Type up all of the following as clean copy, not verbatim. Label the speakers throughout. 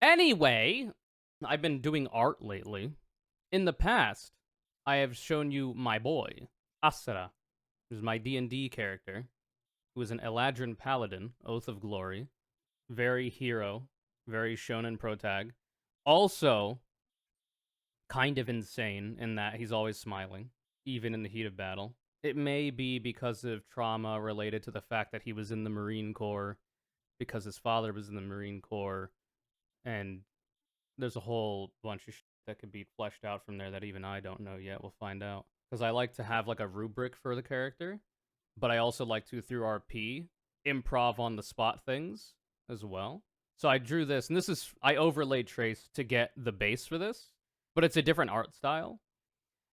Speaker 1: Anyway, I've been doing art lately. In the past, I have shown you my boy, Aasa, who's my D&D character, who is an Eladrin paladin, Oath of Glory, very hero, very shonen protag. Also, kind of insane in that he's always smiling, even in the heat of battle. It may be because of trauma related to the fact that he was in the Marine Corps, because his father was in the Marine Corps, and there's a whole bunch of shit that could be fleshed out from there that even I don't know yet. We'll find out. Because I like to have like a rubric for the character, but I also like to, through RP, improv on the spot things as well. So I drew this, and I overlaid trace to get the base for this, but it's a different art style.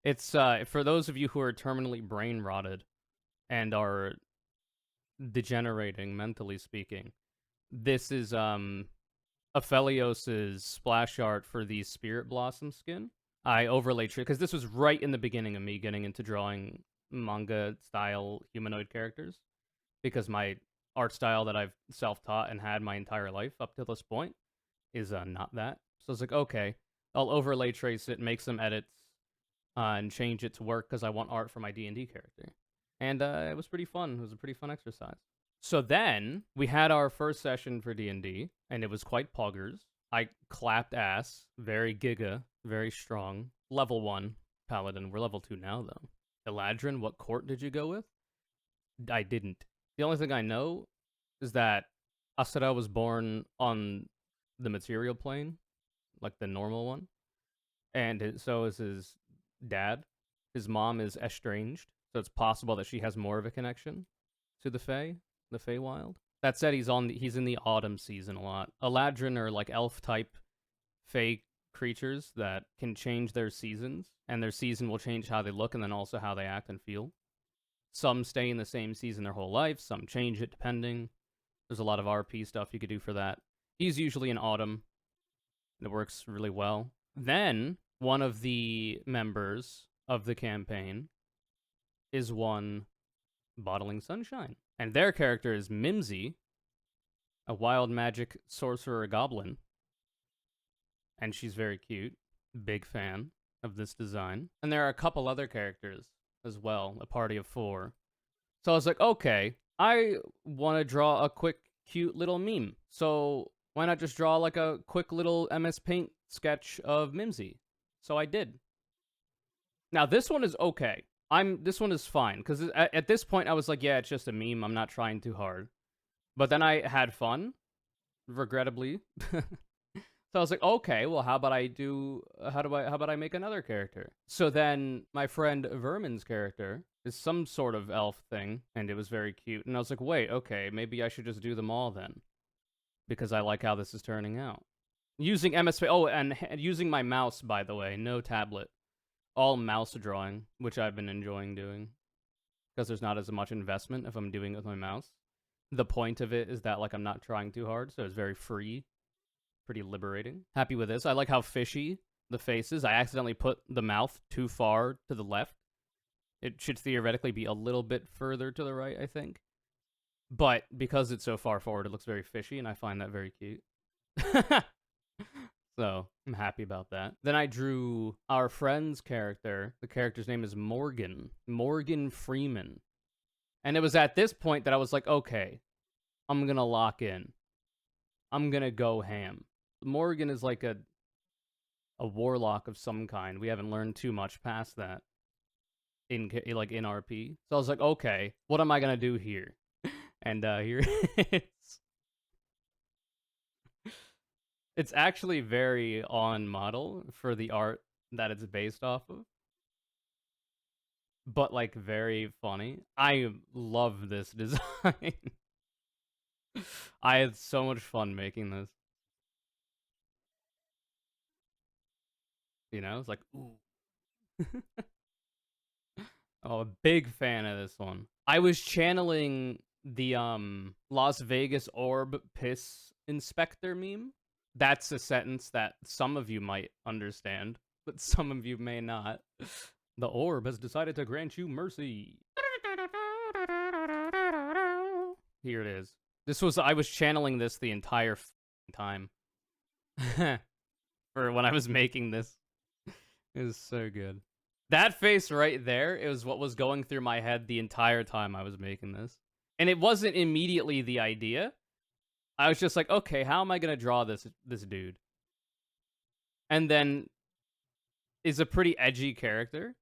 Speaker 1: It's for those of you who are terminally brain rotted and are degenerating, mentally speaking. This is Aphelios's splash art for the Spirit Blossom skin. I overlaid because this was right in the beginning of me getting into drawing manga style humanoid characters, because my art style that I've self-taught and had my entire life up to this point is not that. So I was like, okay, I'll overlay trace it, make some edits, and change it to work because I want art for my D&D character. And it was pretty fun. It was a pretty fun exercise. So then we had our first session for D&D, and it was quite poggers. I clapped ass, very giga, very strong. Level 1 paladin. We're level 2 now, though. Eladrin, what court did you go with? I didn't. The only thing I know is that Asura was born on the material plane, like the normal one, and so is his dad. His mom is estranged, so it's possible that she has more of a connection to the Feywild. That said, he's in the autumn season a lot. Eladrin are like elf type Fey creatures that can change their seasons, and their season will change how they look and then also how they act and feel. Some stay in the same season their whole life, some change it depending. There's a lot of RP stuff you could do for that. He's usually in autumn, and it works really well. Then, one of the members of the campaign is one Bottling Sunshine. And their character is Mimsy, a wild magic sorcerer goblin. And she's very cute. Big fan of this design. And there are a couple other characters as well, a party of 4. So I was like, okay, I want to draw a quick, cute little meme. So why not just draw like a quick little MS Paint sketch of Mimsy? So I did. Now this one is okay. This one is fine, because at this point I was like, yeah, it's just a meme. I'm not trying too hard. But then I had fun, regrettably. So I was like, okay, well, how about I make another character? So then my friend Vermin's character is some sort of elf thing, and it was very cute. And I was like, wait, okay, maybe I should just do them all then, because I like how this is turning out. Using MSP, and using my mouse, by the way, no tablet. All mouse drawing, which I've been enjoying doing, because there's not as much investment if I'm doing it with my mouse. The point of it is that like I'm not trying too hard, so it's very free, pretty liberating. Happy with this. I like how fishy the face is. I accidentally put the mouth too far to the left. It should theoretically be a little bit further to the right, I think. But because it's so far forward, it looks very fishy, and I find that very cute. So I'm happy about that. Then I drew our friend's character. The character's name is Morgan Freeman. And it was at this point that I was like, okay, I'm going to lock in. I'm going to go ham. Morgan is like a warlock of some kind. We haven't learned too much past that in RP. So I was like, okay, what am I going to do here? And here it is. It's actually very on model for the art that it's based off of. But, like, very funny. I love this design. I had so much fun making this. You know? It's like, ooh. Oh, a big fan of this one. I was channeling the Las Vegas orb piss inspector meme. That's a sentence that some of you might understand, but some of you may not. The orb has decided to grant you mercy. Here it is. I was channeling this the entire time. For when I was making this. It was so good. That face right there, it was what was going through my head the entire time I was making this. And it wasn't immediately the idea. I was just like, okay, how am I gonna draw this dude? And then is a pretty edgy character.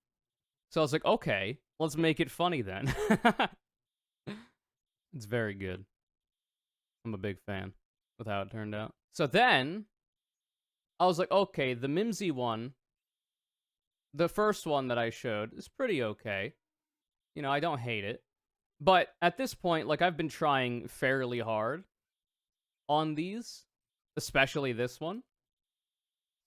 Speaker 1: So I was like, okay, let's make it funny then. It's very good. I'm a big fan with how it turned out. So then I was like, okay, the Mimsy one, the first one that I showed is pretty okay. You know, I don't hate it. But at this point, like, I've been trying fairly hard on these, especially this one.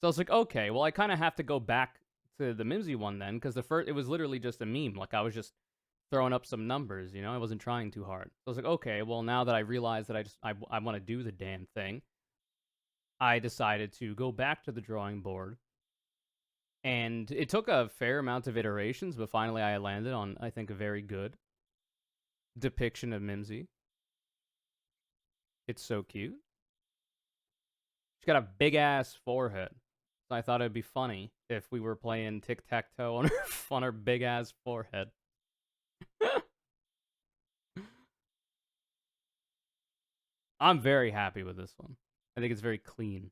Speaker 1: So I was like, okay, well, I kind of have to go back to the Mimsy one then, because the first, it was literally just a meme. Like, I was just throwing up some numbers, you know? I wasn't trying too hard. So I was like, okay, well, now that I realize that I want to do the damn thing, I decided to go back to the drawing board. And it took a fair amount of iterations, but finally I landed on, I think, a very good depiction of Mimsy. It's so cute. She's got a big ass forehead. So I thought it'd be funny if we were playing tic-tac-toe on her big ass forehead. I'm very happy with this one. I think it's very clean,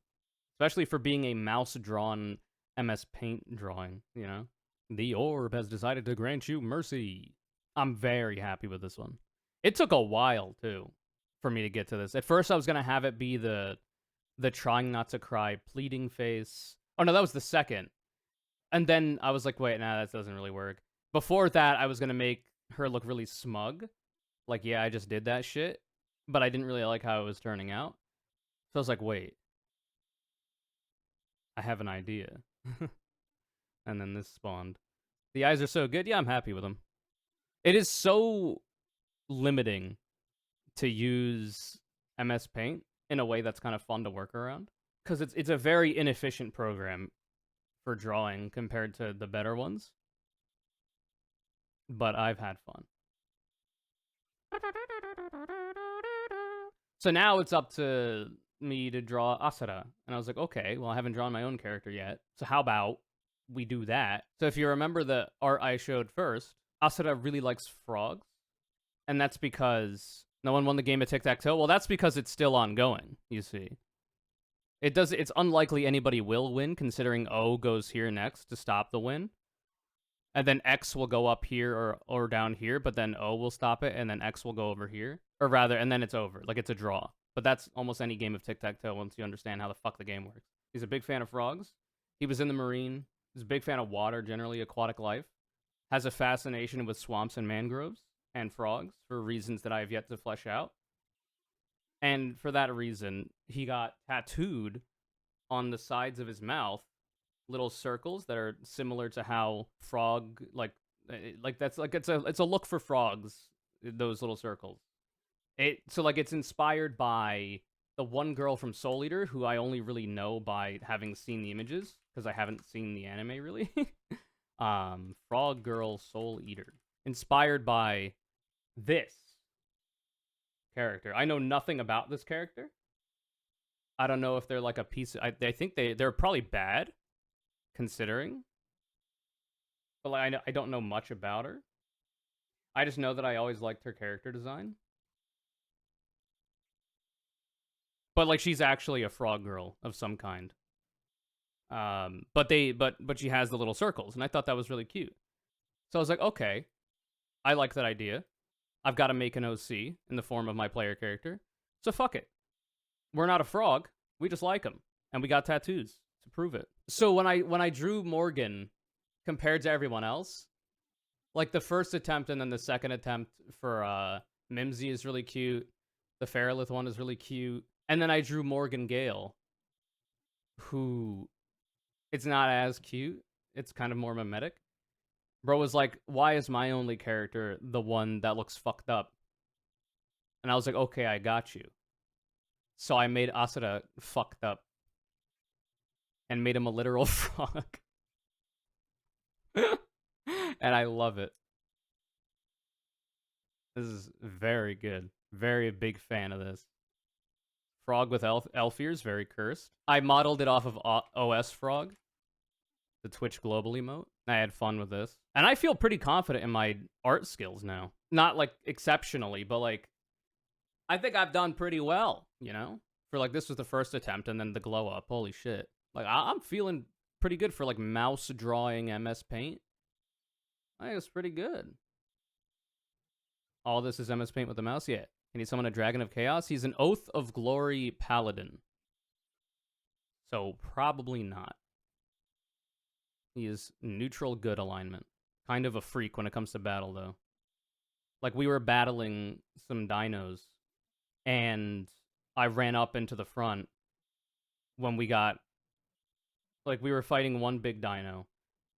Speaker 1: especially for being a mouse-drawn MS Paint drawing, you know? The orb has decided to grant you mercy. I'm very happy with this one. It took a while, too, for me to get to this. At first, I was going to have it be the trying not to cry pleading face. Oh, no, that was the second. And then I was like, wait, nah, that doesn't really work. Before that, I was going to make her look really smug. Like, yeah, I just did that shit. But I didn't really like how it was turning out. So I was like, wait. I have an idea. And then this spawned. The eyes are so good. Yeah, I'm happy with them. It is so limiting to use MS Paint in a way that's kind of fun to work around. Because it's a very inefficient program for drawing compared to the better ones. But I've had fun. So now it's up to me to draw Asara. And I was like, okay, well, I haven't drawn my own character yet. So how about we do that? So if you remember the art I showed first, Asara really likes frogs. And that's because no one won the game of tic-tac-toe. Well, that's because it's still ongoing, you see. It's unlikely anybody will win, considering O goes here next to stop the win. And then X will go up here or down here, but then O will stop it, and then X will go over here. Or rather, and then it's over. Like, it's a draw. But that's almost any game of tic-tac-toe once you understand how the fuck the game works. He's a big fan of frogs. He was in the Marine. He's a big fan of water, generally aquatic life. Has a fascination with swamps and mangroves and frogs for reasons that I have yet to flesh out. And for that reason, he got tattooed on the sides of his mouth little circles that are similar to how frog like that's like it's a look for frogs, those little circles. It's inspired by the one girl from Soul Eater who I only really know by having seen the images because I haven't seen the anime really. Frog Girl Soul Eater, inspired by this character. I know nothing about this character. I don't know if they're like a piece I think they're probably bad considering. But like, I don't know much about her. I just know that I always liked her character design. But like she's actually a frog girl of some kind. But she has the little circles, and I thought that was really cute. So I was like, okay, I like that idea. I've got to make an OC in the form of my player character. So fuck it. We're not a frog. We just like him, and we got tattoos to prove it. So when I drew Morgan compared to everyone else, like the first attempt and then the second attempt for Mimsy is really cute. The Feralith one is really cute. And then I drew Morgan Gale, who it's not as cute. It's kind of more mimetic. Bro was like, why is my only character the one that looks fucked up? And I was like, okay, I got you. So I made Asura fucked up and made him a literal frog. And I love it. This is very good. Very big fan of this. Frog with elf ears, very cursed. I modeled it off of OS Frog, the Twitch global emote. I had fun with this. And I feel pretty confident in my art skills now. Not like exceptionally, but like I think I've done pretty well, you know? For like this was the first attempt and then the glow up. Holy shit. Like I'm feeling pretty good for like mouse drawing MS Paint. I think it's pretty good. All this is MS Paint with the mouse? Yeah. Can he summon a Dragon of Chaos? He's an Oath of Glory Paladin. So probably not. He is neutral good alignment. Kind of a freak when it comes to battle, though. Like, we were battling some dinos, and I ran up into the front when we got... Like, we were fighting one big dino,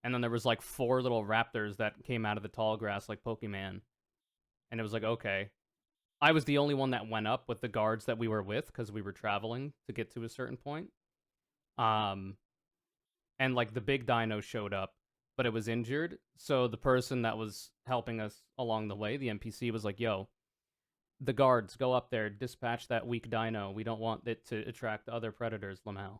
Speaker 1: and then there was, like, 4 little raptors that came out of the tall grass like Pokemon. And it was like, okay. I was the only one that went up with the guards that we were with, because we were traveling to get to a certain point. And like the big dino showed up, but it was injured. So the person that was helping us along the way, the NPC, was like, yo, the guards, go up there, dispatch that weak dino. We don't want it to attract other predators, Lamau.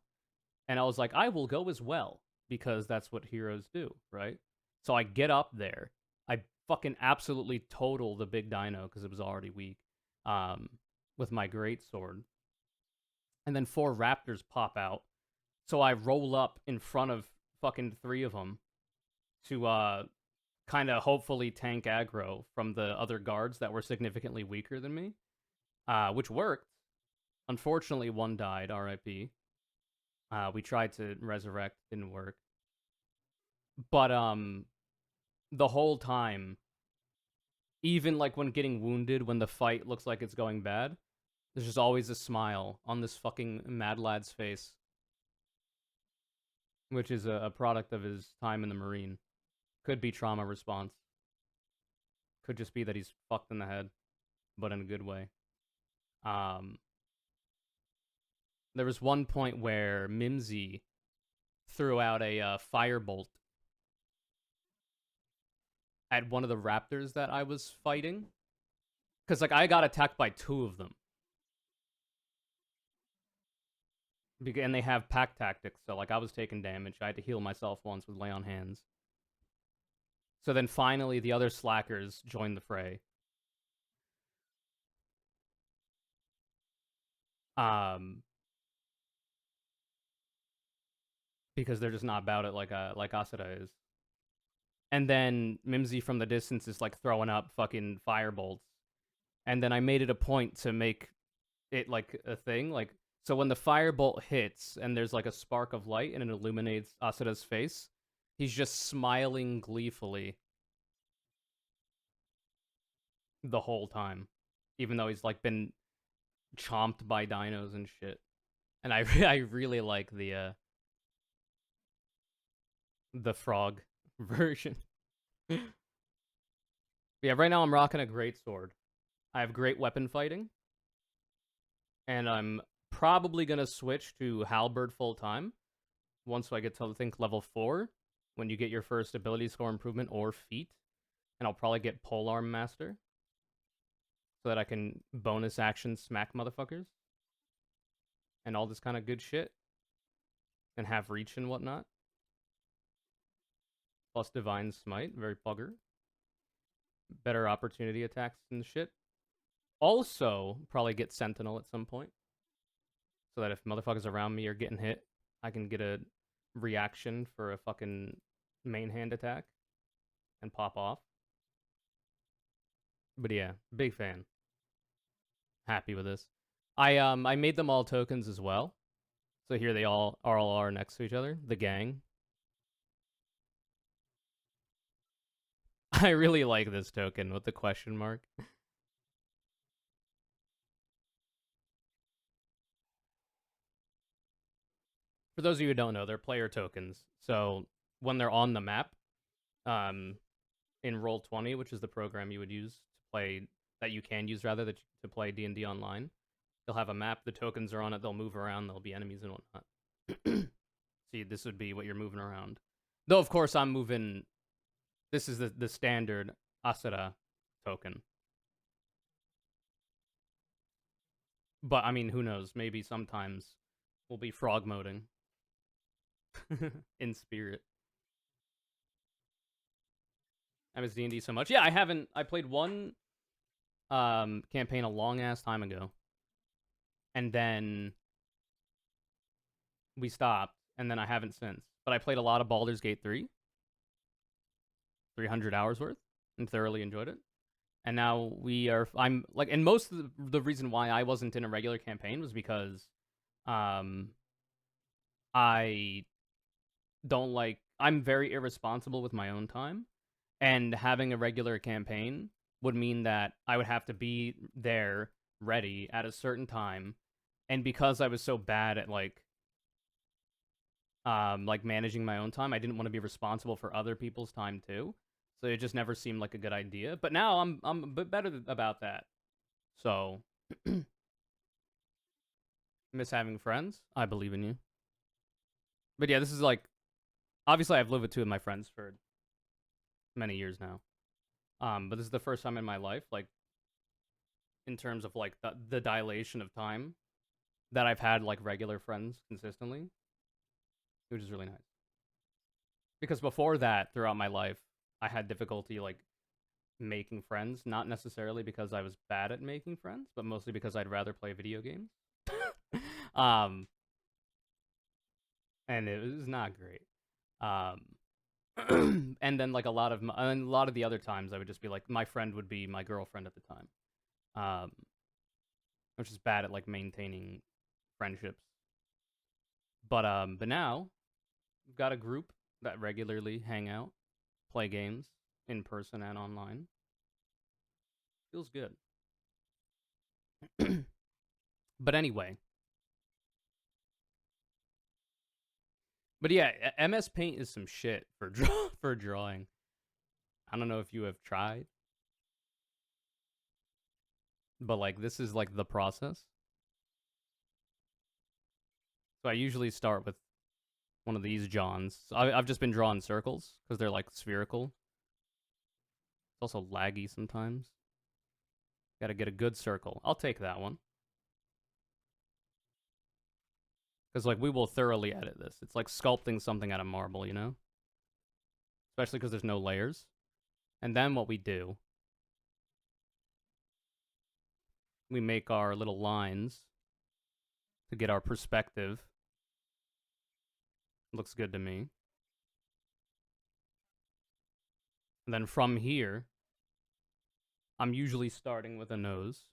Speaker 1: And I was like, I will go as well, because that's what heroes do, right? So I get up there. I fucking absolutely total the big dino, because it was already weak, with my greatsword. And then 4 raptors pop out. So I roll up in front of fucking 3 of them to kind of hopefully tank aggro from the other guards that were significantly weaker than me, which worked. Unfortunately, 1 died, RIP. We tried to resurrect, didn't work. But the whole time, even like when getting wounded, when the fight looks like it's going bad, there's just always a smile on this fucking mad lad's face. Which is a product of his time in the Marine. Could be trauma response. Could just be that he's fucked in the head, but in a good way. There was one point where Mimsy threw out a firebolt at one of the raptors that I was fighting. Because, like, I got attacked by 2 of them. And they have pack tactics, so, like, I was taking damage. I had to heal myself once with Lay on Hands. So then finally, the other slackers joined the fray. Because they're just not about it like Aasa is. And then Mimsy from the distance is like throwing up fucking firebolts. And then I made it a point to make it like a thing. Like, so when the firebolt hits and there's like a spark of light and it illuminates Asada's face, he's just smiling gleefully the whole time. Even though he's like been chomped by dinos and shit. And I really like the frog version. Yeah, right now I'm rocking a great sword. I have great weapon fighting. And I'm probably going to switch to halberd full time once I get to, I think, level 4, when you get your first ability score improvement or feat. And I'll probably get polearm master so that I can bonus action smack motherfuckers and all this kind of good shit. And have reach and whatnot. Plus divine smite, very bugger. Better opportunity attacks and shit. Also, probably get sentinel at some point. So that if motherfuckers around me are getting hit, I can get a reaction for a fucking main hand attack and pop off. But yeah, big fan. Happy with this. I made them all tokens as well. So here they all are next to each other. The gang. I really like this token with the question mark. For those of you who don't know, they're player tokens. So when they're on the map, in Roll20, which is the program you would use to play, that you can use rather, to play D&D online, they'll have a map. The tokens are on it. They'll move around. There'll be enemies and whatnot. See, this would be what you're moving around. Though, of course, I'm moving... This is the standard Asura token. But I mean, who knows? Maybe sometimes we'll be frog moding in spirit. I miss D&D so much. Yeah, I haven't. I played one campaign a long ass time ago, and then we stopped, and then I haven't since. But I played a lot of Baldur's Gate 3, 300 hours worth, and thoroughly enjoyed it. And now we are. I'm like, and most of the reason why I wasn't in a regular campaign was because um I don't like. I'm very irresponsible with my own time, and having a regular campaign would mean that I would have to be there ready at a certain time. And because I was so bad at like managing my own time, I didn't want to be responsible for other people's time too. So it just never seemed like a good idea. But now I'm a bit better about that. So miss having friends. I believe in you. But yeah, this is like obviously I've lived with two of my friends for many years now. But this is the first time in my life, like in terms of like the dilation of time that I've had like regular friends consistently, which is really nice. Because before that, throughout my life, I had difficulty like making friends, not necessarily because I was bad at making friends, but mostly because I'd rather play video games. um, and it was not great. And then like a lot of the other times, I would just be like, my friend would be my girlfriend at the time, um, which is bad at like maintaining friendships. But now we've got a group that regularly hang out, play games in person and online. Feels good. But anyway, but yeah, MS Paint is some shit for for drawing. I don't know if you have tried, but like this is like the process. So I usually start with one of these Johns. I've just been drawing circles because they're like spherical. It's also laggy sometimes. Got to get a good circle. I'll take that one because like we will thoroughly edit this. It's like sculpting something out of marble, you know, especially because there's no layers. And then what we do, we make our little lines to get our perspective. Looks good to me. And then from here, I'm usually starting with a nose.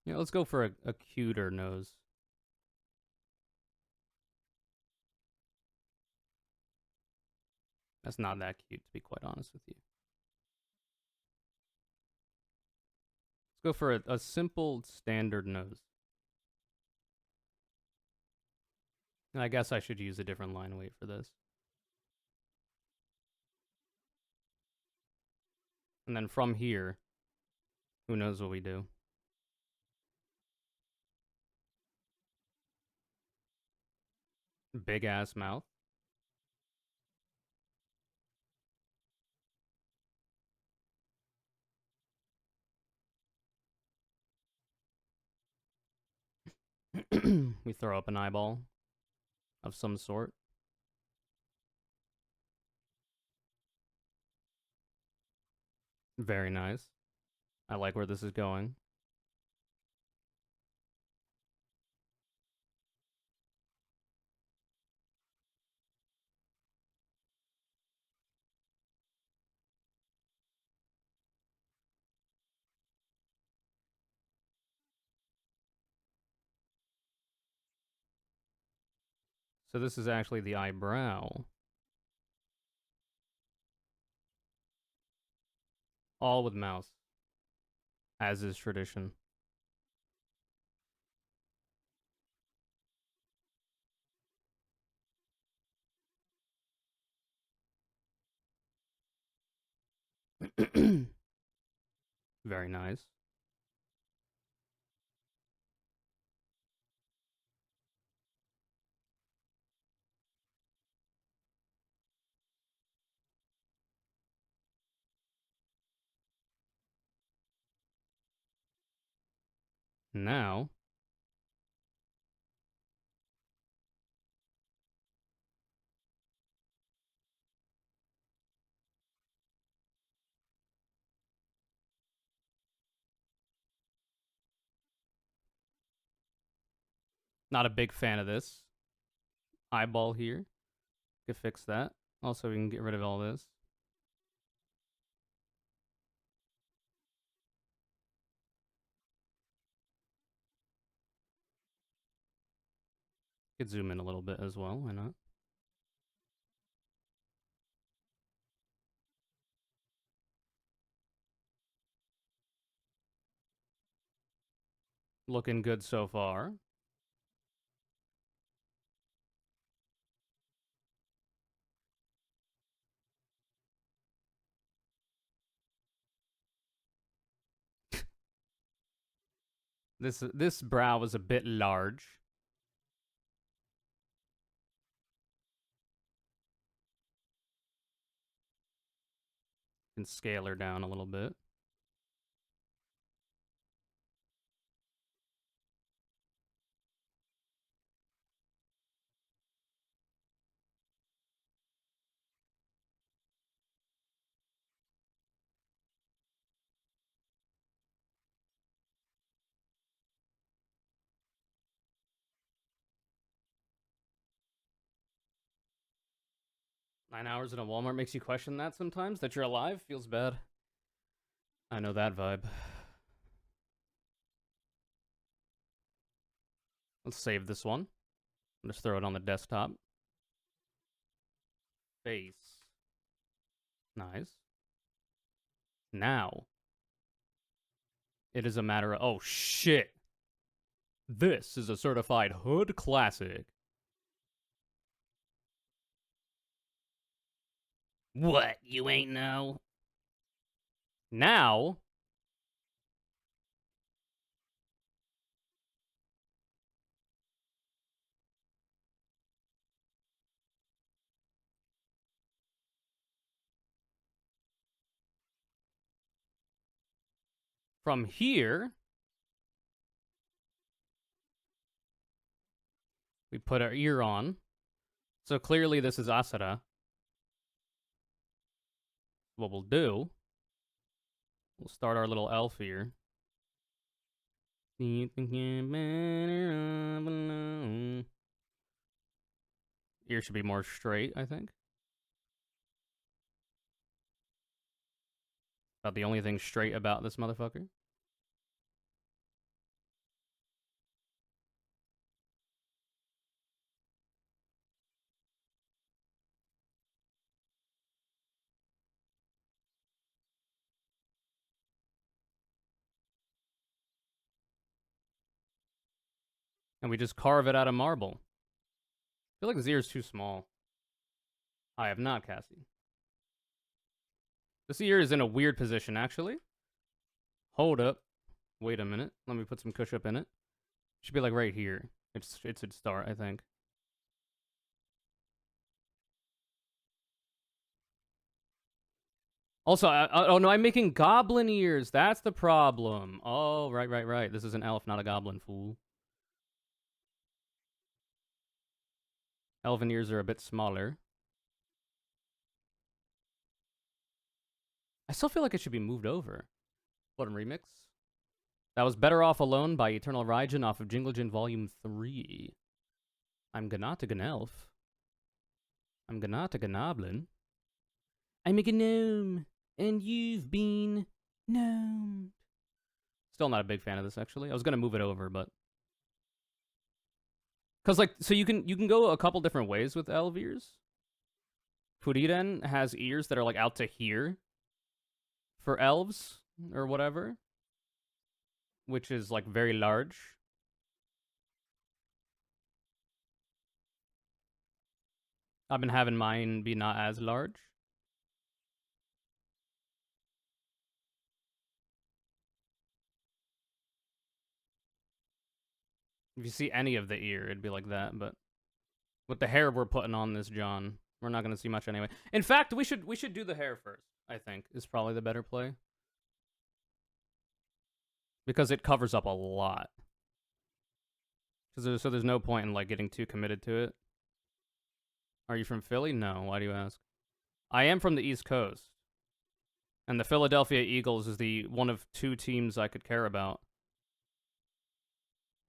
Speaker 1: Yeah, let's go for a cuter nose. That's not that cute, to be quite honest with you. Let's go for a simple standard nose. I guess I should use a different line weight for this. And then from here, who knows what we do. Big ass mouth. We throw up an eyeball of some sort. Very nice. I like where this is going. So this is actually the eyebrow. All with mouse, as is tradition. Very nice. Now, not a big fan of this. Eyeball here. Could fix that. Also, we can get rid of all this. Could zoom in a little bit as well. Why not? Looking good so far. This brow is a bit large. Can scale her down a little bit. Nine hours in a Walmart makes you question that sometimes. That you're alive feels bad. I know that vibe. Let's save this one. Just throw it on the desktop. Face. Nice. Now, it is a matter of... Oh, shit. This is a certified hood classic. What? You ain't know? Now... From here... We put our ear on. So clearly this is Aasa. What we'll do... We'll start our little elf here. Ear should be more straight, I think. About the only thing straight about this motherfucker. And we just carve it out of marble. I feel like this ear is too small. I have not, Cassie. This ear is in a weird position, actually. Hold up. Wait a minute. Let me put some cush up in it. Should be like right here. It should start, I think. Also, oh no, I'm making goblin ears. That's the problem. Oh, right. This is an elf, not a goblin, fool. Elven ears are a bit smaller. I still feel like it should be moved over. What, a remix? That was Better Off Alone by Eternal Raijin off of Jinglejin Volume 3. I'm Ganata Ganelf. I'm Ganata Ganoblin. I'm a gnome, and you've been gnomed. Still not a big fan of this, actually. I was gonna move it over, but because like, so you can go a couple different ways with elf ears. Furiren has ears that are like out to here for elves or whatever, which is like very large. I've been having mine be not as large. If you see any of the ear, it'd be like that, but with the hair we're putting on this John, we're not gonna see much anyway. In fact, we should do the hair first, I think, is probably the better play. because it covers up a lot. So there's no point in like getting too committed to it. Are you from Philly? No. Why do you ask? I am from the East Coast, and the Philadelphia Eagles is the one of two teams I could care about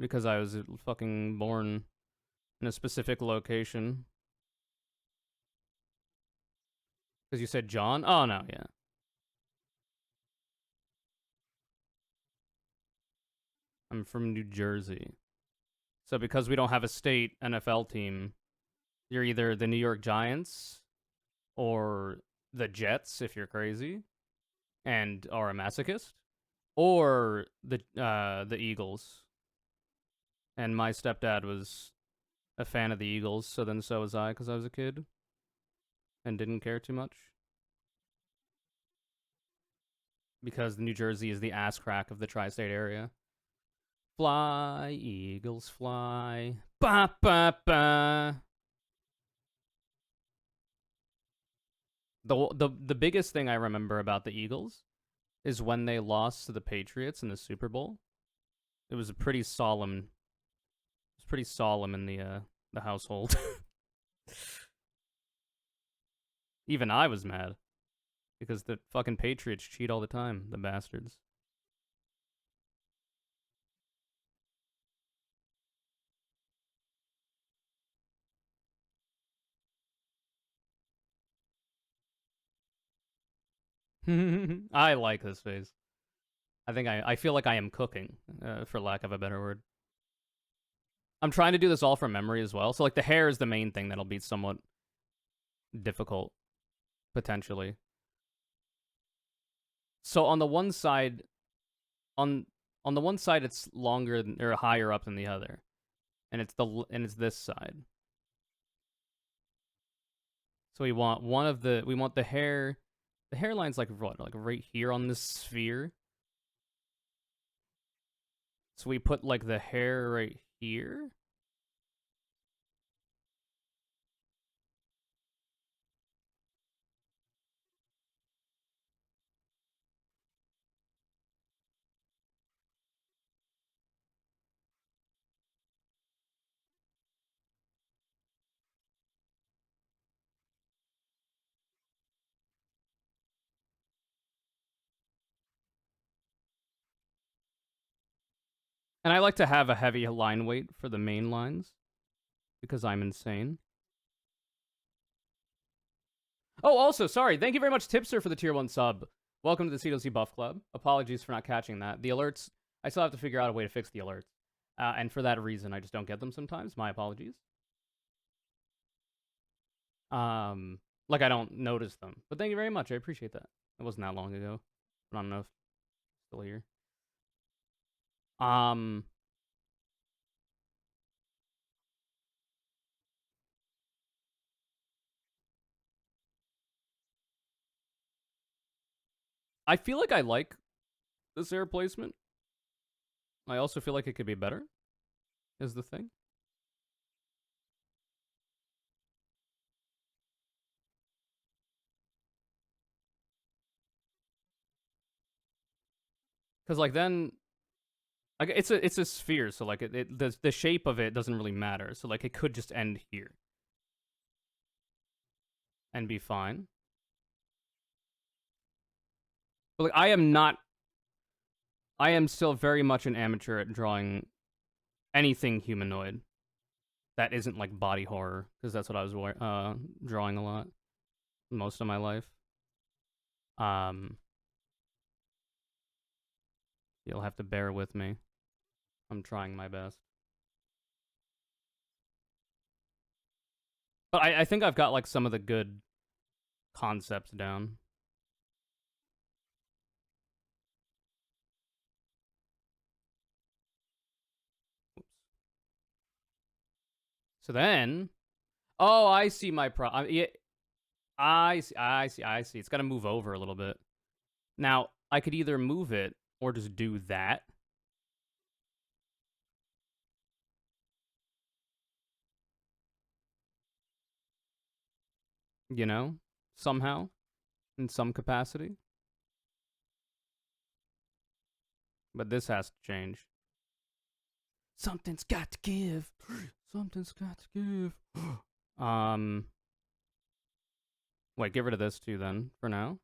Speaker 1: because I was fucking born in a specific location. Because you said John? Oh no, yeah. I'm from New Jersey. So because we don't have a state NFL team, you're either the New York Giants or the Jets if you're crazy and are a masochist, or the Eagles. And my stepdad was a fan of the Eagles, so then so was I because I was a kid and didn't care too much. Because New Jersey is the ass crack of the tri-state area. Fly, Eagles, fly. Ba ba ba. The biggest thing I remember about the Eagles is when they lost to the Patriots in the Super Bowl. It was a pretty solemn. It was pretty solemn in the household. Even I was mad because the fucking Patriots cheat all the time. The bastards. I like this phase. I feel like I am cooking, for lack of a better word. I'm trying to do this all from memory as well. So like the hair is the main thing that'll be somewhat difficult potentially. So on on the one side it's longer or higher up than the other, and it's this side. So we want the hairline's like what, like right here on this sphere. So we put like the hair right here. And I like to have a heavy line weight for the main lines because I'm insane. Oh, also, sorry. Thank you very much, Tipster, for the tier 1 sub. Welcome to the CWC Buff Club. Apologies for not catching that. The alerts, I still have to figure out a way to fix the alerts. And for that reason, I just don't get them sometimes. My apologies. Like I don't notice them. But thank you very much. I appreciate that. It wasn't that long ago. I don't know if it's still here. Um, I feel like I like this hair placement. I also feel like it could be better, is the thing. Because like then like it's a sphere, so like the shape of it doesn't really matter. So like it could just end here and be fine. But like I am still very much an amateur at drawing anything humanoid that isn't like body horror because that's what I was drawing a lot most of my life. Um, you'll have to bear with me. I'm trying my best. But I think I've got like some of the good concepts down. So then, oh, I see my problem. Yeah, I see. It's got to move over a little bit. Now, I could either move it or just do that. You know, somehow, in some capacity. But this has to change. Something's got to give. Something's got to give. Wait, get rid of this too then, for now.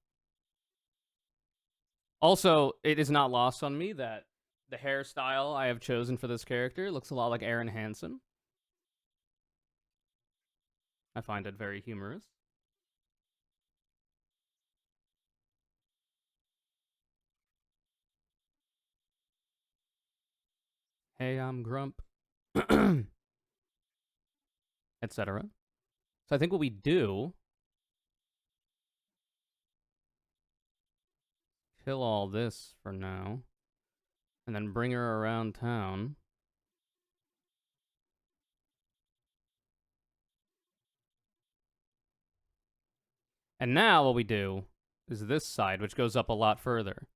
Speaker 1: Also, it is not lost on me that the hairstyle I have chosen for this character looks a lot like Aaron Hansen. I find it very humorous. Hey, I'm Grump, etc. So I think what we do, kill all this for now, and then bring her around town. And now what we do is this side, which goes up a lot further,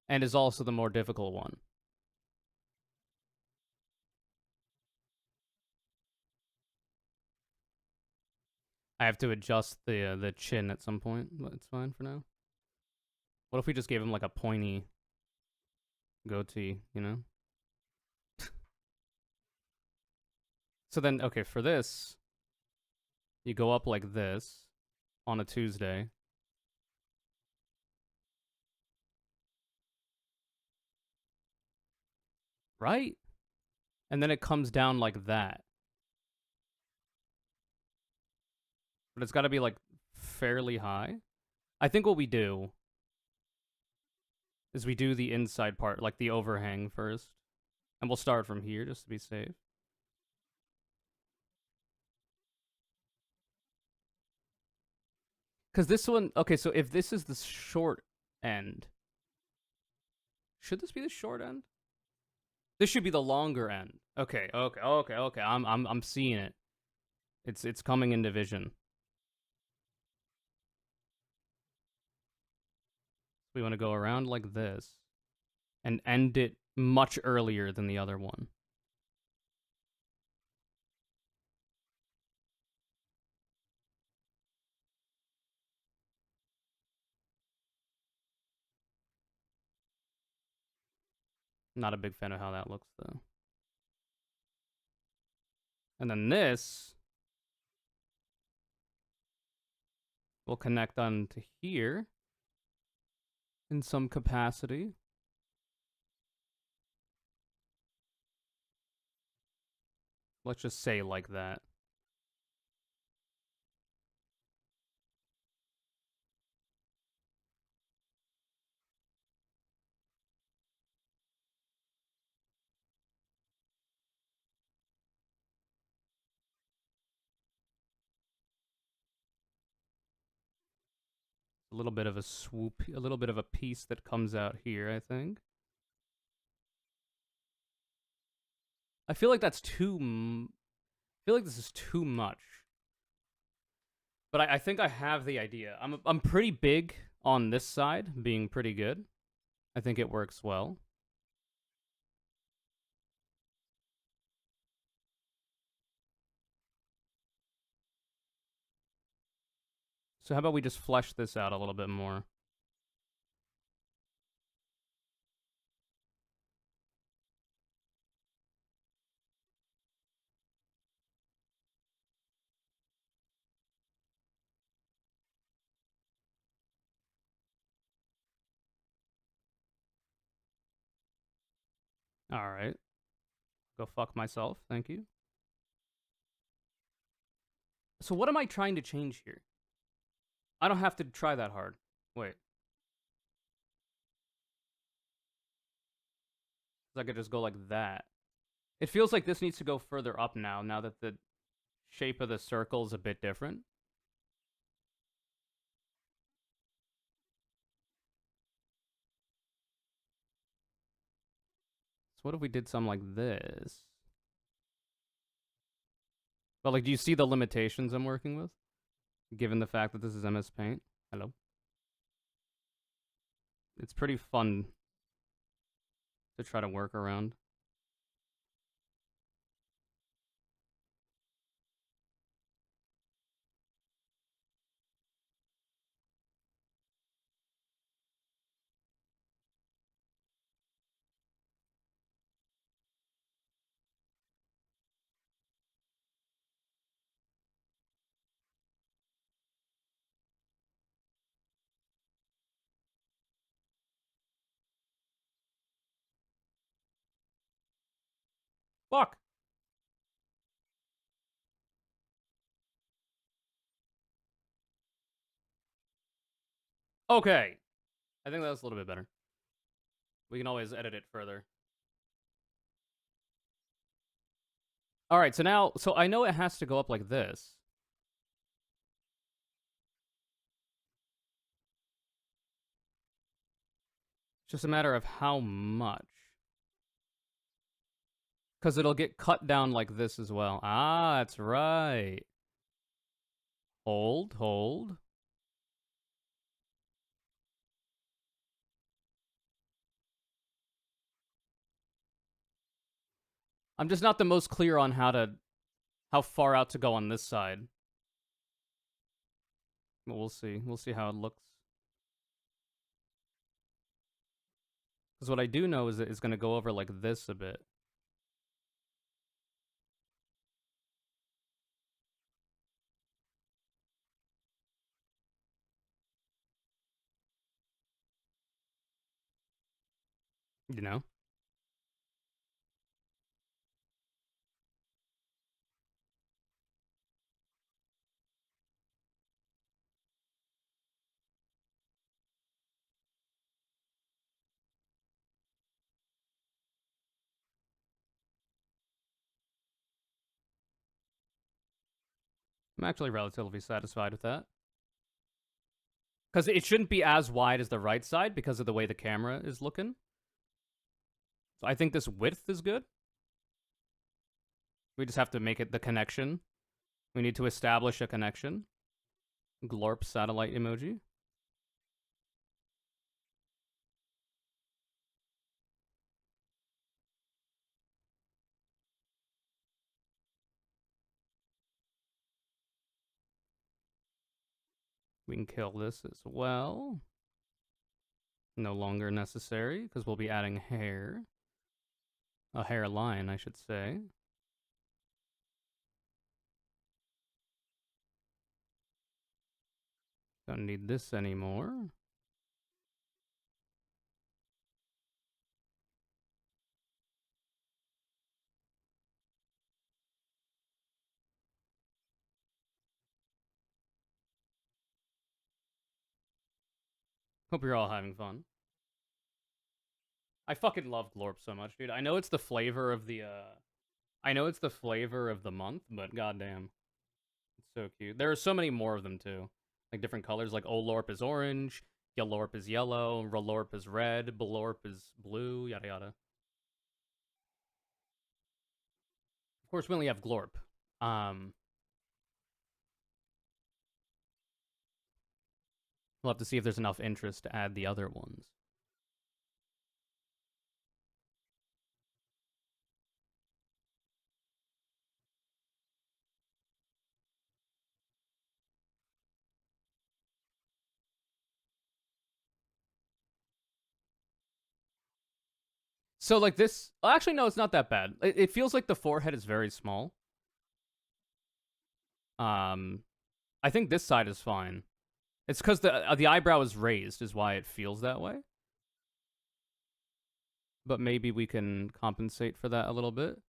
Speaker 1: and is also the more difficult one. I have to adjust the chin at some point, but it's fine for now. What if we just gave him like a pointy goatee, you know? So then, okay, for this, you go up like this on a Tuesday. Right? And then it comes down like that. But it's got to be like fairly high. I think what we do is we do the inside part, like the overhang first. And we'll start from here just to be safe. Because this one, okay, so if this is the short end, should this be the short end? This should be the longer end. Okay. I'm seeing it. It's coming into vision. We want to go around like this and end it much earlier than the other one. Not a big fan of how that looks though. And then this will connect onto here in some capacity. Let's just say like that. A little bit of a swoop, a little bit of a piece that comes out here, I think. I feel like that's too. I feel like this is too much. But I think I have the idea. I'm pretty big on this side being pretty good. I think it works well. So how about we just flesh this out a little bit more? All right. Go fuck myself. Thank you. So what am I trying to change here? I don't have to try that hard. Wait. I could just go like that. It feels like this needs to go further up now that the shape of the circle is a bit different. So what if we did something like this? But like, do you see the limitations I'm working with? Given the fact that this is MS Paint. Hello. It's pretty fun to try to work around. Fuck. Okay. I think that's a little bit better. We can always edit it further. All right, so now, so I know it has to go up like this. It's just a matter of how much. Because it'll get cut down like this as well. Ah, that's right. Hold, hold. I'm just not the most clear on how far out to go on this side. But we'll see. We'll see how it looks. Because what I do know is that it's going to go over like this a bit. You know? I'm actually relatively satisfied with that. Because it shouldn't be as wide as the right side because of the way the camera is looking. So I think this width is good. We just have to make it the connection. We need to establish a connection. Glorp satellite emoji. We can kill this as well. No longer necessary because we'll be adding hair. A hairline, I should say. Don't need this anymore. Hope you're all having fun. I fucking love Glorp so much, dude. I know it's the flavor of the I know it's the flavor of the month, but goddamn. It's so cute. There are so many more of them too. Like different colors, like Olorp is orange, Yellorp is yellow, Relorp is red, Blorp is blue, yada yada. Of course, we only have Glorp. Um, we'll have to see if there's enough interest to add the other ones. So like this, actually no, it's not that bad. It feels like the forehead is very small. Um, I think this side is fine. It's because the eyebrow is raised, is why it feels that way. But maybe we can compensate for that a little bit.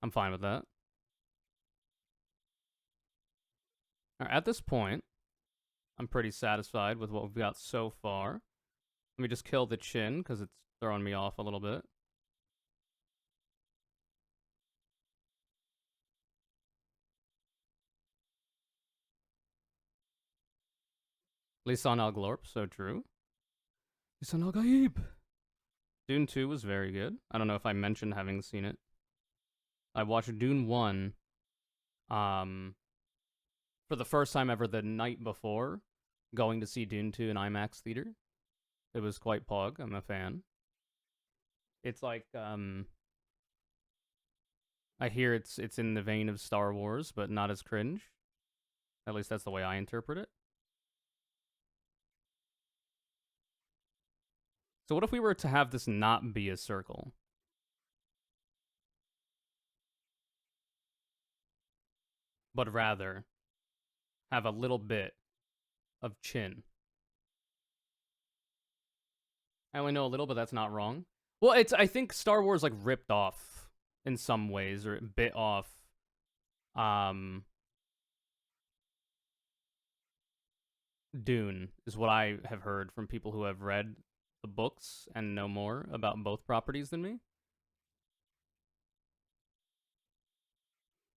Speaker 1: I'm fine with that. Right, at this point, I'm pretty satisfied with what we've got so far. Let me just kill the chin because it's throwing me off a little bit. Lisan al Glorp, so true. Lisan al Gaib. Dune 2 was very good. I don't know if I mentioned having seen it. I watched Dune 1 um, for the first time ever the night before going to see Dune 2 in IMAX theater. It was quite pog. I'm a fan. It's like I hear it's in the vein of Star Wars, but not as cringe. At least that's the way I interpret it. So what if we were to have this not be a circle, but rather have a little bit of chin? I only know a little, but that's not wrong. Well, it's I think Star Wars like ripped off in some ways or it bit off um Dune is what I have heard from people who have read the books and know more about both properties than me.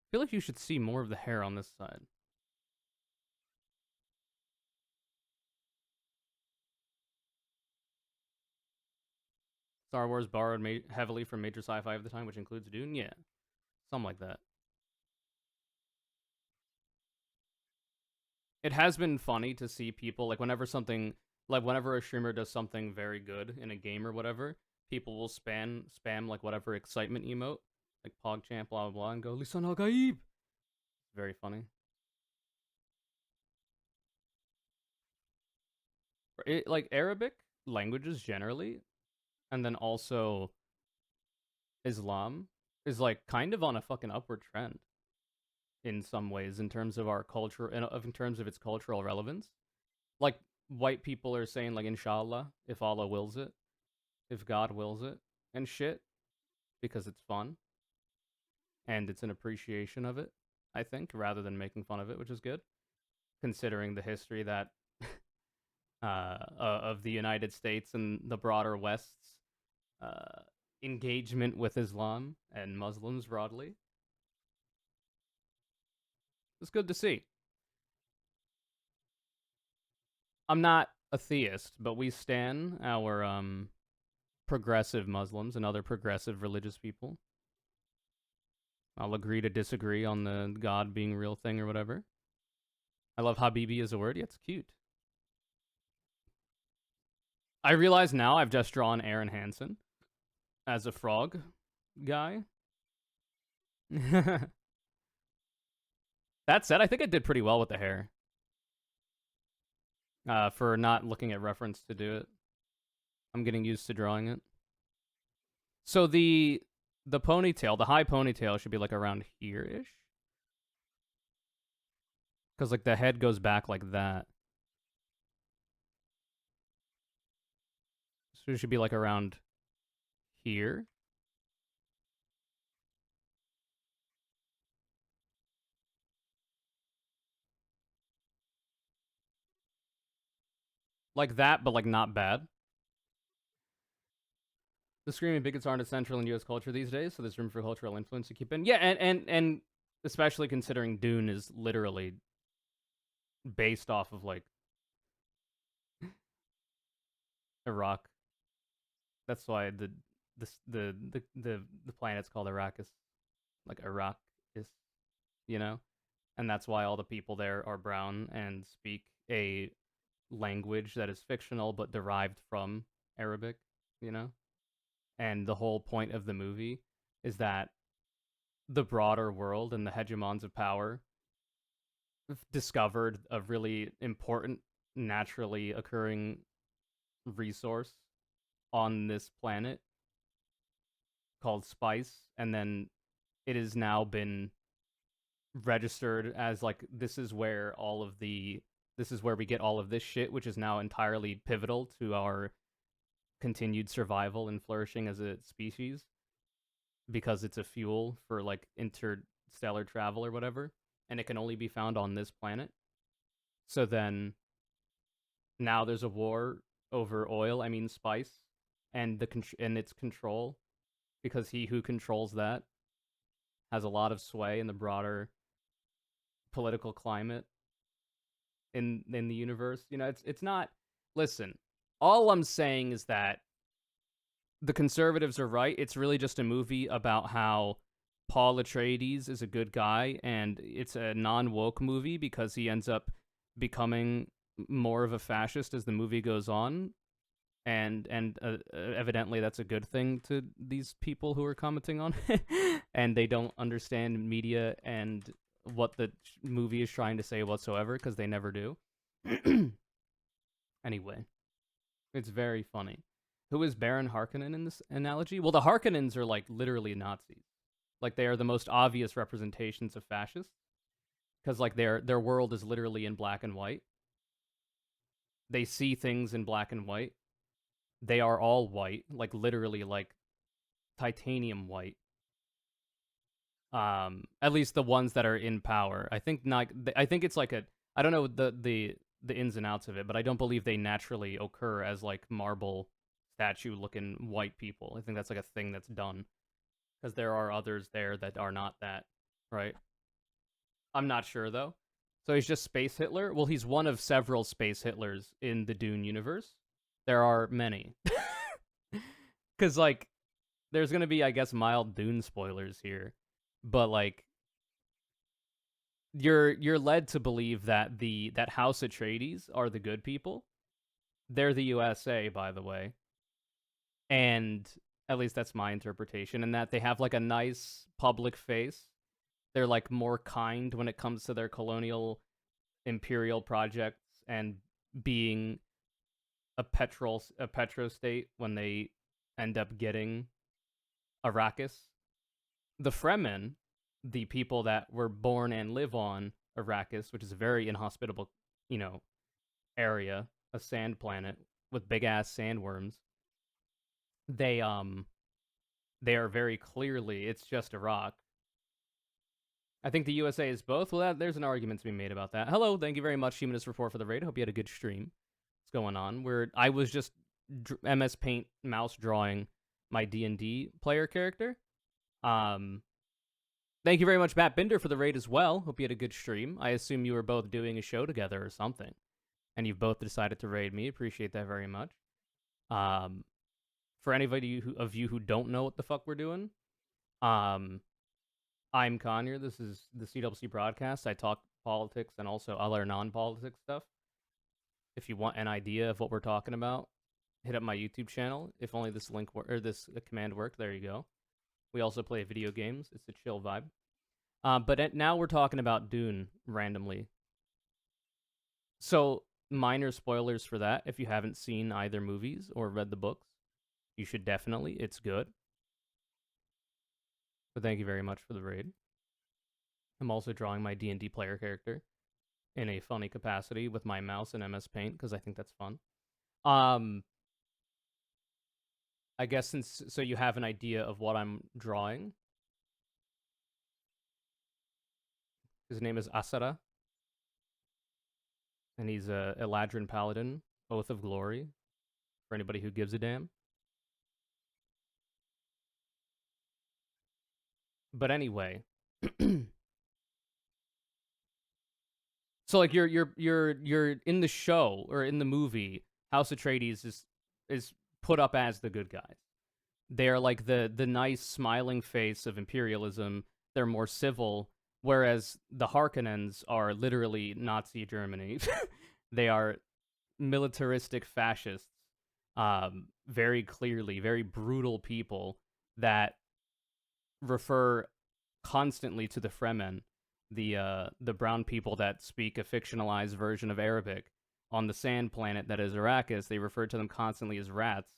Speaker 1: I feel like you should see more of the hair on this side. Star Wars borrowed heavily from major sci-fi of the time, which includes Dune. Yeah, something like that. It has been funny to see people whenever a streamer does something very good in a game or whatever, people will spam like whatever excitement emote, like PogChamp, blah blah blah, and go Lisan al Gaib. Very funny. Like Arabic languages generally, and then also Islam is like kind of on a fucking upward trend in some ways in terms of our culture in terms of its cultural relevance. Like white people are saying like inshallah if Allah wills it, if God wills it, and shit because it's fun and it's an appreciation of it. I think rather than making fun of it, which is good considering the history that of the United States and the broader West's uh, engagement with Islam and Muslims broadly. It's good to see. I'm not a theist, but we stan our progressive Muslims and other progressive religious people. I'll agree to disagree on the God being real thing or whatever. I love Habibi as a word. Yeah, it's cute. I realize now I've just drawn Aaron Hansen as a frog guy. That said, I think I did pretty well with the hair for not looking at reference to do it. I'm getting used to drawing it. So the ponytail, the high ponytail should be like around here ish, because like the head goes back like that. So it should be like around here, like that, but like not bad. The screaming bigots aren't essential in U.S. culture these days, so there's room for cultural influence to keep in. Yeah, and especially considering Dune is literally based off of like Iraq. That's why the planet's called Arrakis, like Iraq is, you know, and that's why all the people there are brown and speak a language that is fictional but derived from Arabic, you know. And the whole point of the movie is that the broader world and the hegemons of power discovered a really important naturally occurring resource on this planet called spice, and then it has now been registered as like this is where we get all of this shit, which is now entirely pivotal to our continued survival and flourishing as a species because it's a fuel for like interstellar travel or whatever, and it can only be found on this planet. So then now there's a war over oil, I mean spice, and its control because he who controls that has a lot of sway in the broader political climate in the universe. You know, it's not. Listen, all I'm saying is that the conservatives are right. It's really just a movie about how Paul Atreides is a good guy, and it's a non-woke movie because he ends up becoming more of a fascist as the movie goes on, and evidently that's a good thing to these people who are commenting on it, and they don't understand media and what the movie is trying to say whatsoever because they never do. Anyway, it's very funny. Who is Baron Harkonnen in this analogy? Well, the Harkonnens are like literally Nazis. Like they are the most obvious representations of fascists because like their world is literally in black and white. They see things in black and white. They are all white, like literally like titanium white. At least the ones that are in power. I think not. I think it's like a. I don't know the ins and outs of it, but I don't believe they naturally occur as like marble statue looking white people. I think that's like a thing that's done because there are others there that are not that, right? I'm not sure though. So he's just Space Hitler. Well, he's one of several Space Hitlers in the Dune universe. There are many. Because like there's gonna be, I guess, mild Dune spoilers here, but like you're led to believe that the that House Atreides are the good people. They're the USA, by the way, and at least that's my interpretation. And that they have like a nice public face. They're like more kind when it comes to their colonial imperial projects and being a petro state when they end up getting Arrakis. The Fremen, the people that were born and live on Arrakis, which is a very inhospitable, you know, area, a sand planet with big ass sandworms. They they are very clearly it's just a rock. I think the USA is both. Well, there's an argument to be made about that. Hello, thank you very much, Humanist Report for the raid. Hope you had a good stream. What's going on? Where I was just MS Paint mouse drawing my D&D player character. Thank you very much, Matt Binder, for the raid as well. Hope you had a good stream. I assume you were both doing a show together or something, and you've both decided to raid me. Appreciate that very much. For anybody of you who don't know what the fuck we're doing, I'm Conure. This is the CWC broadcast. I talk politics and also other non-politics stuff. If you want an idea of what we're talking about, hit up my YouTube channel. If only this link or this command worked, there you go. We also play video games. It's a chill vibe. But now we're talking about Dune randomly. So minor spoilers for that. If you haven't seen either movies or read the books, you should definitely. It's good. But thank you very much for the raid. I'm also drawing my D&D player character in a funny capacity with my mouse and MS Paint because I think that's fun. I guess since so you have an idea of what I'm drawing. His name is Aasa, and he's a Eladrin Paladin, Oath of Glory, for anybody who gives a damn. But anyway, so like you're in the show or in the movie, House Atreides is put up as the good guys. They are like the nice smiling face of imperialism. They're more civil, whereas the Harkonnens are literally Nazi Germany. They are militaristic fascists, very clearly, very brutal people that refer constantly to the Fremen, the brown people that speak a fictionalized version of Arabic on the sand planet that is Arrakis. They refer to them constantly as rats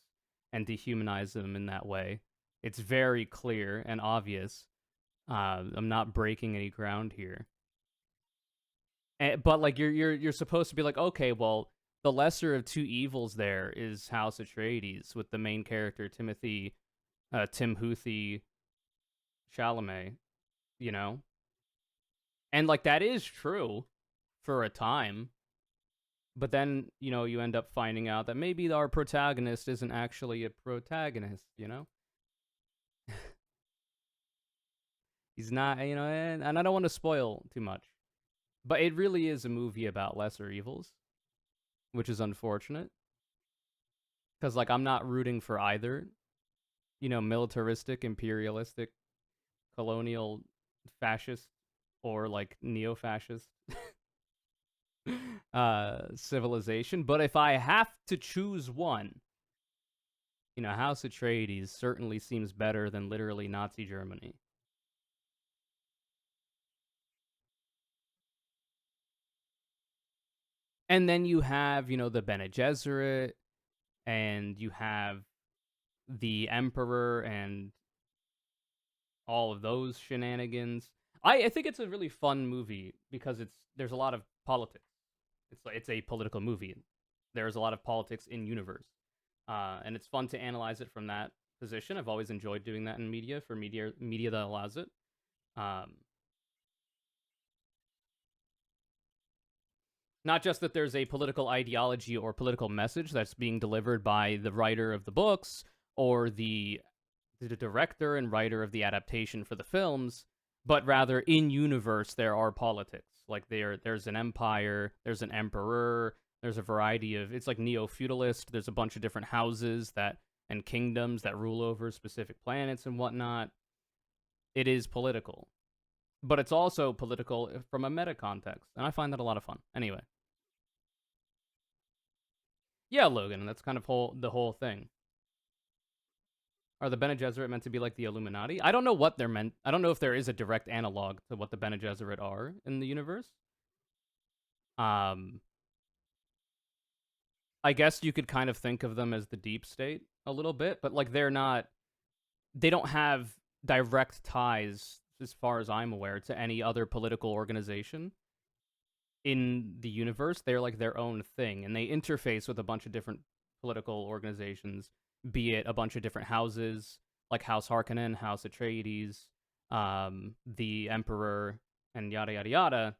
Speaker 1: and dehumanize them in that way. It's very clear and obvious. I'm not breaking any ground here. But like you're supposed to be like, okay, well, the lesser of two evils there is House Atreides with the main character Timothy Chalamet, you know? And like that is true for a time. But then, you know, you end up finding out that maybe our protagonist isn't actually a protagonist, you know? He's not, you know, and I don't want to spoil too much. But it really is a movie about lesser evils, which is unfortunate. Because, like, I'm not rooting for either, you know, militaristic, imperialistic, colonial, fascist, or, like, neo-fascist civilization. But if I have to choose one, you know, House Atreides certainly seems better than literally Nazi Germany. And then you have, you know, the Bene Gesserit, and you have the Emperor and all of those shenanigans. I think it's a really fun movie because there's a lot of politics. It's a political movie. There's a lot of politics in universe. and it's fun to analyze it from that position. I've always enjoyed doing that in media for media that allows it. Um, Not just that there's a political ideology or political message that's being delivered by the writer of the books or the director and writer of the adaptation for the films, but rather in universe there are politics. Like there's an empire, there's an emperor, there's a variety of it's like neo-feudalist, there's a bunch of different houses that and kingdoms that rule over specific planets and whatnot. It is political. But it's also political from a meta context, and I find that a lot of fun. Anyway, yeah, Logan, and that's kind of the whole thing. Are the Bene Gesserit meant to be like the Illuminati? I don't know what they're meant. I don't know if there is a direct analog to what the Bene Gesserit are in the universe. Um, I guess you could kind of think of them as the deep state a little bit, but like they're not. They don't have direct ties, as far as I'm aware, to any other political organization in the universe. They're like their own thing, and they interface with a bunch of different political organizations, be it a bunch of different houses, like House Harkonnen, House Atreides, the Emperor, and yada yada yada.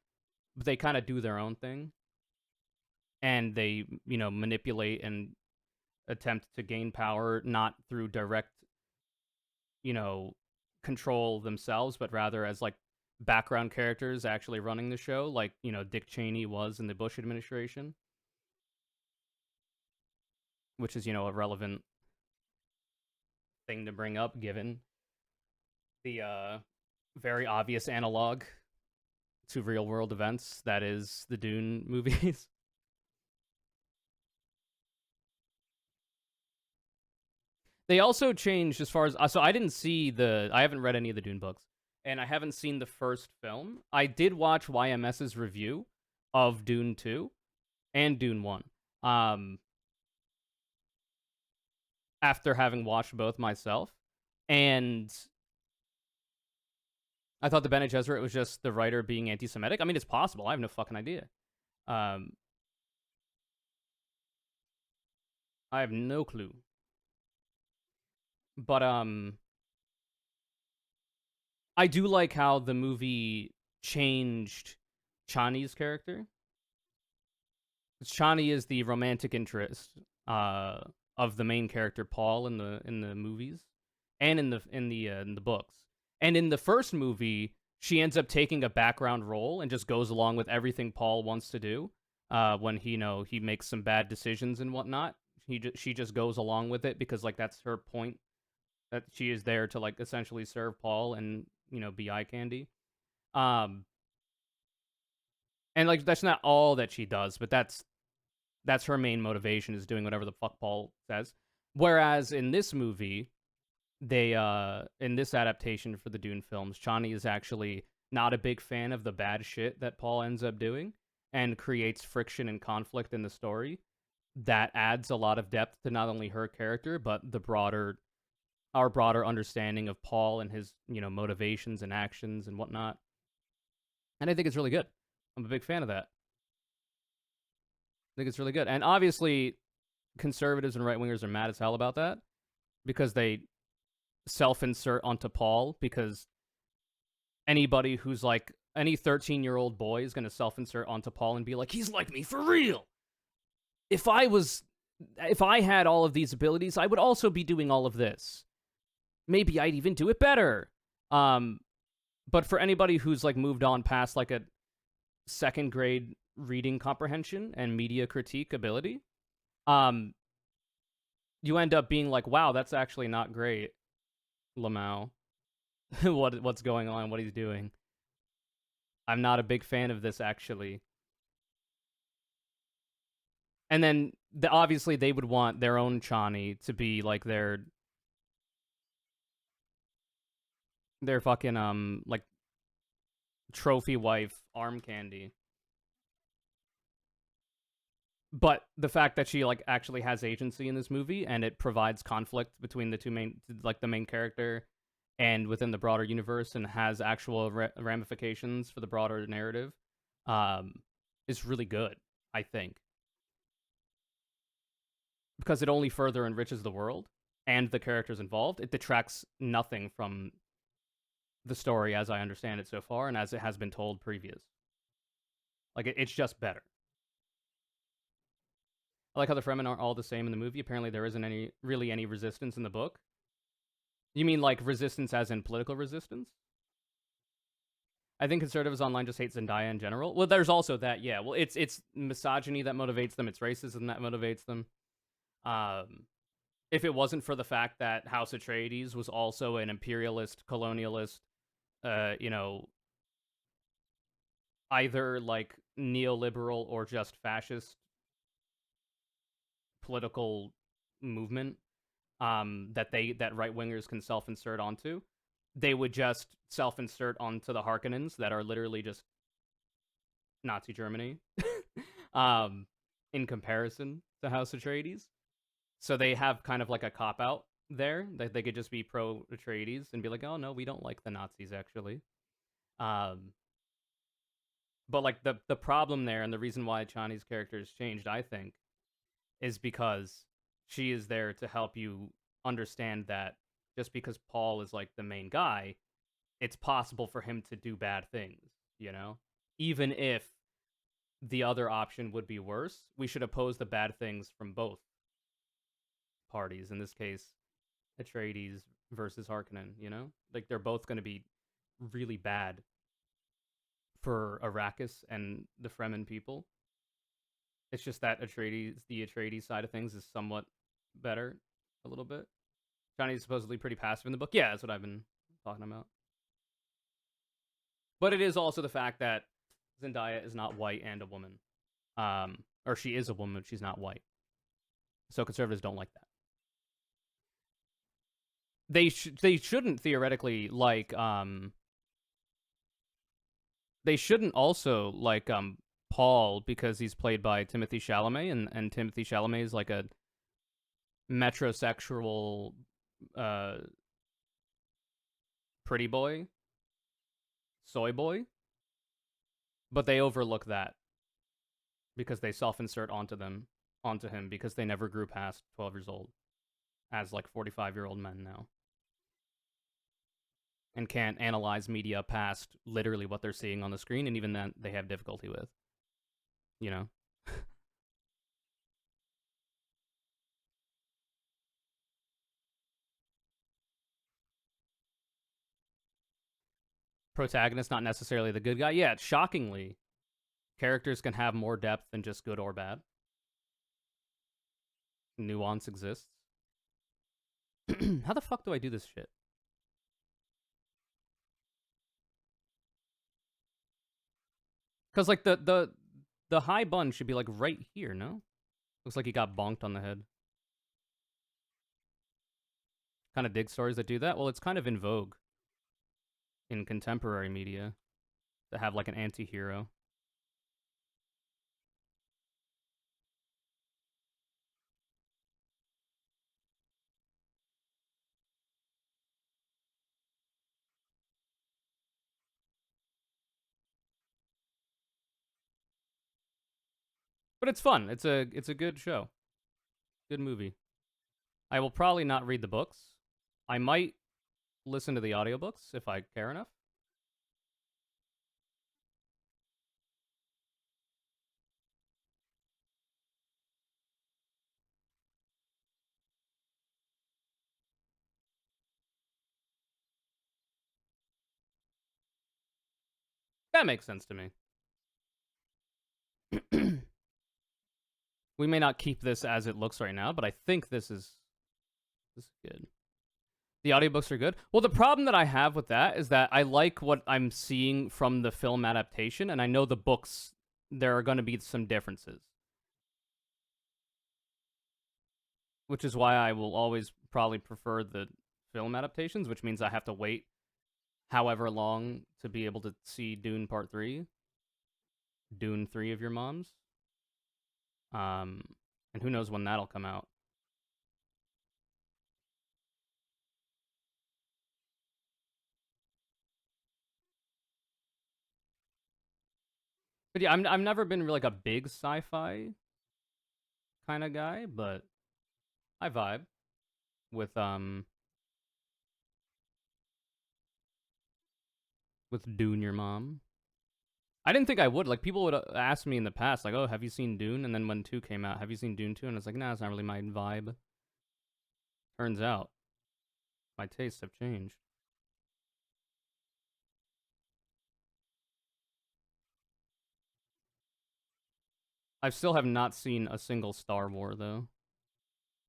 Speaker 1: But they kind of do their own thing, and they manipulate and attempt to gain power not through direct you know control themselves, but rather as like background characters actually running the show, like Dick Cheney was in the Bush administration, which is a relevant thing to bring up given the very obvious analog to real world events that is the Dune movies. They also changed as far as so I haven't read any of the Dune books, and I haven't seen the first film. I did watch YMS's review of Dune 2 and Dune 1. Um After having watched both myself, and I thought the Bene Gesserit was just the writer being anti-Semitic. I mean, it's possible. I have no fucking idea. Um I have no clue. But I do like how the movie changed Chani's character. Chani is the romantic interest of the main character Paul in the movies and in the books. And in the first movie, she ends up taking a background role and just goes along with everything Paul wants to do. When he makes some bad decisions and whatnot, she just goes along with it because like that's her point, that she is there to like essentially serve Paul and be eye candy. Um, and like that's not all that she does, but that's her main motivation, is doing whatever the fuck Paul says. Whereas in this movie, they in this adaptation for the Dune films, Chani is actually not a big fan of the bad shit that Paul ends up doing and creates friction and conflict in the story that adds a lot of depth to not only her character but our broader understanding of Paul and his motivations and actions and whatnot. And I think it's really good. I'm a big fan of that. I think it's really good. And obviously, conservatives and right wingers are mad as hell about that because they self-insert onto Paul, because anybody who's like any 13-year-old boy is going to self-insert onto Paul and be like, he's like me for real. If I had all of these abilities, I would also be doing all of this. Maybe I'd even do it better. But for anybody who's like moved on past like a second grade reading comprehension and media critique ability, you end up being like, wow, that's actually not great, Lamau. What's going on? What he's doing? I'm not a big fan of this, actually. And then obviously they would want their own Chani to be like their fucking like trophy wife arm candy. But the fact that she like actually has agency in this movie and it provides conflict between the two main, like the main character and within the broader universe, and has actual ramifications for the broader narrative, is really good, I think. because it only further enriches the world and the characters involved. It detracts nothing from the story as I understand it so far and as it has been told previous. Like it's just better. I like how the Fremen aren't all the same in the movie. Apparently, there isn't any resistance in the book. You mean like resistance as in political resistance? I think conservatives online just hate Zendaya in general. Well, there's also that, yeah. Well, it's misogyny that motivates them. It's racism that motivates them. Um, if it wasn't for the fact that House Atreides was also an imperialist, colonialist, you know, either like neoliberal or just fascist political movement, that right wingers can self insert onto, they would just self insert onto the Harkonnens that are literally just Nazi Germany, um, in comparison to House Atreides. So they have kind of like a cop out there that they could just be pro Atreides and be like, oh no, we don't like the Nazis actually. Um, but like the problem there and the reason why Chani's character has changed, I think, is because she is there to help you understand that just because Paul is like the main guy, it's possible for him to do bad things, you know? Even if the other option would be worse, we should oppose the bad things from both parties. In this case, Atreides versus Harkonnen, you know? Like they're both going to be really bad for Arrakis and the Fremen people. It's just that the Atreides side of things is somewhat better a little bit. Johnny's supposedly pretty passive in the book. Yeah, that's what I've been talking about. But it is also the fact that Zendaya is not white and a woman. Or she is a woman, she's not white. So conservatives don't like that. They shouldn't theoretically like they shouldn't also like Paul because he's played by Timothy Chalamet and Timothy Chalamet is like a metrosexual uh pretty boy, soy boy, but they overlook that because they self-insert onto him because they never grew past 12 years old as like 45-year-old men now and can't analyze media past literally what they're seeing on the screen, and even then they have difficulty with, you know. Protagonist not necessarily the good guy. Yeah, shockingly, characters can have more depth than just good or bad. Nuance exists. How the fuck do I do this shit? Because like the high bun should be like right here, no? Looks like he got bonked on the head. Kind of dig stories that do that. Well, it's kind of in vogue in contemporary media to have like an anti-hero. But it's fun. It's a good show. Good movie. I will probably not read the books. I might listen to the audiobooks if I care enough. That makes sense to me. We may not keep this as it looks right now, but I think this is good. The audiobooks are good. Well, the problem that I have with that is that I like what I'm seeing from the film adaptation, and I know the books there are going to be some differences, which is why I will always probably prefer the film adaptations, which means I have to wait however long to be able to see Dune Part 3, Dune 3 of your moms. Um, and who knows when that'll come out. But yeah, I've never been like a big sci-fi kind of guy, but I vibe with Dune your mom. I didn't think I would. Like people would ask me in the past, like, "Oh, have you seen Dune?" And then when 2 came out, "Have you seen Dune 2?" And it's like, "Nah, it's not really my vibe." Turns out my tastes have changed. I still have not seen a single Star War though,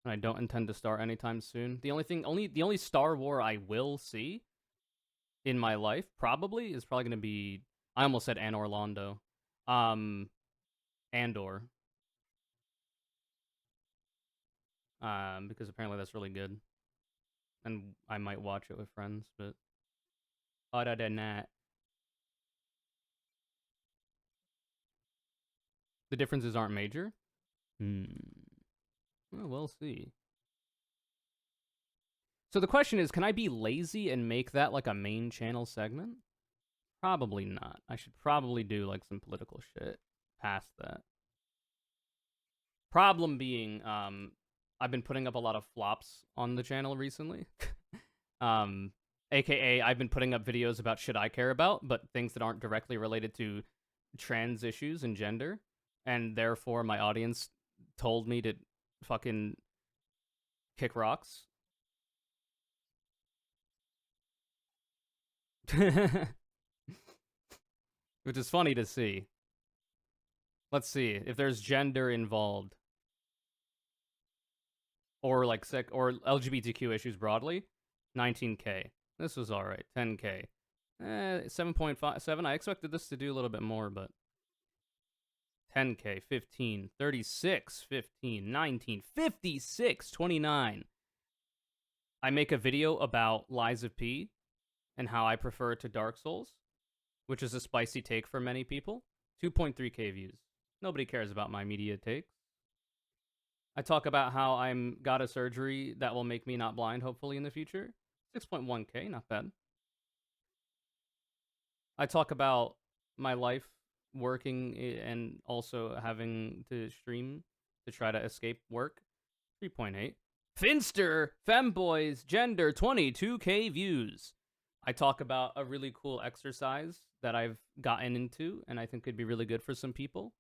Speaker 1: and I don't intend to start anytime soon. The only Star War I will see in my life probably is probably going to be. I almost said An Orlando, um, Andor, because apparently that's really good, and I might watch it with friends. But other than that, the differences aren't major. Hmm. Well, we'll see. So the question is, can I be lazy and make that like a main channel segment? Probably not. I should probably do like some political shit past that. Problem being, I've been putting up a lot of flops on the channel recently. um, AKA, I've been putting up videos about shit I care about, but things that aren't directly related to trans issues and gender, and therefore my audience told me to fucking kick rocks. Which is funny to see. Let's see if there's gender involved or like sick or LGBTQ issues broadly. 19K. This was all right. 10K. 7.57. I expected this to do a little bit more, but 10K, 15, 36, 15, 19, 56, 29. I make a video about Lies of P and how I prefer it to Dark Souls, which is a spicy take for many people. 2.3K views. Nobody cares about my media takes. I talk about how I'm got a surgery that will make me not blind, hopefully, in the future. 6.1K, not bad. I talk about my life working and also having to stream to try to escape work. 3.8. Finster, femboys, gender, 22K views. I talk about a really cool exercise that I've gotten into and I think could be really good for some people.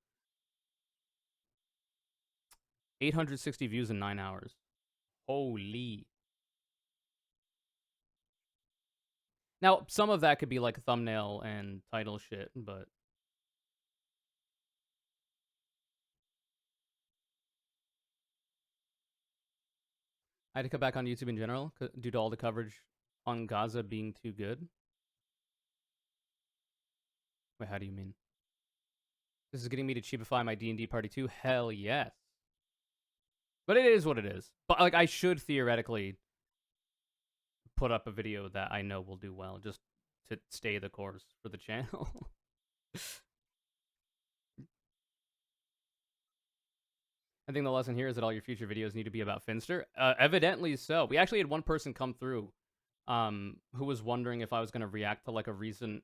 Speaker 1: 860 views in 9 hours. Holy. Now, some of that could be like thumbnail and title shit, but I had to cut back on YouTube in general due to all the coverage on Gaza being too good. Wait, how do you mean? This is getting me to cheapify my D&D party too? Hell yes. But it is what it is. But like I should theoretically put up a video that I know will do well just to stay the course for the channel. I think the lesson here is that all your future videos need to be about Finster. Evidently so. We actually had one person come through who was wondering if I was going to react to like a recent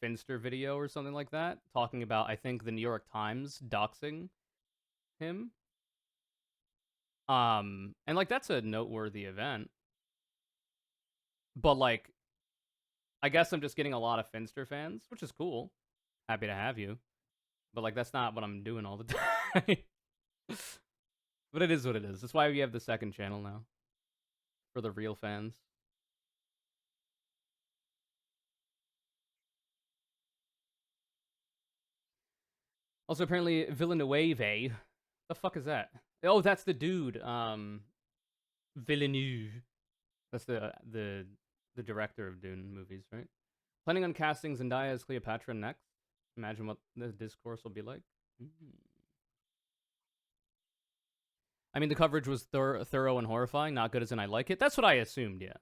Speaker 1: Finster video or something like that, talking about, I think, the New York Times doxing him. And like that's a noteworthy event. But like, I guess I'm just getting a lot of Finster fans, which is cool. Happy to have you. But like, that's not what I'm doing all the time. But it is what it is. That's why we have the second channel now for the real fans. Also, apparently, Villeneuve. The fuck is that? Oh, that's the dude. Villeneuve. That's the director of Dune movies, right? Planning on casting Zendaya as Cleopatra next. Imagine what the discourse will be like. Mm. I mean, the coverage was thorough and horrifying. Not good as in I like it. That's what I assumed. Yeah.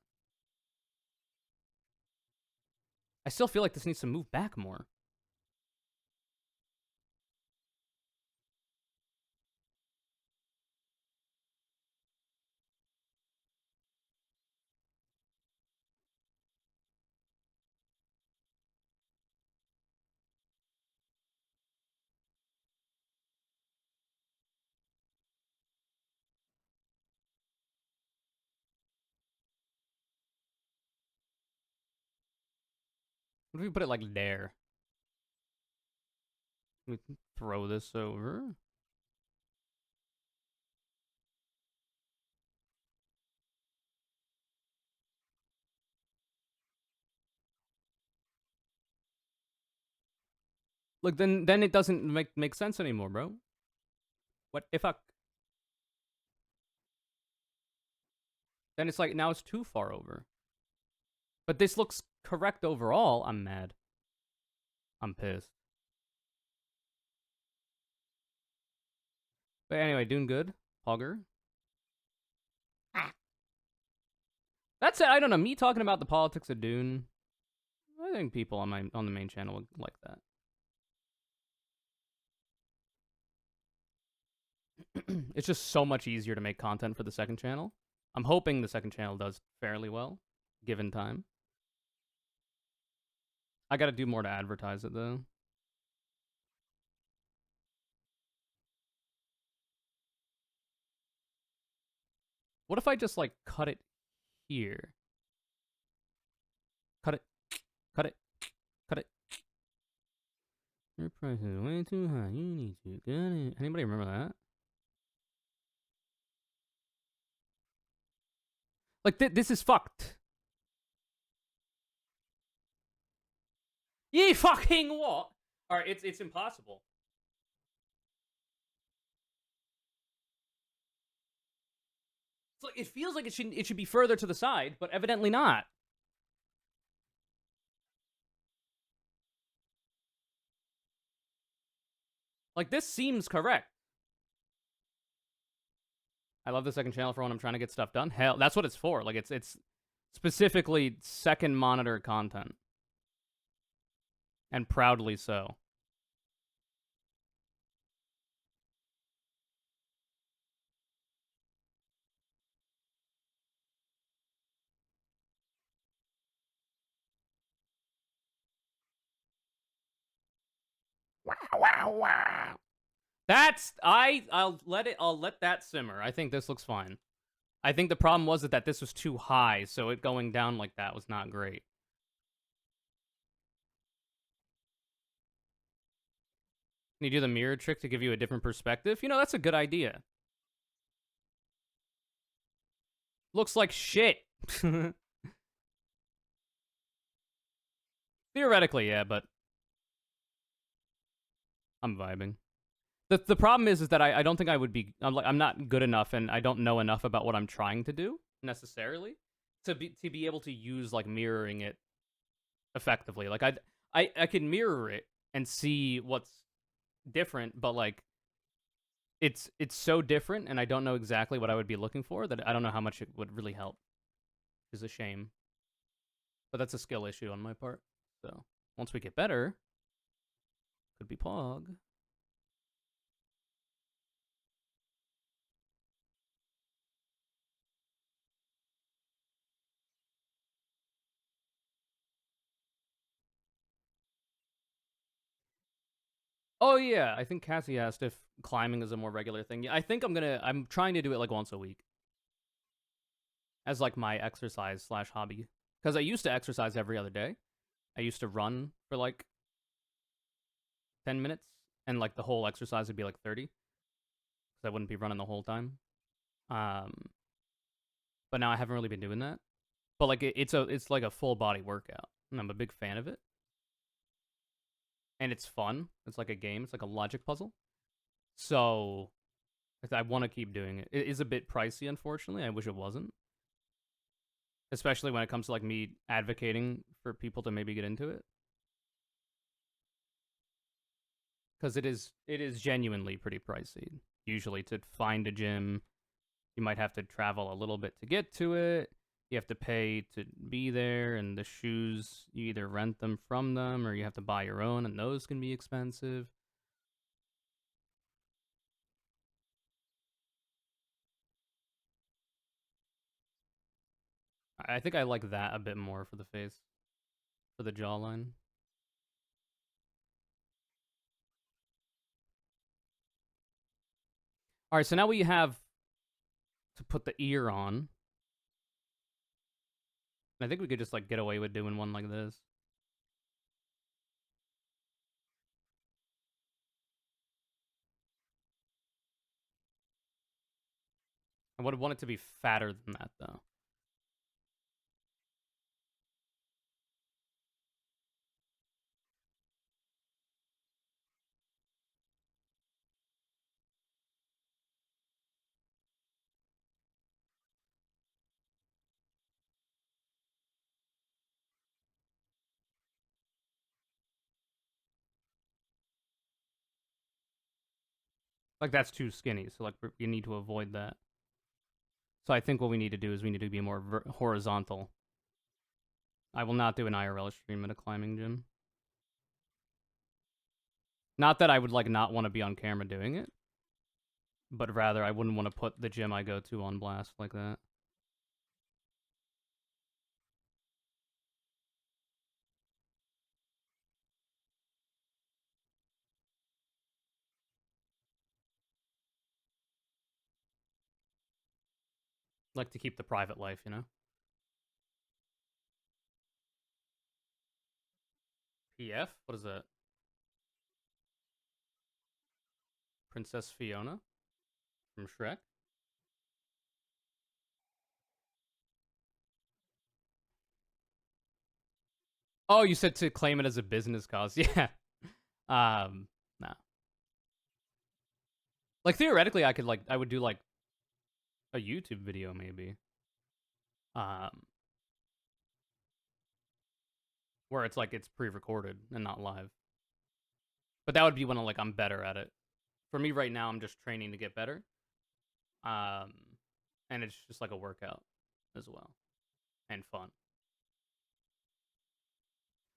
Speaker 1: I still feel like this needs to move back more. What if we put it like there? We can throw this over. Look, then it doesn't make sense anymore, bro. What the fuck? Then it's like now it's too far over. But this looks correct overall. I'm mad. I'm pissed. But anyway, doing good. Hogger. That's it. I don't know. Me talking about the politics of Dune. I think people on the main channel would like that. It's just so much easier to make content for the second channel. I'm hoping the second channel does fairly well, given time. I gotta do more to advertise it though. What if I just like cut it here? Cut it, cut it, cut it. Your price is way too high. You need to get it. Anybody remember that? Like this is fucked. Ye fucking what? All right, it's impossible. It's like it feels like it should be further to the side, but evidently not. Like this seems correct. I love the second channel for when I'm trying to get stuff done. Hell, that's what it's for. Like it's specifically second monitor content. And proudly so. Wow, wow, wow. That's I'll let that simmer. I think this looks fine. I think the problem was that this was too high, so it going down like that was not great. Can you do the mirror trick to give you a different perspective? You know, that's a good idea. Looks like shit. Theoretically, yeah, but I'm vibing. The problem is that I don't think I would be. I'm not good enough, and I don't know enough about what I'm trying to do necessarily to be able to use like mirroring it effectively. Like I can mirror it and see what's different, but like it's so different, and I don't know exactly what I would be looking for that I don't know how much it would really help. Is a shame, but that's a skill issue on my part. So once we get better, could be Pog. Oh yeah, I think Cassie asked if climbing is a more regular thing. Yeah, I think I'm trying to do it like once a week as like my exercise slash hobby. Because I used to exercise every other day. I used to run for like 10 minutes, and like the whole exercise would be like 30. Because I wouldn't be running the whole time. Um, but now I haven't really been doing that. But like it's like a full body workout, and I'm a big fan of it. And it's fun. It's like a game. It's like a logic puzzle. So I want to keep doing it. It is a bit pricey, unfortunately. I wish it wasn't. Especially when it comes to like me advocating for people to maybe get into it. Because it is genuinely pretty pricey. Usually to find a gym, you might have to travel a little bit to get to it. You have to pay to be there, and the shoes, you either rent them from them or you have to buy your own, and those can be expensive. I think I like that a bit more for the face, for the jawline. All right, so now we have to put the ear on. I think we could just like get away with doing one like this. I would want it to be fatter than that, though. Like, that's too skinny, so, like, you need to avoid that. So I think what we need to do is we need to be more horizontal. I will not do an IRL stream at a climbing gym. Not that I would, like, not want to be on camera doing it, but rather I wouldn't want to put the gym I go to on blast like that. Like to keep the private life, you know? PF? What is that? Princess Fiona from Shrek? Oh, you said to claim it as a business cause. Yeah. Nah. Like theoretically I could like I would do like a YouTube video maybe. Um where it's like it's pre-recorded and not live. But that would be when I'm better at it. For me right now I'm just training to get better. Um and it's just like a workout as well and fun.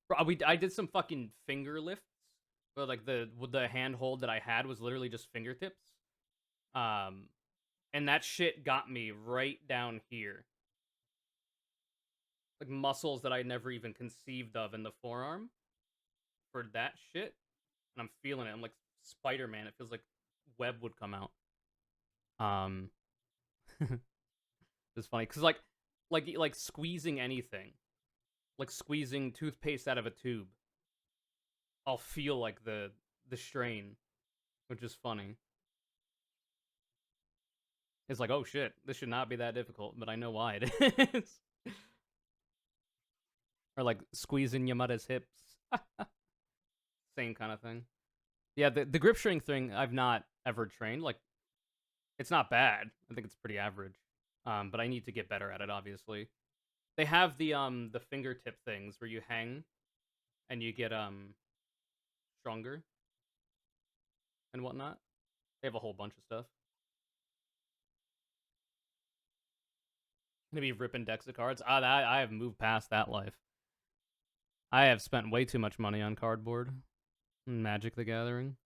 Speaker 1: Bro, I did some fucking finger lifts. But like the handhold that I had was literally just fingertips. Um and that shit got me right down here. Like muscles that I never even conceived of in the forearm for that shit. And I'm feeling it. I'm like Spider-Man. It feels like web would come out. Um it's funny cuz like squeezing anything. Like squeezing toothpaste out of a tube. I'll feel like the strain, which is funny. It's like, "Oh shit, this should not be that difficult, but I know why it is." Or like squeezing Yamada's hips. Same kind of thing. Yeah, the grip string thing I've not ever trained. Like, it's not bad. I think it's pretty average. But I need to get better at it. Obviously, they have the fingertip things where you hang and you get stronger and whatnot. They have a whole bunch of stuff. Maybe ripping decks of cards. I have moved past that life. I have spent way too much money on cardboard. Magic the Gathering.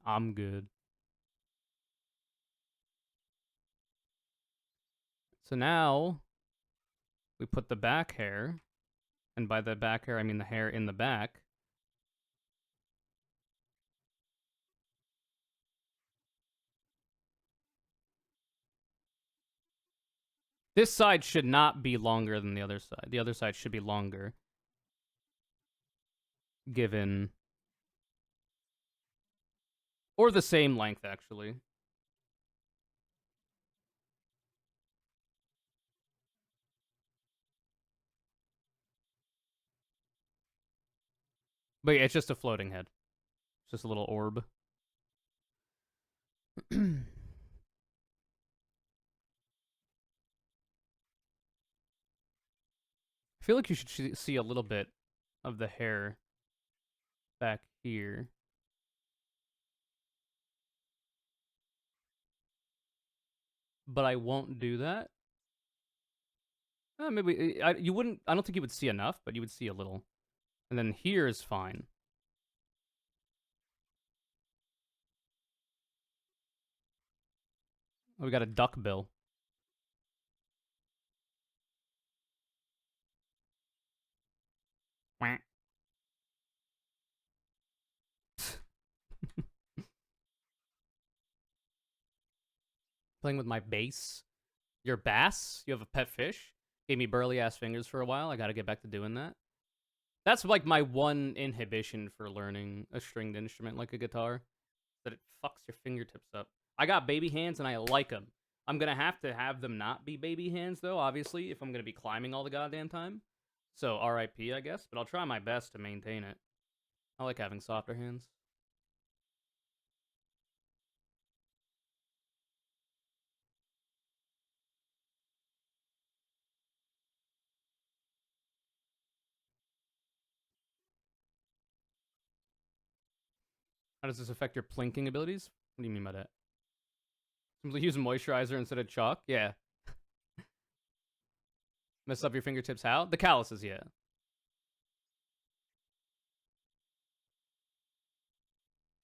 Speaker 1: I'm good. So now we put the back hair, and by the back hair I mean the hair in the back. This side should not be longer than the other side. The other side should be longer, given or the same length actually. But yeah, it's just a floating head. It's just a little orb. I feel like you should see a little bit of the hair back here. But I won't do that. Maybe you wouldn't. I don't think you would see enough, but you would see a little. And then here is fine. Oh, we got a duck bill. Playing with my bass. Your bass? You have a pet fish? Gave me burly ass fingers for a while. I gotta get back to doing that. That's like my one inhibition for learning a stringed instrument like a guitar. That it fucks your fingertips up. I got baby hands and I like them. I'm gonna have them not be baby hands though, obviously, if I'm gonna be climbing all the goddamn time. So RIP, I guess, but I'll try my best to maintain it. I like having softer hands. How does this affect your plinking abilities? What do you mean by that? Simply use moisturizer instead of chalk? Yeah. Mess up your fingertips how? The calluses, yeah.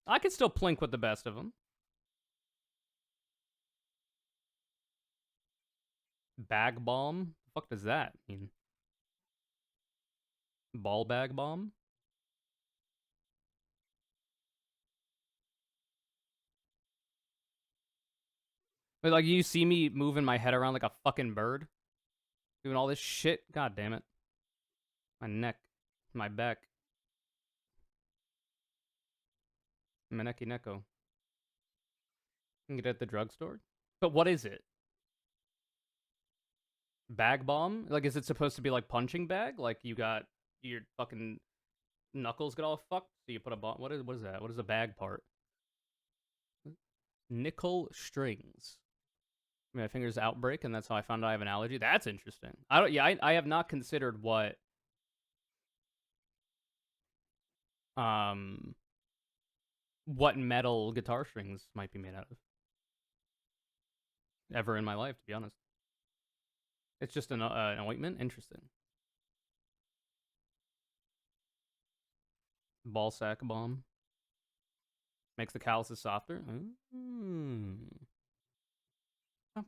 Speaker 1: I could still plink with the best of them. Bag balm? The fuck does that mean? Ball bag bomb? But like you see me moving my head around like a fucking bird? Doing all this shit? God damn it. My neck. My back. Maneki Neko. You can get it at the drugstore. But what is it? Bag bomb? Like, is it supposed to be like punching bag? Like you got your fucking knuckles get all fucked, so you put a bomb. What is that? What is the bag part? Nickel strings. My fingers outbreak, and that's how I found out I have an allergy. That's interesting. I don't. Yeah, I have not considered um what metal guitar strings might be made out of ever in my life, to be honest. It's just an ointment. Interesting. Ball sack bomb makes the calluses softer. Mm. You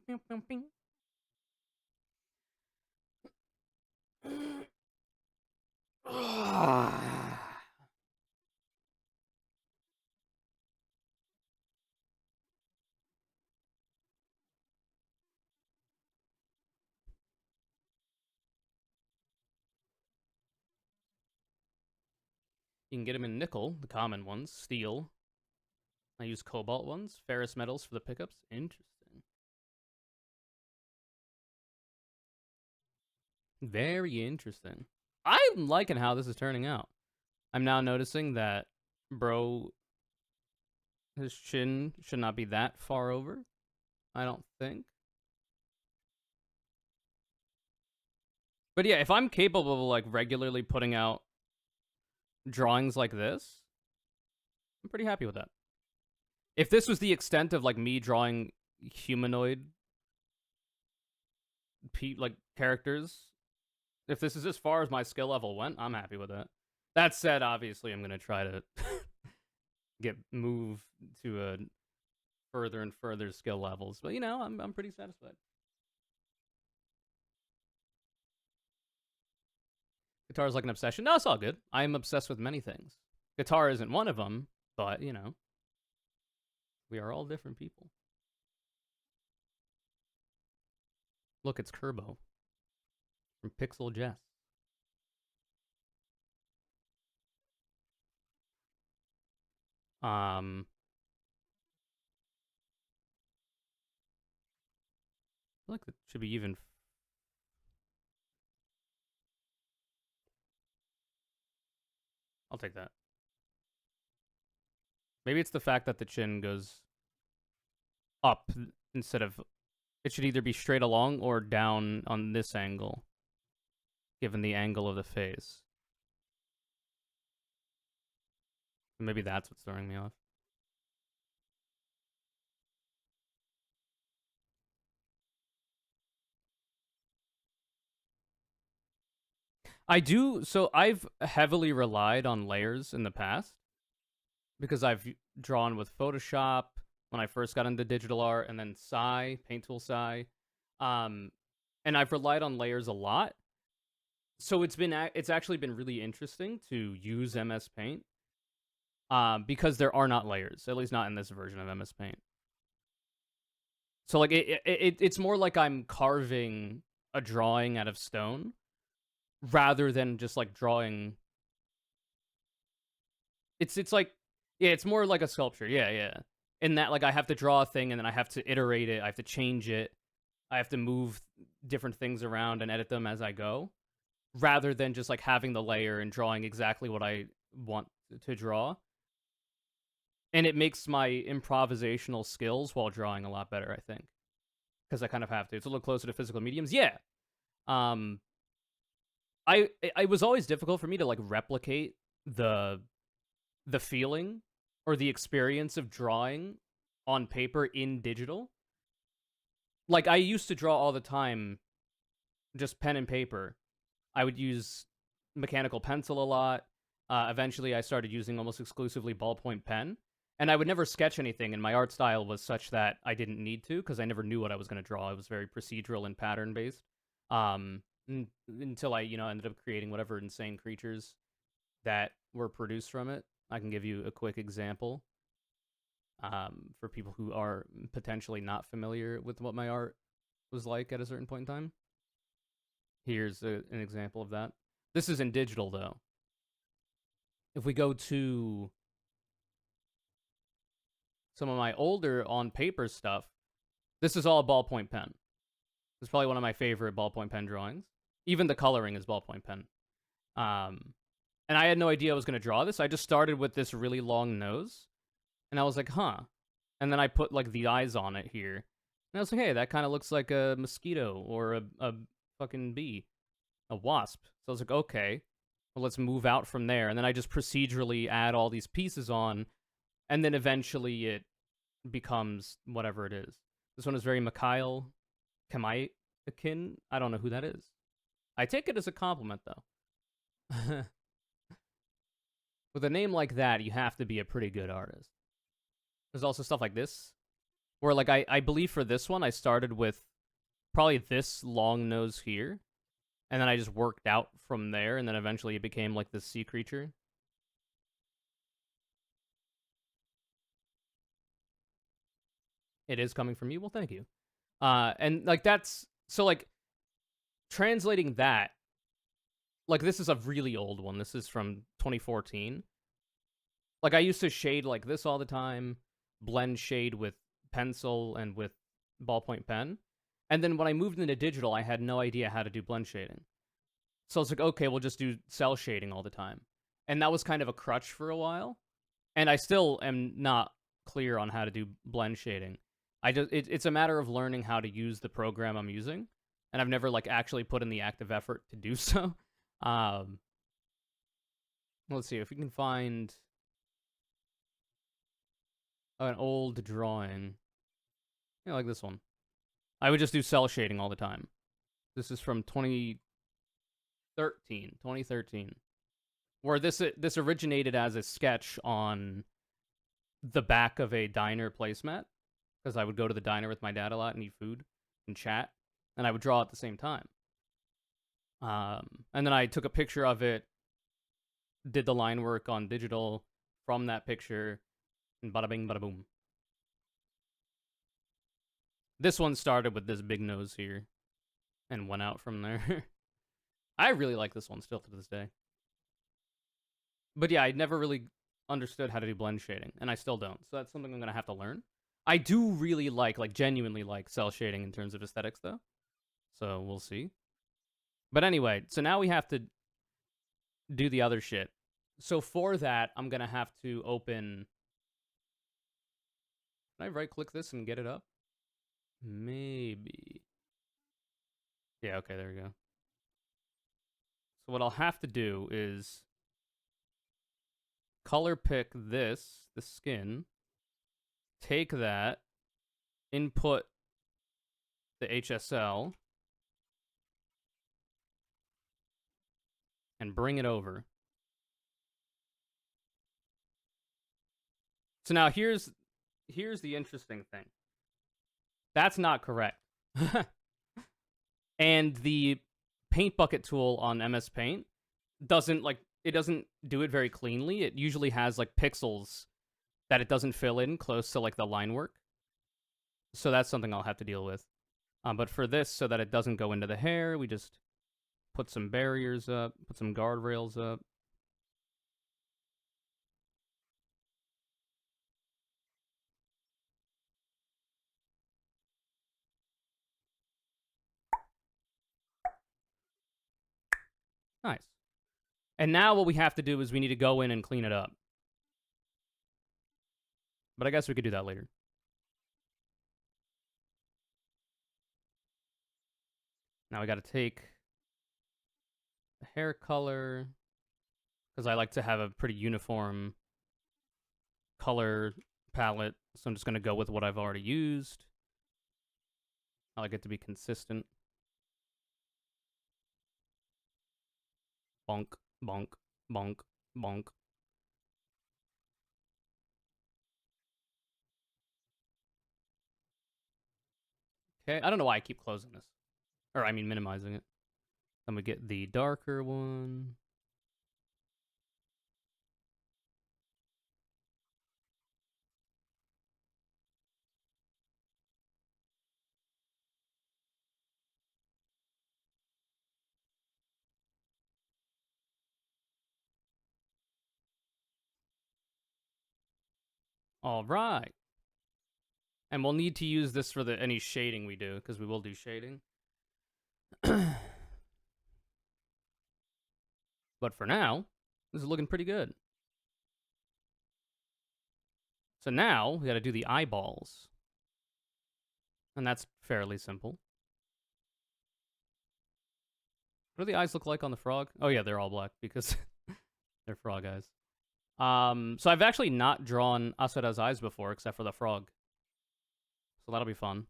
Speaker 1: can get them in nickel, the common ones, steel. I use cobalt ones, ferrous metals for the pickups. Interesting. Very interesting. I'm liking how this is turning out. I'm now noticing that bro, his chin should not be that far over. I don't think. But yeah, if I'm capable of like regularly putting out drawings like this, I'm pretty happy with that. If this was the extent of like me drawing humanoid like characters, if this is as far as my skill level went, I'm happy with that. That said, obviously, I'm gonna try to get move to a further and further skill levels, but you know, I'm pretty satisfied. Guitar is like an obsession. No, it's all good. I'm obsessed with many things. Guitar isn't one of them, but you know, we are all different people. Look, it's Kerbo from Pixel Jess. Um, I feel like it should be even. I'll take that. Maybe it's the fact that the chin goes up instead of. It should either be straight along or down on this angle, given the angle of the face. Maybe that's what's throwing me off. I do. So I've heavily relied on layers in the past because I've drawn with Photoshop when I first got into digital art, and then Paint Tool um, and I've relied on layers a lot. So it's actually been really interesting to use MS Paint, because there are not layers, at least not in this version of MS Paint. So like it's more like I'm carving a drawing out of stone rather than just like drawing. It's like, yeah, it's more like a sculpture. Yeah, yeah. in that like I have to draw a thing and then I have to iterate it, I have to change it, I have to move different things around and edit them as I go, rather than just like having the layer and drawing exactly what I want to draw. And it makes my improvisational skills while drawing a lot better, I think, because I kind of have to. It's a little closer to physical mediums. Yeah. Um, I was always difficult for me to like replicate the the feeling or the experience of drawing on paper in digital. Like I used to draw all the time, just pen and paper. I would use mechanical pencil a lot. Eventually, I started using almost exclusively ballpoint pen, and I would never sketch anything. And my art style was such that I didn't need to because I never knew what I was going to draw. It was very procedural and pattern based. Until I, ended up creating whatever insane creatures that were produced from it. I can give you a quick example for people who are potentially not familiar with what my art was like at a certain point in time. Here's an example of that. This is in digital, though. If we go to some of my older on paper stuff, this is all ballpoint pen. It's probably one of my favorite ballpoint pen drawings. Even the coloring is ballpoint pen. And I had no idea I was going to draw this. I just started with this really long nose, and I was like, huh. And then I put like the eyes on it here, and I was like, hey, that kind of looks like a mosquito or a fucking bee, a wasp. So I was like, okay, well, let's move out from there. And then I just procedurally add all these pieces on, and then eventually it becomes whatever it is. This one is very Mikhail Kamaikin. I don't know who that is. I take it as a compliment, though. With a name like that, you have to be a pretty good artist. There's also stuff like this, where like I believe for this one, I started with probably this long nose here, and then I just worked out from there, and then eventually it became like this sea creature. It is coming from you. Well, thank you. And like that's so like translating that. Like this is a really old one. This is from 2014. Like I used to shade like this all the time, blend shade with pencil and with ballpoint pen. And then when I moved into digital, I had no idea how to do blend shading. So I was like, okay, we'll just do cell shading all the time. And that was kind of a crutch for a while. And I still am not clear on how to do blend shading. It's a matter of learning how to use the program I'm using, and I've never like actually put in the active effort to do so. Let's see if we can find an old drawing. Yeah, like this one. I would just do cell shading all the time. This is from 2013, where this originated as a sketch on the back of a diner placemat, because I would go to the diner with my dad a lot and eat food and chat, and I would draw at the same time. And then I took a picture of it, did the line work on digital from that picture, and bada bing, bada boom. This one started with this big nose here and went out from there. I really like this one still to this day. But yeah, I never really understood how to do blend shading, and I still don't. So that's something I'm going to have to learn. I do really like genuinely like cell shading in terms of aesthetics, though. So we'll see. But anyway, so now we have to do the other shit. So for that, I'm going to have to open... Can I right-click this and get it up? Maybe. Yeah, okay, there we go. So what I'll have to do is color pick this, the skin, take that, input the HSL, and bring it over. So now here's the interesting thing. That's not correct. And the paint bucket tool on MS Paint doesn't do it very cleanly. It usually has like pixels that it doesn't fill in close to like the line work. So that's something I'll have to deal with. But for this, so that it doesn't go into the hair, we just put some barriers up, put some guardrails up. Nice. And now what we have to do is we need to go in and clean it up. But I guess we could do that later. Now we got to take the hair color, because I like to have a pretty uniform color palette. So I'm just going to go with what I've already used. I like it to be consistent. Bonk, bonk, bonk, bonk. Okay, I don't know why I keep closing this. Or, I mean, minimizing it. Then we get the darker one. All right. And we'll need to use this for any shading we do, because we will do shading. But for now, this is looking pretty good. So now we got to do the eyeballs. And that's fairly simple. What do the eyes look like on the frog? Oh yeah, they're all black because they're frog eyes. So I've actually not drawn Asura's eyes before, except for the frog. So that'll be fun.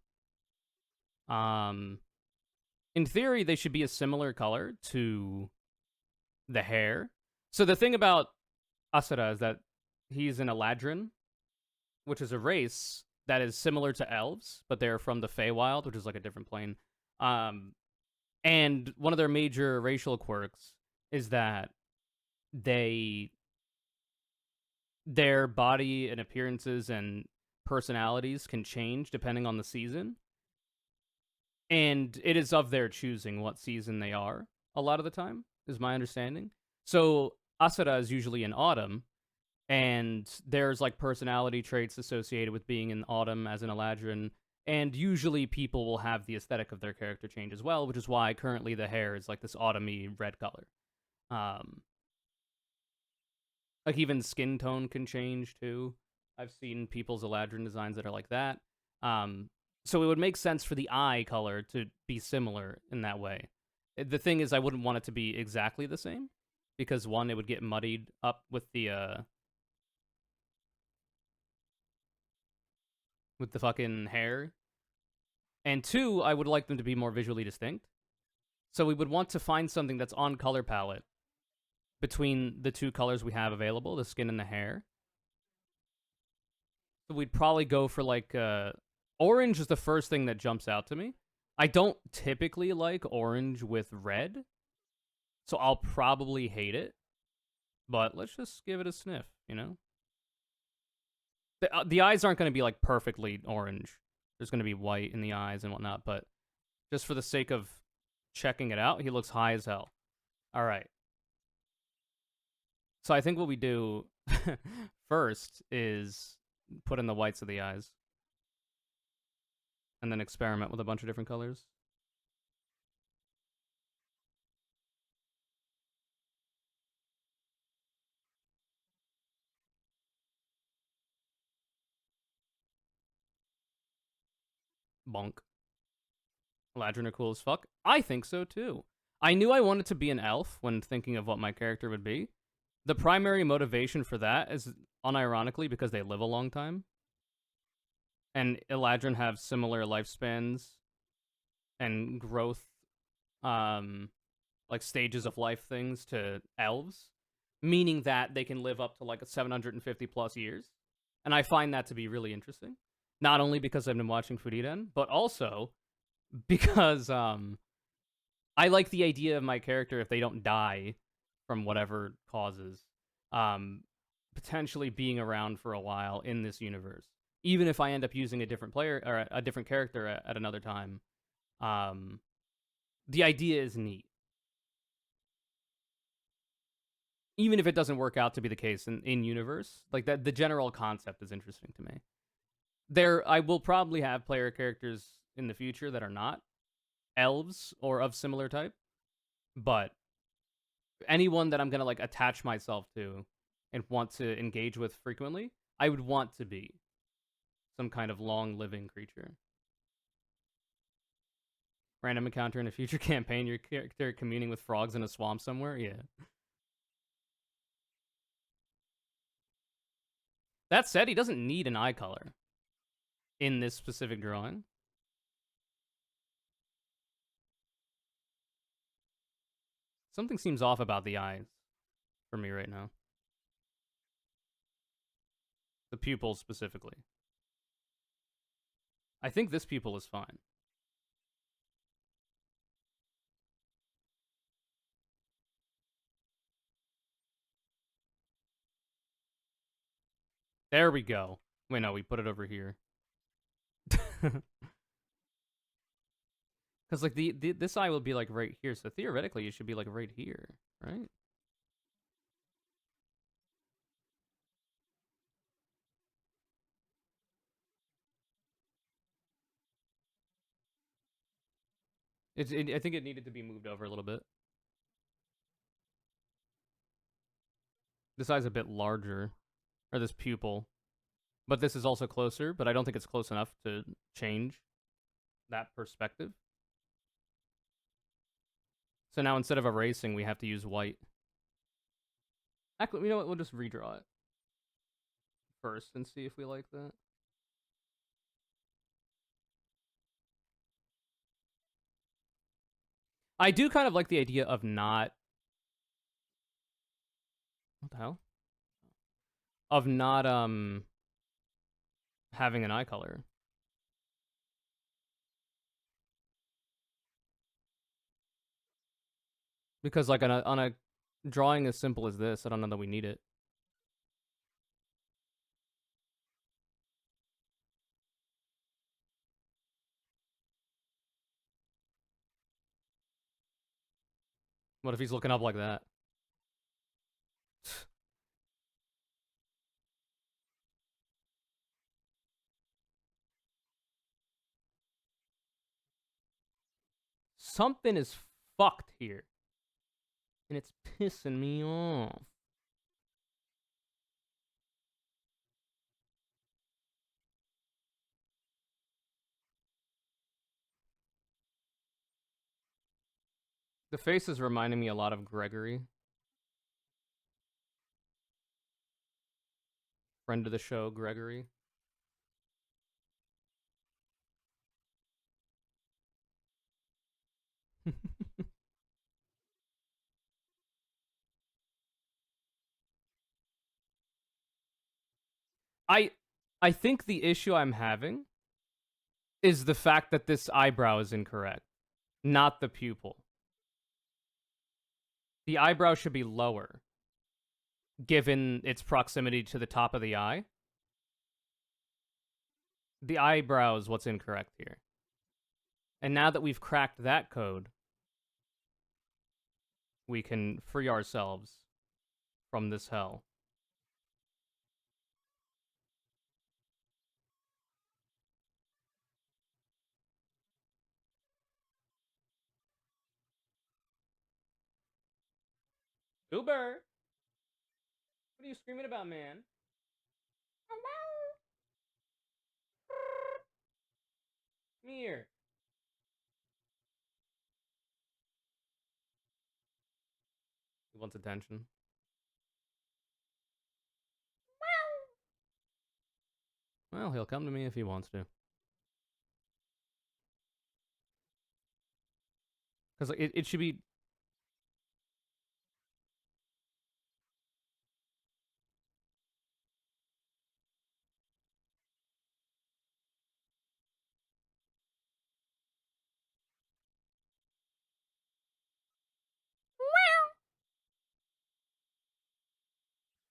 Speaker 1: In theory, they should be a similar color to the hair. So the thing about Asura is that he's an Eladrin, which is a race that is similar to elves, but they're from the Feywild, which is like a different plane. And one of their major racial quirks is that their body and appearances and personalities can change depending on the season. And it is of their choosing what season they are, a lot of the time, is my understanding. So Asura is usually in autumn, and there's like personality traits associated with being in autumn as an Eladrin, and usually people will have the aesthetic of their character change as well, which is why currently the hair is like this autumny red color. Like even skin tone can change too. I've seen people's Eladrin designs that are like that. So it would make sense for the eye color to be similar in that way. The thing is, I wouldn't want it to be exactly the same, because one, it would get muddied up with the fucking hair, and two, I would like them to be more visually distinct. So we would want to find something that's on color palette between the two colors we have available, the skin and the hair. So we'd probably go for like orange is the first thing that jumps out to me. I don't typically like orange with red, so I'll probably hate it. But let's just give it a sniff, you know? The eyes aren't going to be like perfectly orange. There's going to be white in the eyes and whatnot, but just for the sake of checking it out, he looks high as hell. All right. So I think what we do first is put in the whites of the eyes and then experiment with a bunch of different colors. Bonk. Eladrin are cool as fuck. I think so too. I knew I wanted to be an elf when thinking of what my character would be. The primary motivation for that is unironically because they live a long time. And Eladrin have similar lifespans and growth like stages of life things to elves, meaning that they can live up to like 750 plus years. And I find that to be really interesting. Not only because I've been watching Furiden, but also because I like the idea of my character, if they don't die from whatever causes, potentially being around for a while in this universe. Even if I end up using a different player or a different character at another time, the idea is neat. Even if it doesn't work out to be the case in universe, like that, the general concept is interesting to me. I will probably have player characters in the future that are not elves or of similar type, but anyone that I'm gonna like attach myself to and want to engage with frequently, I would want to be some kind of long living creature. Random encounter in a future campaign, your character communing with frogs in a swamp somewhere. Yeah. That said, he doesn't need an eye color in this specific drawing. Something seems off about the eyes for me right now. The pupils specifically. I think this pupil is fine. There we go. Wait, no, we put it over here. Because like the this eye will be like right here, so theoretically it should be like right here, right? I think it needed to be moved over a little bit. This eye's a bit larger, or this pupil, but this is also closer. But I don't think it's close enough to change that perspective. So now instead of erasing, we have to use white. Actually, you know what? We'll just redraw it first and see if we like that. I do kind of like the idea of not. What the hell? Of not having an eye color. Because like on a drawing as simple as this, I don't know that we need it. What if he's looking up like that? Something is fucked here. And it's pissing me off. The face is reminding me a lot of Gregory. Friend of the show, Gregory. I I think the issue I'm having is the fact that this eyebrow is incorrect, not the pupil. The eyebrow should be lower, given its proximity to the top of the eye. The eyebrow is what's incorrect here. And now that we've cracked that code, we can free ourselves from this hell. Uber! What are you screaming about, man? Hello? Come here. He wants attention. Well, he'll come to me if he wants to. Because like, it should be.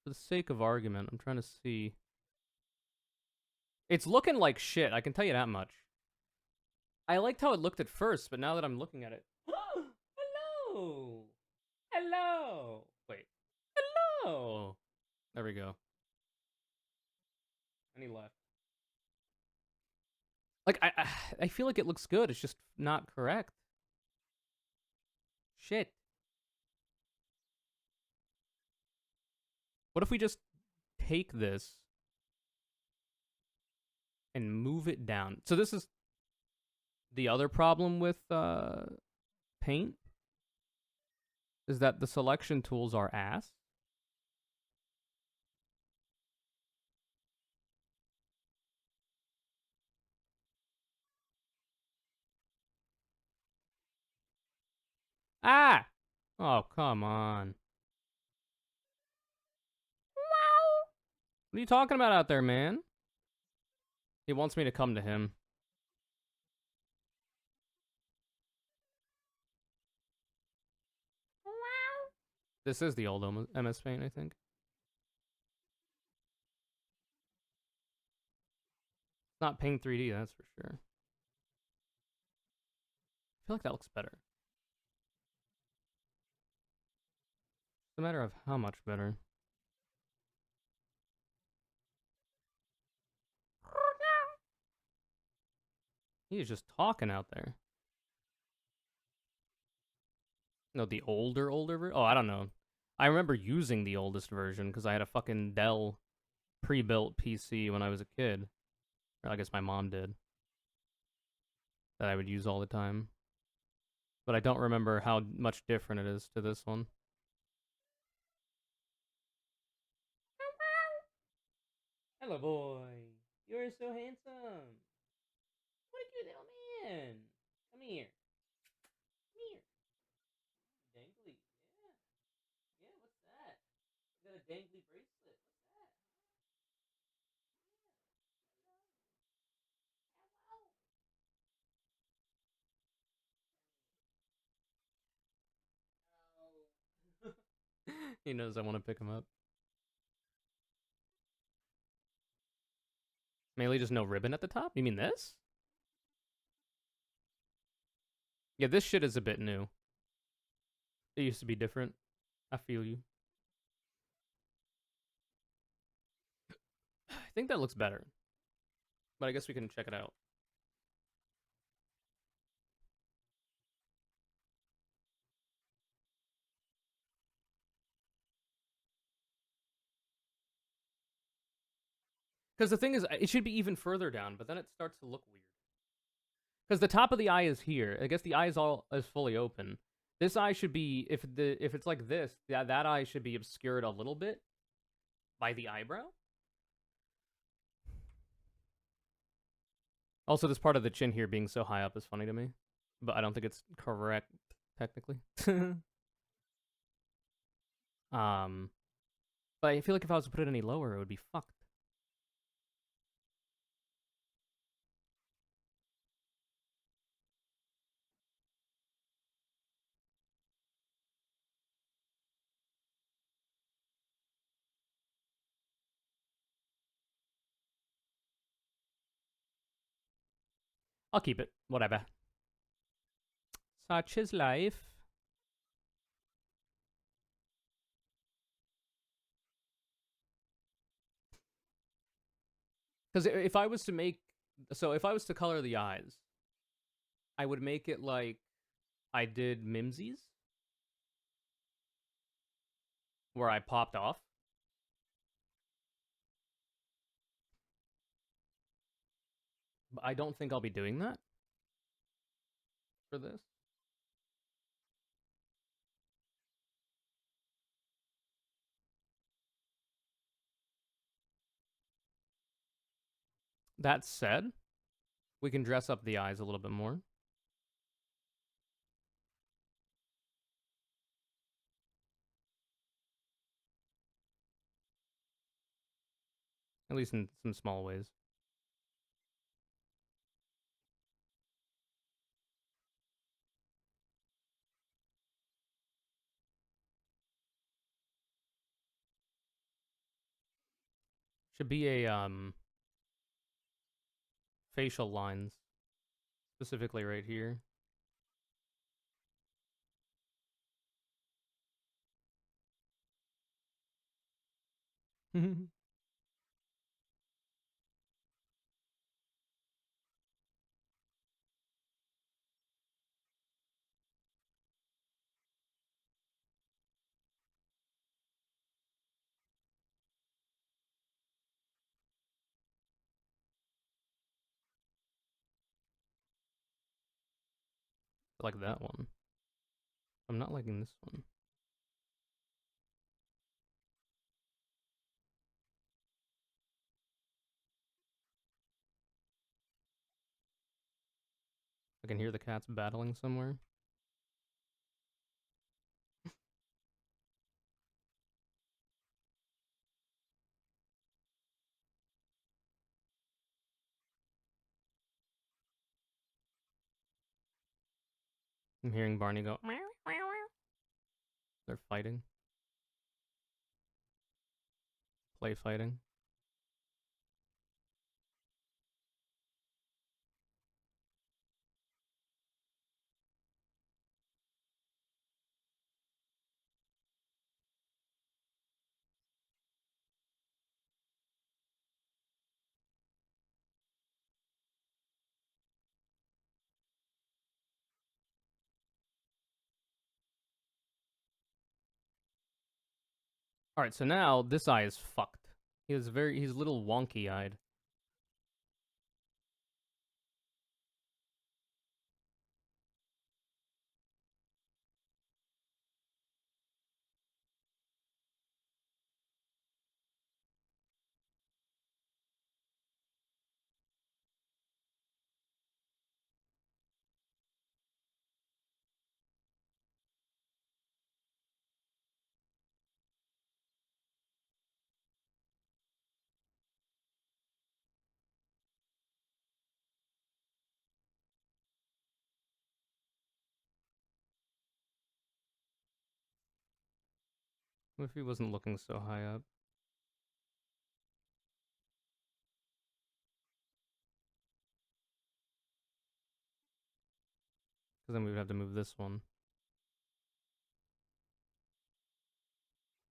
Speaker 1: For the sake of argument, I'm trying to see. It's looking like shit, I can tell you that much. I liked how it looked at first, but now that I'm looking at it. Hello! Hello! Wait. Hello! There we go. And he left. Like, I feel like it looks good, it's just not correct. Shit. What if we just take this and move it down? So this is the other problem with paint is that the selection tools are ass. Ah! Oh, come on. What are you talking about out there, man? He wants me to come to him. This is the old MS Paint, I think. It's not Paint 3D, that's for sure. I feel like that looks better. It's a matter of how much better. He's just talking out there. No, the older version? Oh, I don't know. I remember using the oldest version because I had a fucking Dell pre-built PC when I was a kid. Or I guess my mom did. That I would use all the time. But I don't remember how much different it is to this one. Hello, boy. You're so handsome. What a cute little man. Come here. Come here. Dangly. Yeah. Yeah, what's that? You got a dangly bracelet. What's that? Hello. He knows I want to pick him up. Mainly just no ribbon at the top? You mean this? Yeah, this shit is a bit new. It used to be different. I feel you. I think that looks better. But I guess we can check it out. Because the thing is, it should be even further down, but then it starts to look weird. Because the top of the eye is here. I guess the eye is fully open. This eye should be, if it's like this, that eye should be obscured a little bit by the eyebrow. Also, this part of the chin here being so high up is funny to me, but I don't think it's correct technically. um, but I feel like if I was to put it any lower, it would be fucked. I'll keep it. Whatever. Such is life. Because if I was to if I was to color the eyes, I would make it like I did Mimsy's, where I popped off. But I don't think I'll be doing that for this. That said, we can dress up the eyes a little bit more. At least in some small ways. Should be a facial lines, specifically right here. I like that one. I'm not liking this one. I can hear the cats battling somewhere. I'm hearing Barney go. They're fighting. Play fighting. All right, so now this eye is fucked. He's a little wonky eyed. What if he wasn't looking so high up? Because then we would have to move this one.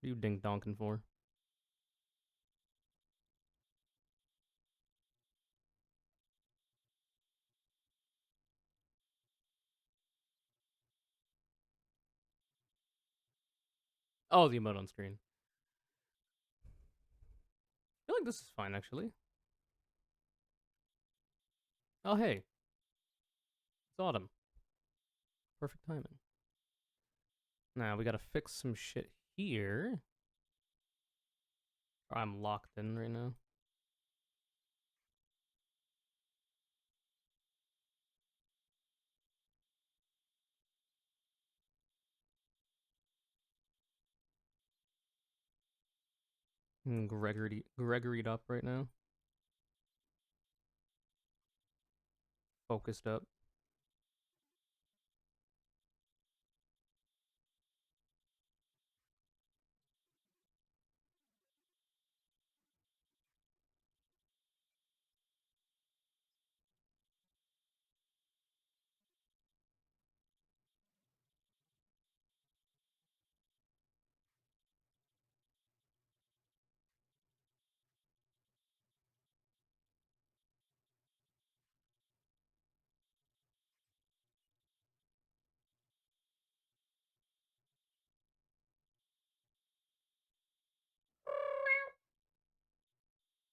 Speaker 1: What are you dink donking for? Oh, the emote on screen. I feel like this is fine actually. Oh hey, it's autumn. Perfect timing. Now we gotta fix some shit here. I'm locked in right now. Gregory'd up right now. Focused up.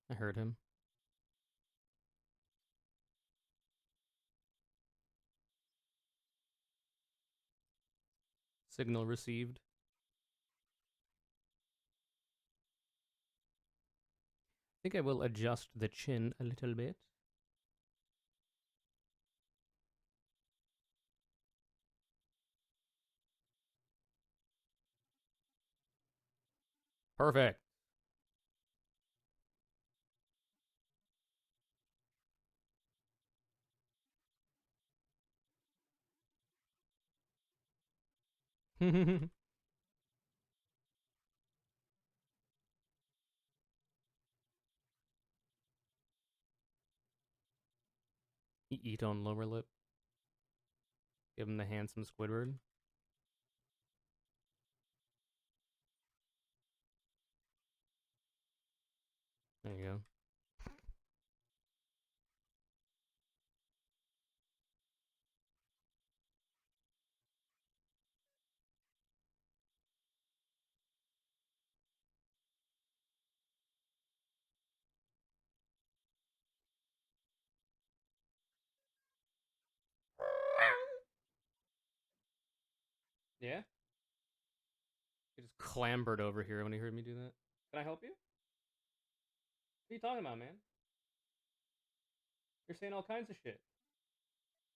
Speaker 1: I heard him. Signal received. I think I will adjust the chin a little bit. Perfect. Eat on lower lip. Give him the handsome Squidward. There you go. Yeah? He just clambered over here when he heard me do that. Can I help you? What are you talking about, man? You're saying all kinds of shit.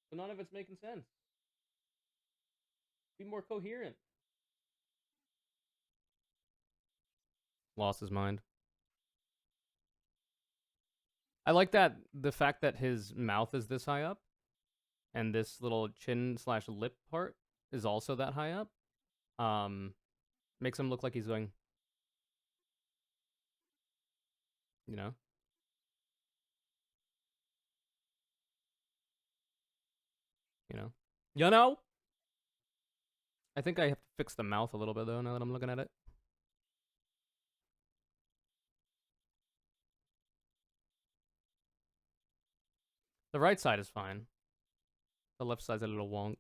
Speaker 1: But none of it's making sense. Be more coherent. Lost his mind. I like that the fact that his mouth is this high up and this little chin slash lip part is also that high up. Um, makes him look like he's going, you know, you know, you know. I think I have to fix the mouth a little bit though. Now that I'm looking at it, the right side is fine. The left side's a little wonk.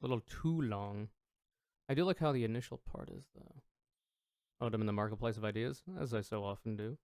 Speaker 1: A little too long. I do like how the initial part is though. Oh, I'm in the marketplace of ideas, as I so often do.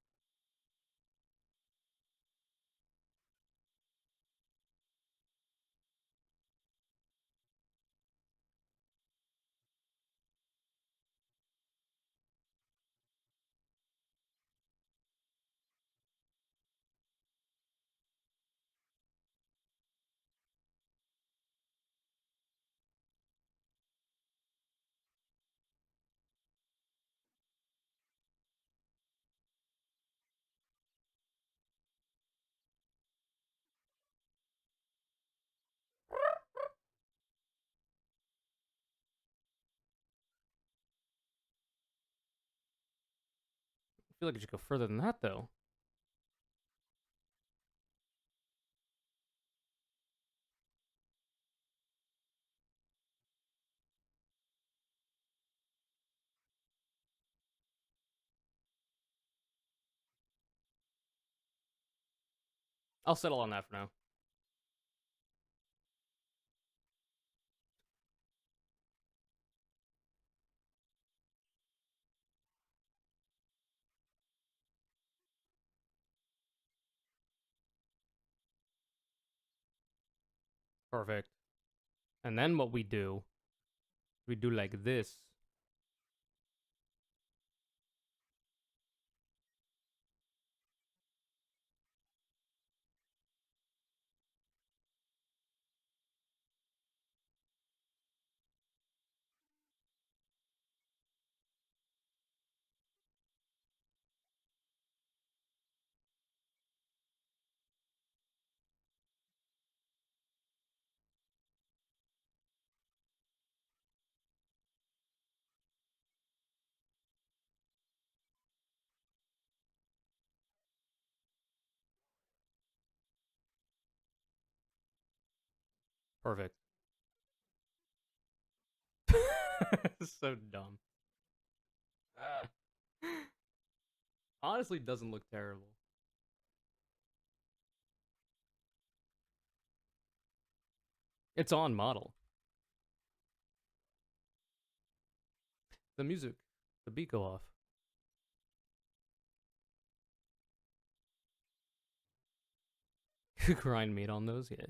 Speaker 1: I feel like it should go further than that though. I'll settle on that for now. Perfect. And then what we do like this. Perfect. So dumb. Honestly, doesn't look terrible. It's on model. The music, the beat go off. Grind meat on those, yeah.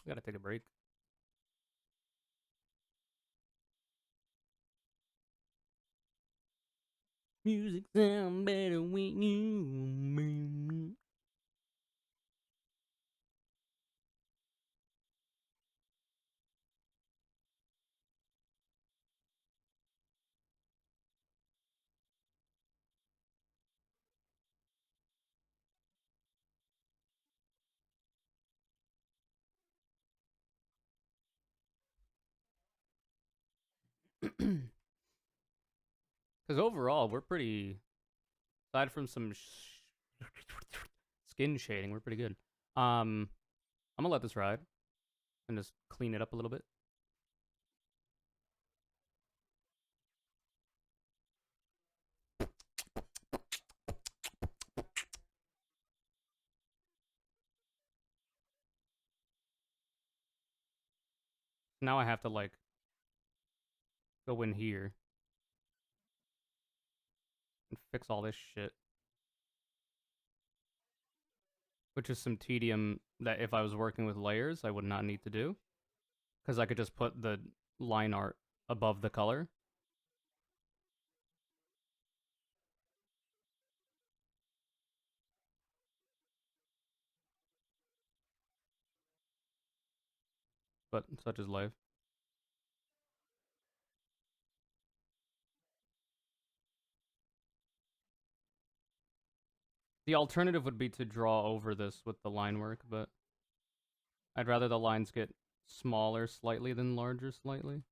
Speaker 1: Gotta take a break. Music sound better when you. Because overall, we're pretty. Aside from some skin shading, we're pretty good. I'm gonna let this ride and just clean it up a little bit. Now I have to like go in here and fix all this shit, which is some tedium that if I was working with layers, I would not need to do because I could just put the line art above the color. But such is life. The alternative would be to draw over this with the line work, but I'd rather the lines get smaller slightly than larger slightly.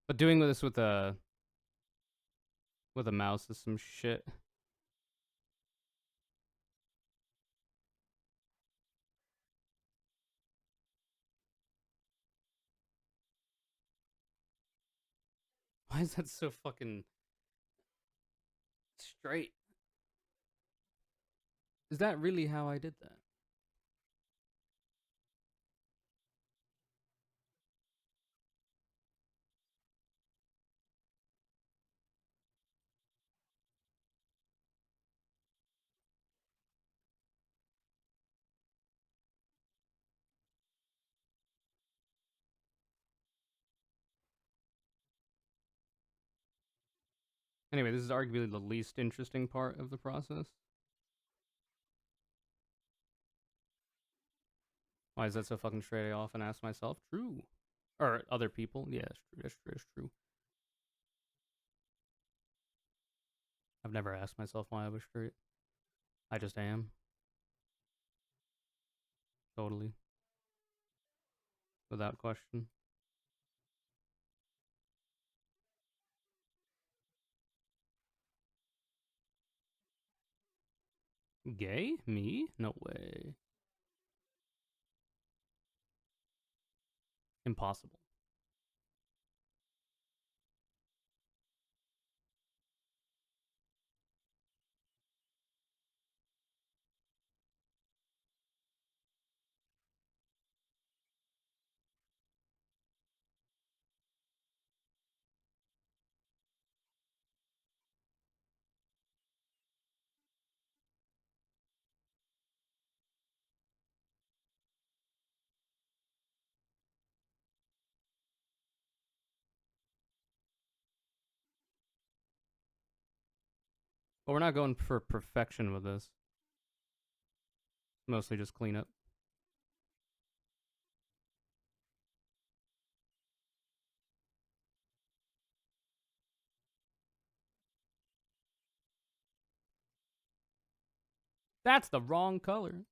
Speaker 1: But doing this with a mouse is some shit. Why is that so fucking straight? Is that really how I did that? Anyway, this is arguably the least interesting part of the process. Why is that so fucking straight? I often ask myself. True. Or other people. Yeah, it's true. That's true. That's true. I've never asked myself why I was straight. I just am. Totally. Without question. Gay? Me? No way. Impossible. But we're not going for perfection with this. Mostly just clean up. That's the wrong color.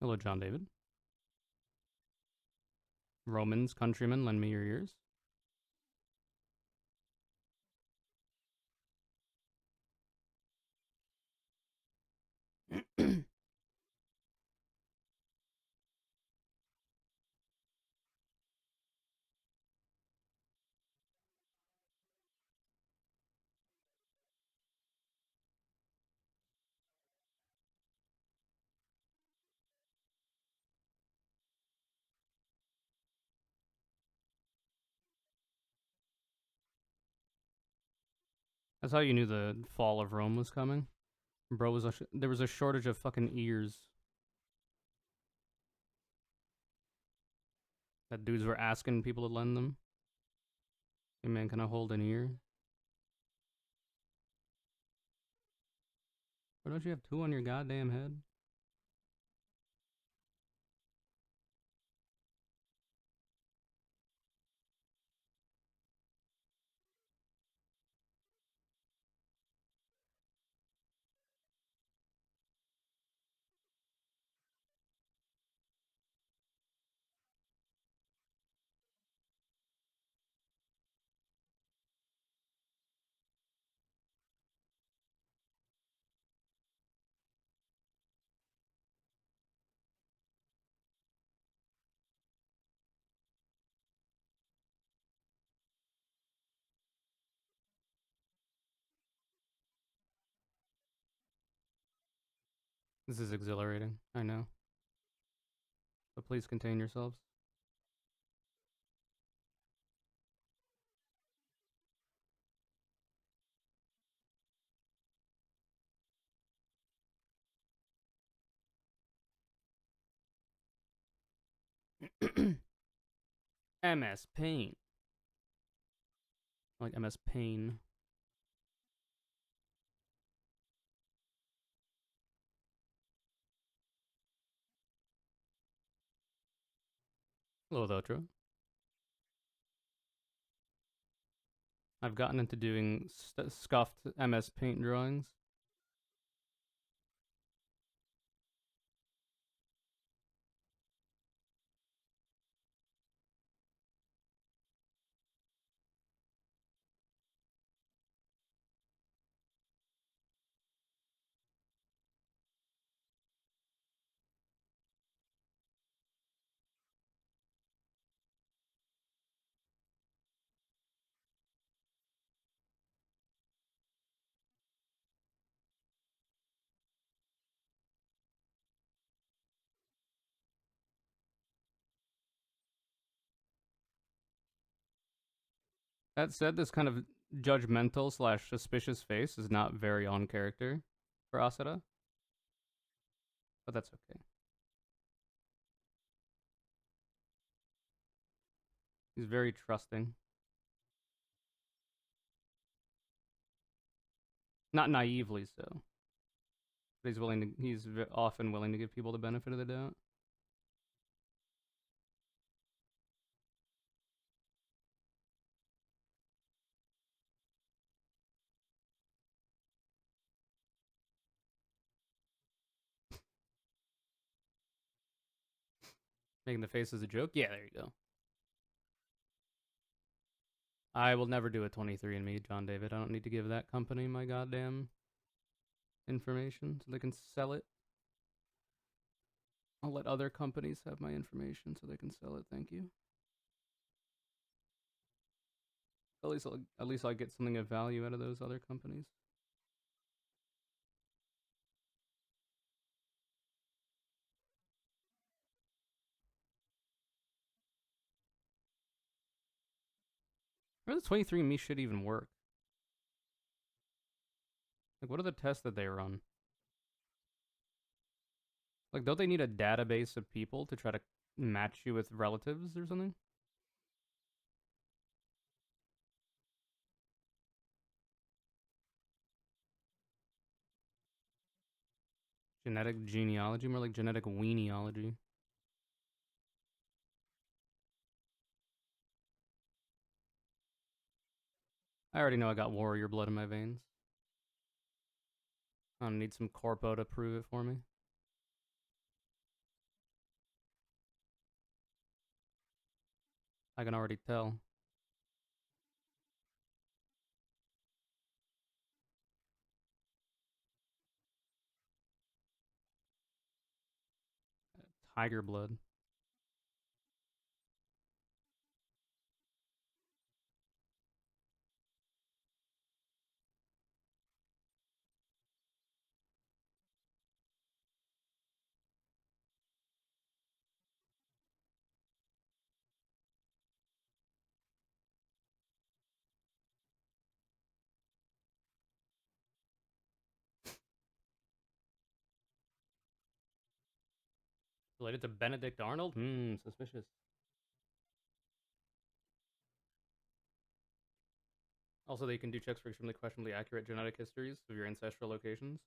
Speaker 1: Hello, John David. Romans, countrymen, lend me your ears. That's how you knew the fall of Rome was coming. Bro, there was a shortage of fucking ears. That dudes were asking people to lend them. Hey man, can I hold an ear? Or don't you have two on your goddamn head? This is exhilarating. I know. But please contain yourselves. MS Paint. Like MS Pain. Hello, Thotro. I've gotten into doing scuffed MS Paint drawings. That said, this kind of judgmental slash suspicious face is not very on character for Asada, but that's okay. He's very trusting. Not naively so. But he's often willing to give people the benefit of the doubt. Making the face as a joke? Yeah, there you go. I will never do a 23andMe, John David. I don't need to give that company my goddamn information so they can sell it. I'll let other companies have my information so they can sell it. Thank you. At least I'll get something of value out of those other companies. Where does 23andMe shit even work? Like, what are the tests that they run? Like, don't they need a database of people to try to match you with relatives or something? Genetic genealogy, more like genetic weeniology. I already know I got warrior blood in my veins. I don't need some corpo to prove it for me. I can already tell. Tiger blood. Related to Benedict Arnold? Hmm, suspicious. Also, they can do checks for extremely questionably accurate genetic histories of your ancestral locations.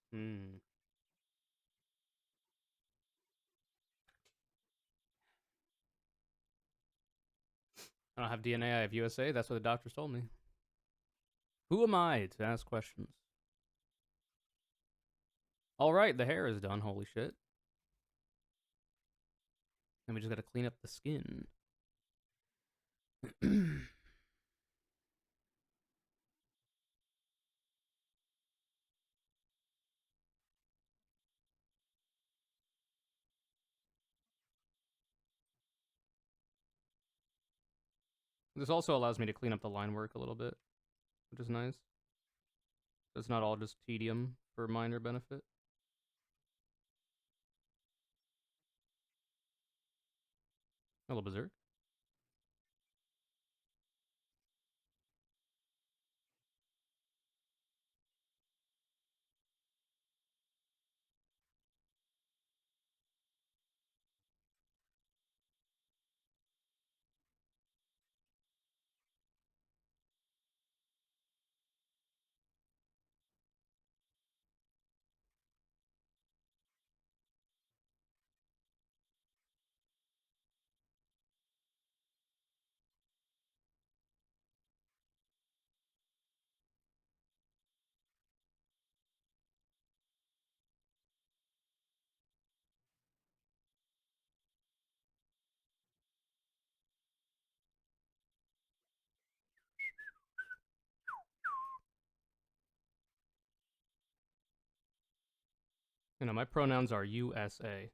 Speaker 1: I don't have DNA, I have USA. That's what the doctors told me. Who am I to ask questions? All right, the hair is done. Holy shit. And we just gotta clean up the skin. This also allows me to clean up the line work a little bit, which is nice. It's not all just tedium for minor benefit. Hello, Berserk. My pronouns are USA.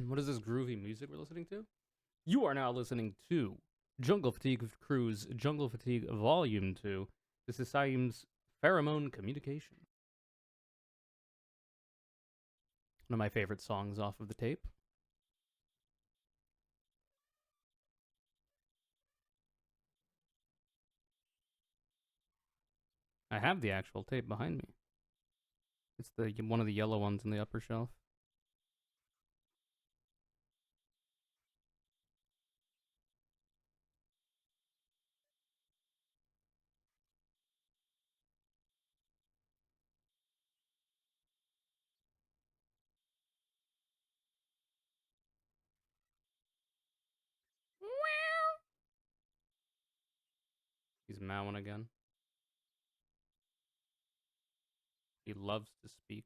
Speaker 1: What is this groovy music we're listening to? You are now listening to Jungle Fatigue Cruise Jungle Fatigue Volume 2. This is Saim's Pheromone Communication. One of my favorite songs off of the tape. I have the actual tape behind me. It's the one of the yellow ones in the upper shelf. He's mowing again. He loves to speak.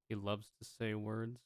Speaker 1: He loves to say words.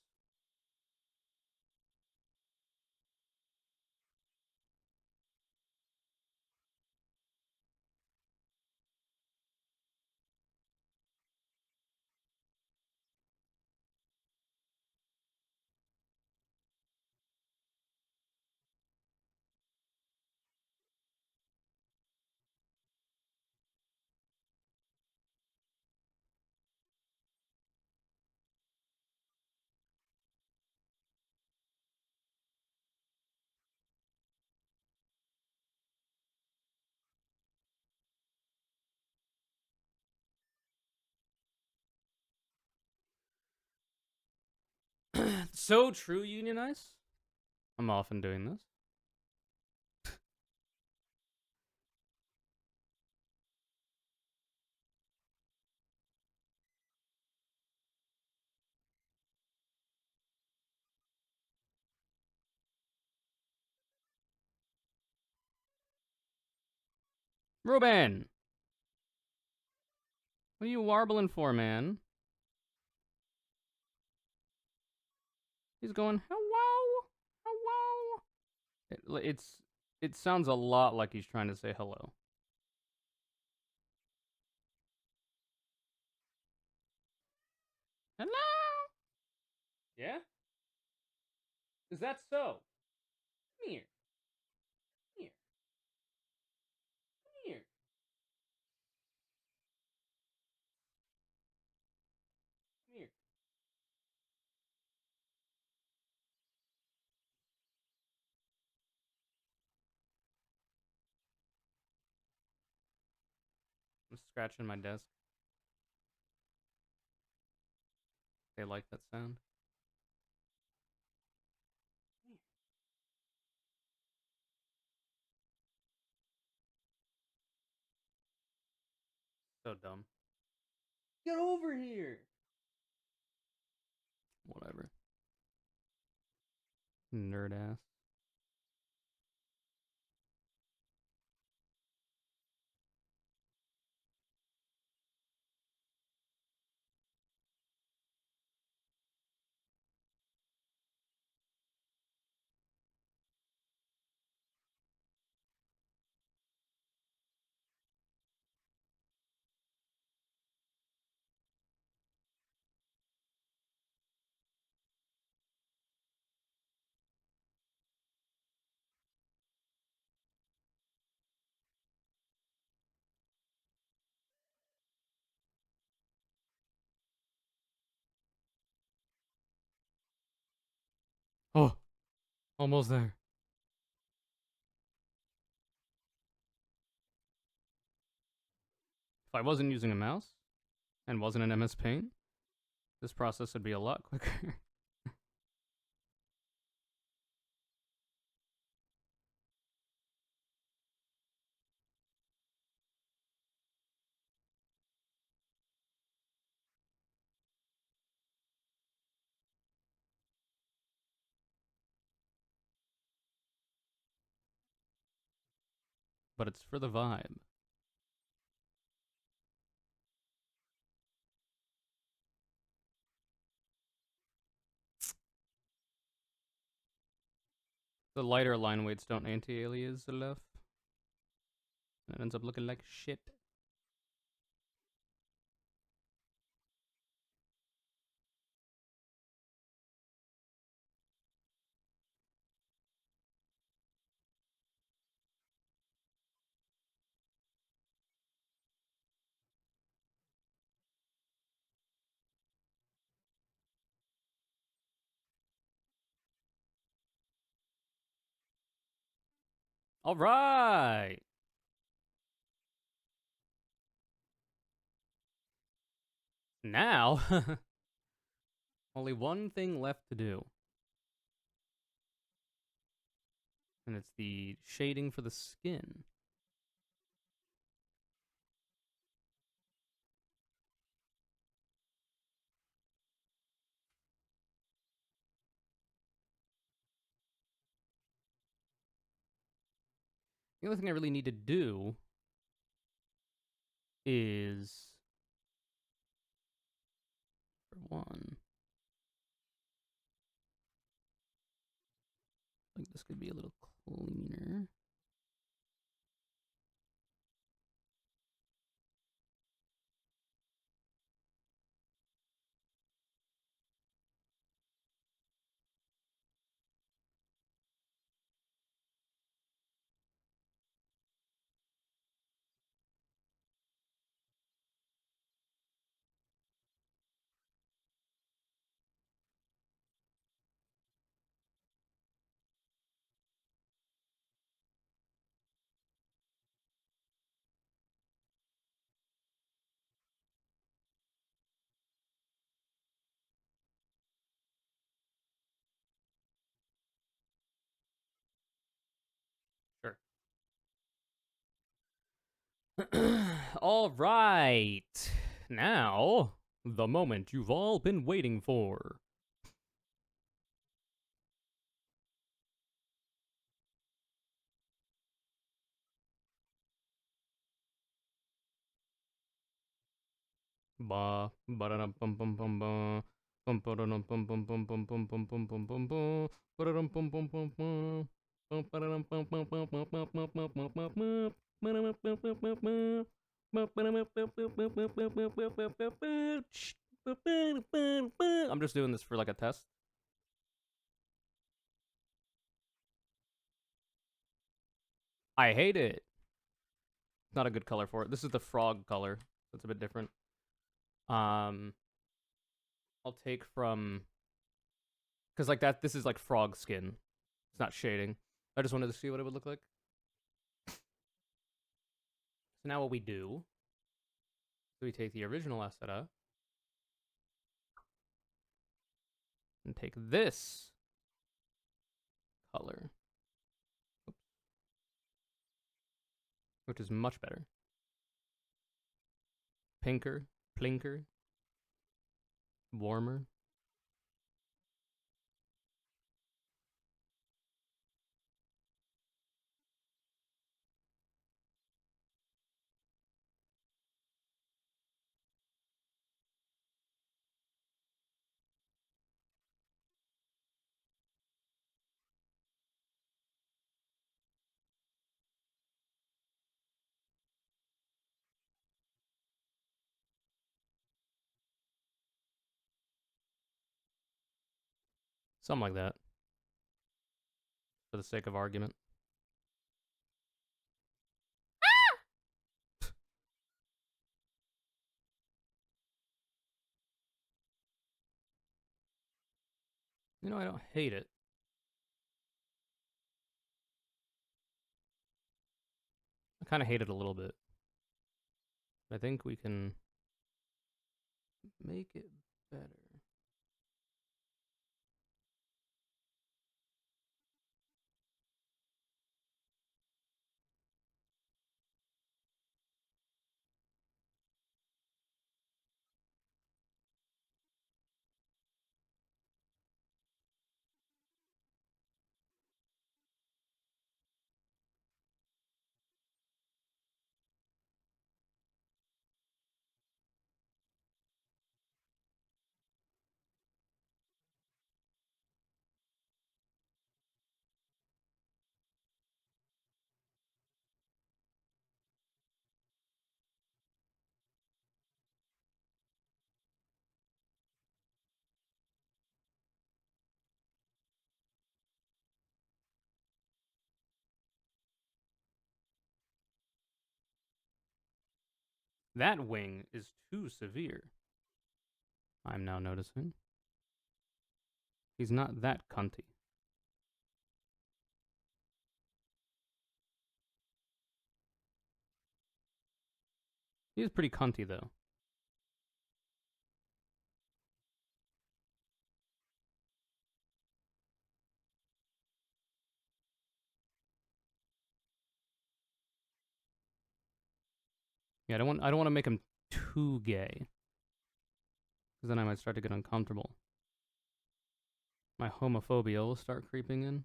Speaker 1: So true, Unionize. I'm often doing this. Ruben, what are you warbling for, man? He's going, hello, hello. It's It sounds a lot like he's trying to say hello. Hello? Yeah? Is that so? Come here. Come here. Come here. Come here. I'm scratching my desk. They like that sound. So dumb. Get over here. Whatever. Nerd ass. Oh, almost there. If I wasn't using a mouse and wasn't in MS Paint, this process would be a lot quicker. But it's for the vibe. The lighter line weights don't anti-alias enough. And it ends up looking like shit. All right. Now, only one thing left to do. And it's the shading for the skin. The only thing I really need to do is, for one, like this could be a little cleaner. Sure. All right. Now, the moment you've all been waiting for. Ba ba da dum bum bum bum ba. Bum ba da dum bum bum bum bum bum bum bum bum bum ba. Ba da dum bum bum bum bum. I'm just doing this for like a test. I hate it. Not a good color for it. This is the frog color. That's a bit different. Um, I'll take from because like that. This is like frog skin. It's not shading. I just wanted to see what it would look like. So now what we do is we take the original Aasa and take this color, which is much better. Pinker, plinker, warmer. Something like that, for the sake of argument. You know, I don't hate it. I kind of hate it a little bit. I think we can make it better. That wing is too severe. I'm now noticing. He's not that cunty. He's pretty cunty, though. Yeah, I don't want to make him too gay, because then I might start to get uncomfortable. My homophobia will start creeping in.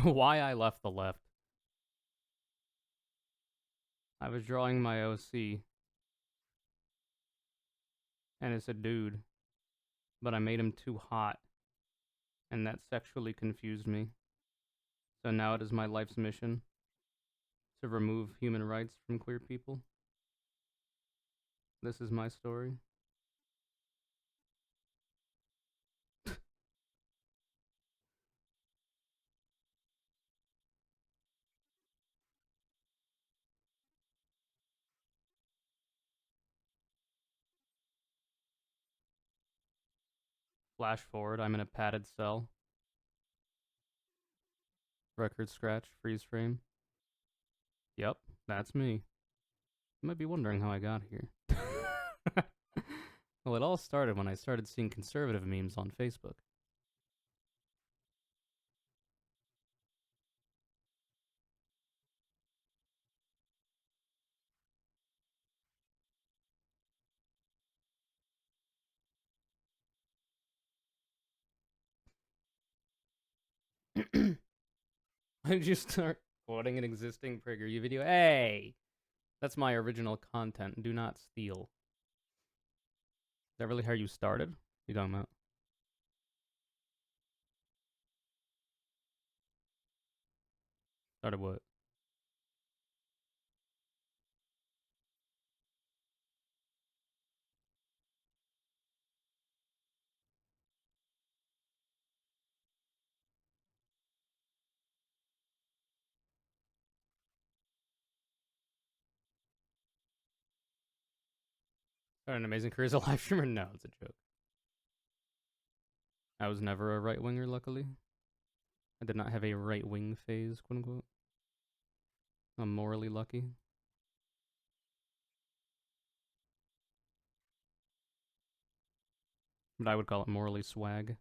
Speaker 1: Why I left the left. I was drawing my OC, and it's a dude, but I made him too hot, and that sexually confused me. So now it is my life's mission to remove human rights from queer people. This is my story. Flash forward, I'm in a padded cell. Record scratch, freeze frame. Yep, that's me. You might be wondering how I got here. Well, it all started when I started seeing conservative memes on Facebook. I just start quoting an existing PragerU video. Hey, that's my original content. Do not steal. Is that really how you started? What are you talking about? Started what? Started an amazing career as a live streamer? No, it's a joke. I was never a right winger, luckily. I did not have a right wing phase, quote unquote. I'm morally lucky. But I would call it morally swag.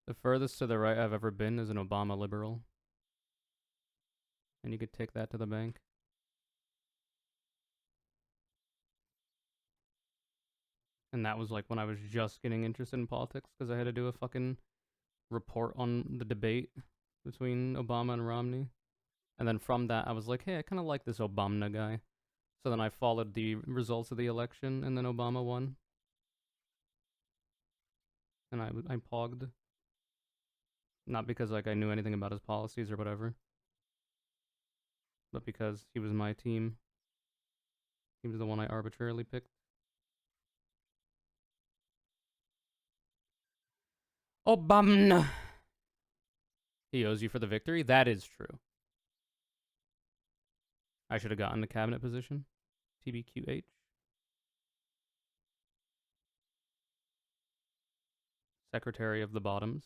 Speaker 1: The furthest to the right I've ever been is an Obama liberal. And you could take that to the bank. And that was like when I was just getting interested in politics because I had to do a fucking report on the debate between Obama and Romney. And then from that, I was like, hey, I kind of like this Obama guy. So then I followed the results of the election, and then Obama won. And I pogged. Not because like I knew anything about his policies or whatever, but because he was my team. He was the one I arbitrarily picked. Obama. He owes you for the victory. That is true. I should have gotten the cabinet position. TBQH. Secretary of the Bottoms.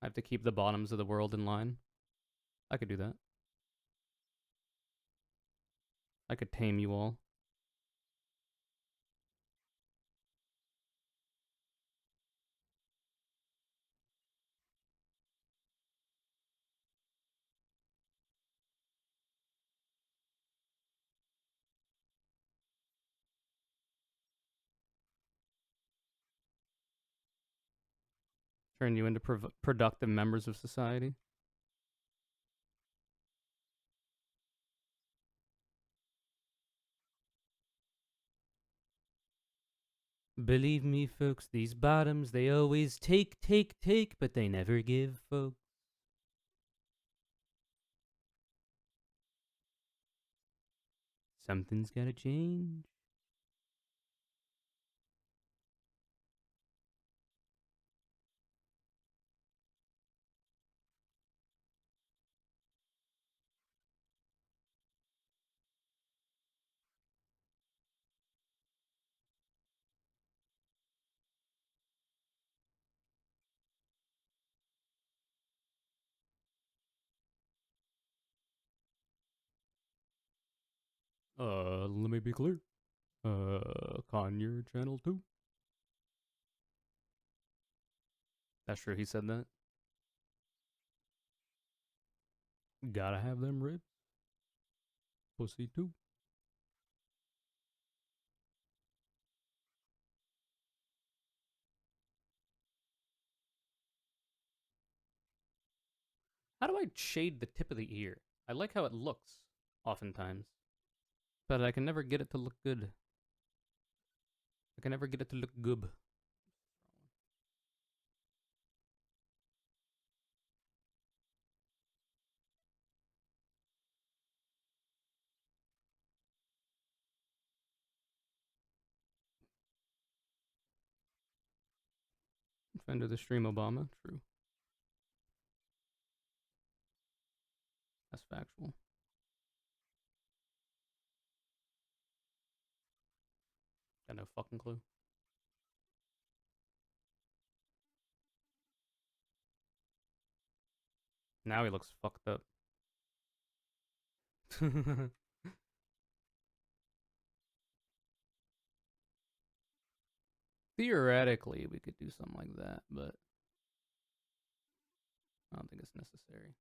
Speaker 1: I have to keep the bottoms of the world in line. I could do that. I could tame you all. Turn you into productive members of society. Believe me, folks, these bottoms, they always take, but they never give, folks. Something's gotta change. Let me be clear. Conure channel 2. That's true, he said that. Gotta have them ribs. Pussy too. How do I shade the tip of the ear? I like how it looks, oftentimes. But I can never get it to look good. I can never get it to look good. Friend of the stream, Obama. True. That's factual. Got no fucking clue. Now he looks fucked up. Theoretically, we could do something like that, but I don't think it's necessary.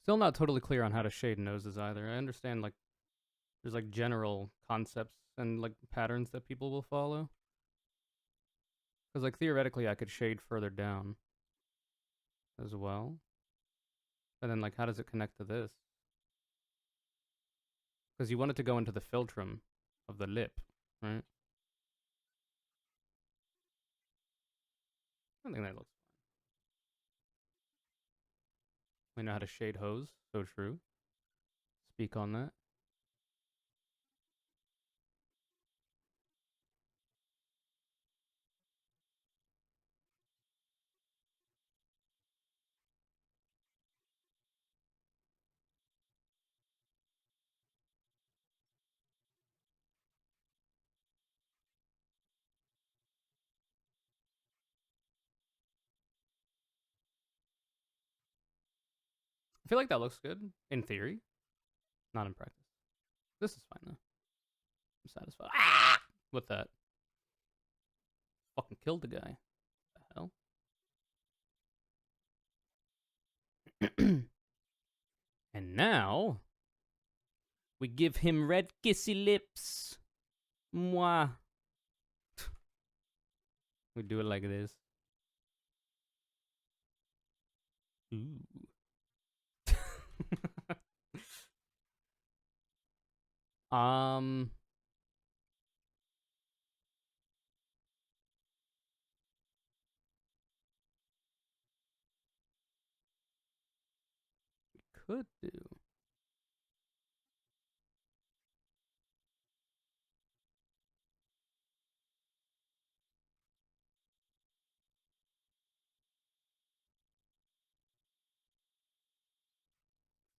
Speaker 1: Still not totally clear on how to shade noses either. I understand like there's like general concepts and like patterns that people will follow. Because like theoretically, I could shade further down as well. And then like, how does it connect to this? Because you want it to go into the philtrum of the lip, right? I think that looks. We know how to shade hose. So true. Speak on that. I feel like that looks good in theory, not in practice. This is fine though. I'm satisfied. With that. Fucking killed the guy. What the hell? And now we give him red kissy lips. Mwah. We do it like this. Ooh. um, could do.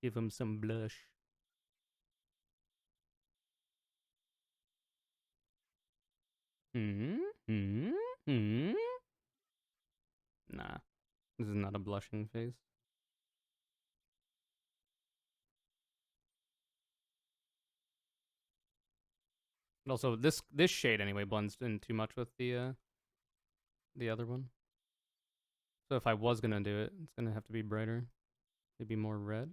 Speaker 1: Give him some blush. Hmm. Hmm. Hmm. Nah, this is not a blushing face. And also, this shade anyway blends in too much with the other one. So if I was gonna do it, it's gonna have to be brighter, maybe more red.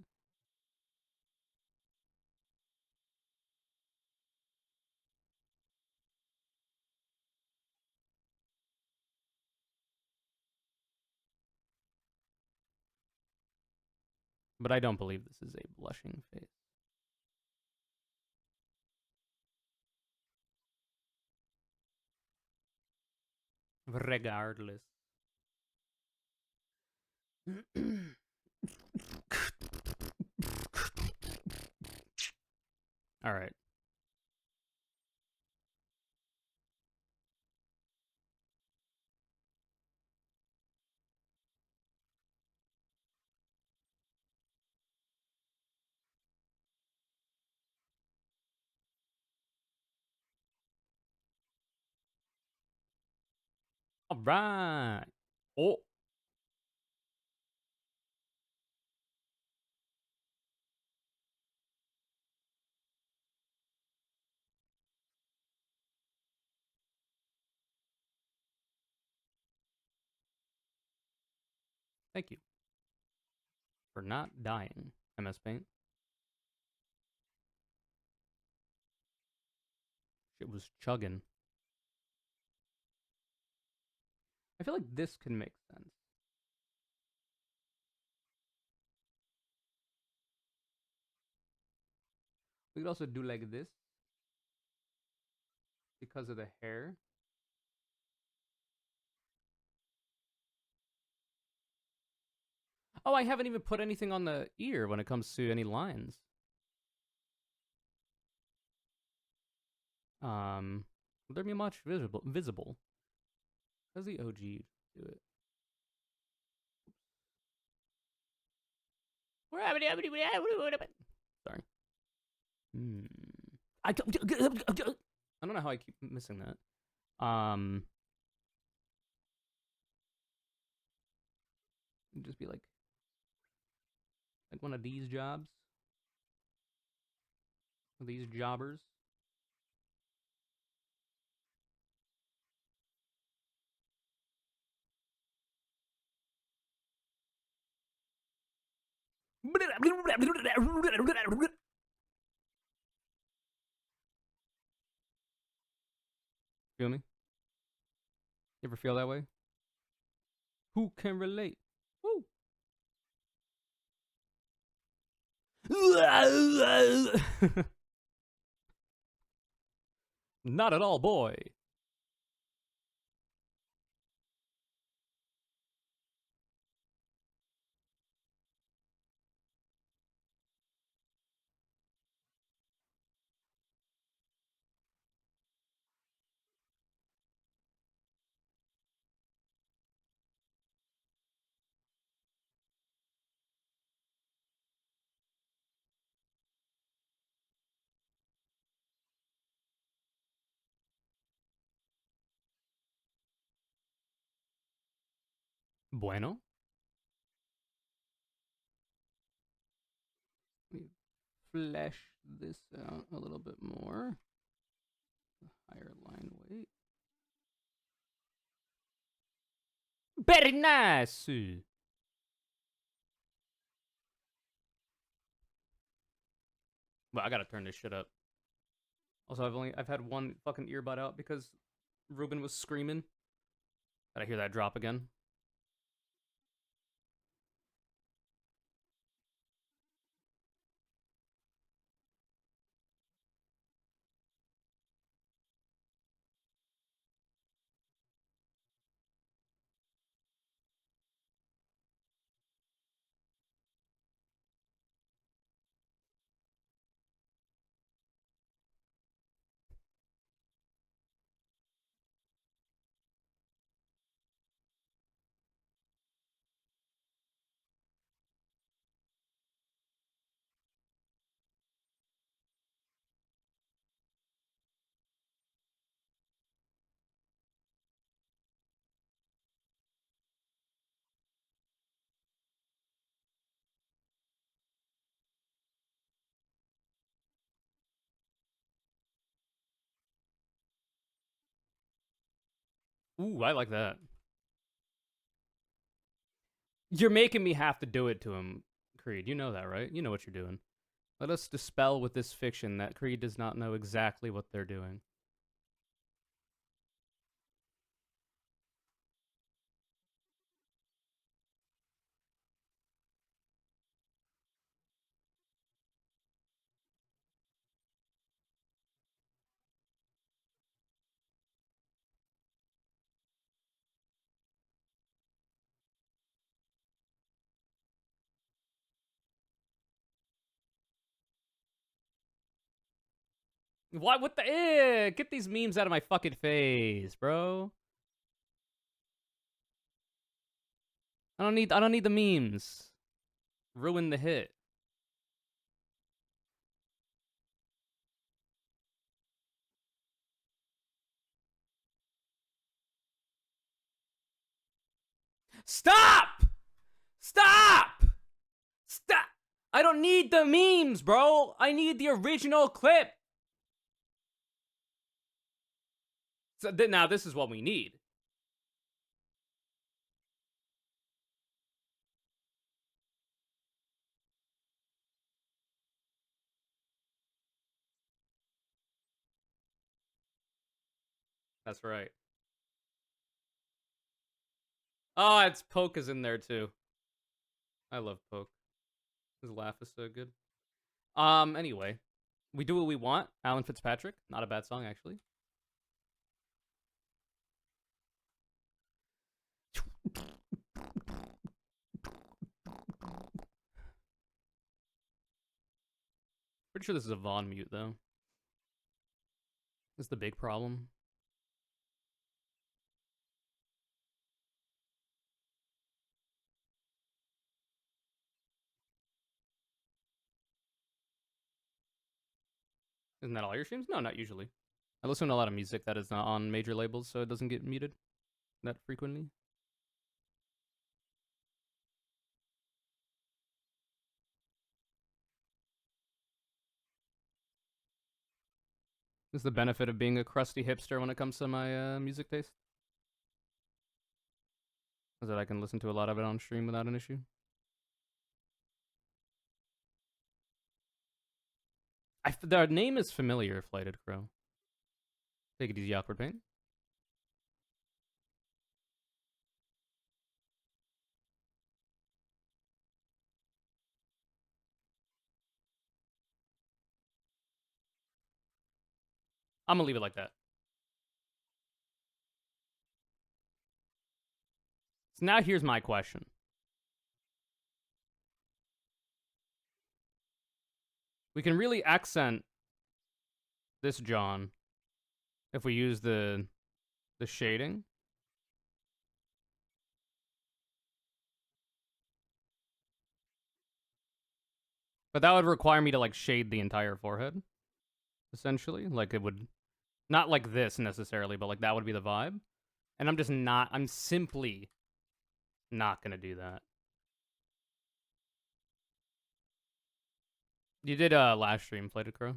Speaker 1: But I don't believe this is a blushing face. Regardless. All right. All right. Oh, thank you for not dying, MS Paint. Shit was chugging. I feel like this can make sense. We could also do like this because of the hair. Oh, I haven't even put anything on the ear when it comes to any lines. Would there be much visible? Does the OG do it? Sorry. Hmm. I don't know how I keep missing that. Just be like one of these jobs, these jobbers. Feel me? You ever feel that way? Who can relate? Woo. Not at all, boy. Bueno. Let me flesh this out a little bit more. Higher line weight. Very nice. Well, I gotta turn this shit up. Also, I've had one fucking earbud out because Ruben was screaming. Gotta hear that drop again. Ooh, I like that. You're making me have to do it to him, Creed. You know that, right? You know what you're doing. Let us dispel with this fiction that Creed does not know exactly what they're doing. What the? Get these memes out of my fucking face, bro. I don't need the memes. Ruin the hit. Stop! Stop! Stop! I don't need the memes, bro. I need the original clip. So now this is what we need. That's right. Oh, it's Poke is in there too. I love Poke. His laugh is so good. Anyway, we do what we want. Alan Fitzpatrick, not a bad song actually. Pretty sure this is a Vaughn mute though. This is the big problem. Isn't that all your streams? No, not usually. I listen to a lot of music that is not on major labels, so it doesn't get muted that frequently. This is the benefit of being a crusty hipster when it comes to my music taste. Is that I can listen to a lot of it on stream without an issue. The name is familiar, Flighted Crow. Take it easy, awkward paint. I'm gonna leave it like that. So now here's my question. We can really accent this John if we use the shading. But that would require me to like shade the entire forehead, essentially. Like it would not like this necessarily, but like that would be the vibe. And I'm simply not gonna do that. You did last stream, Flighted Crow,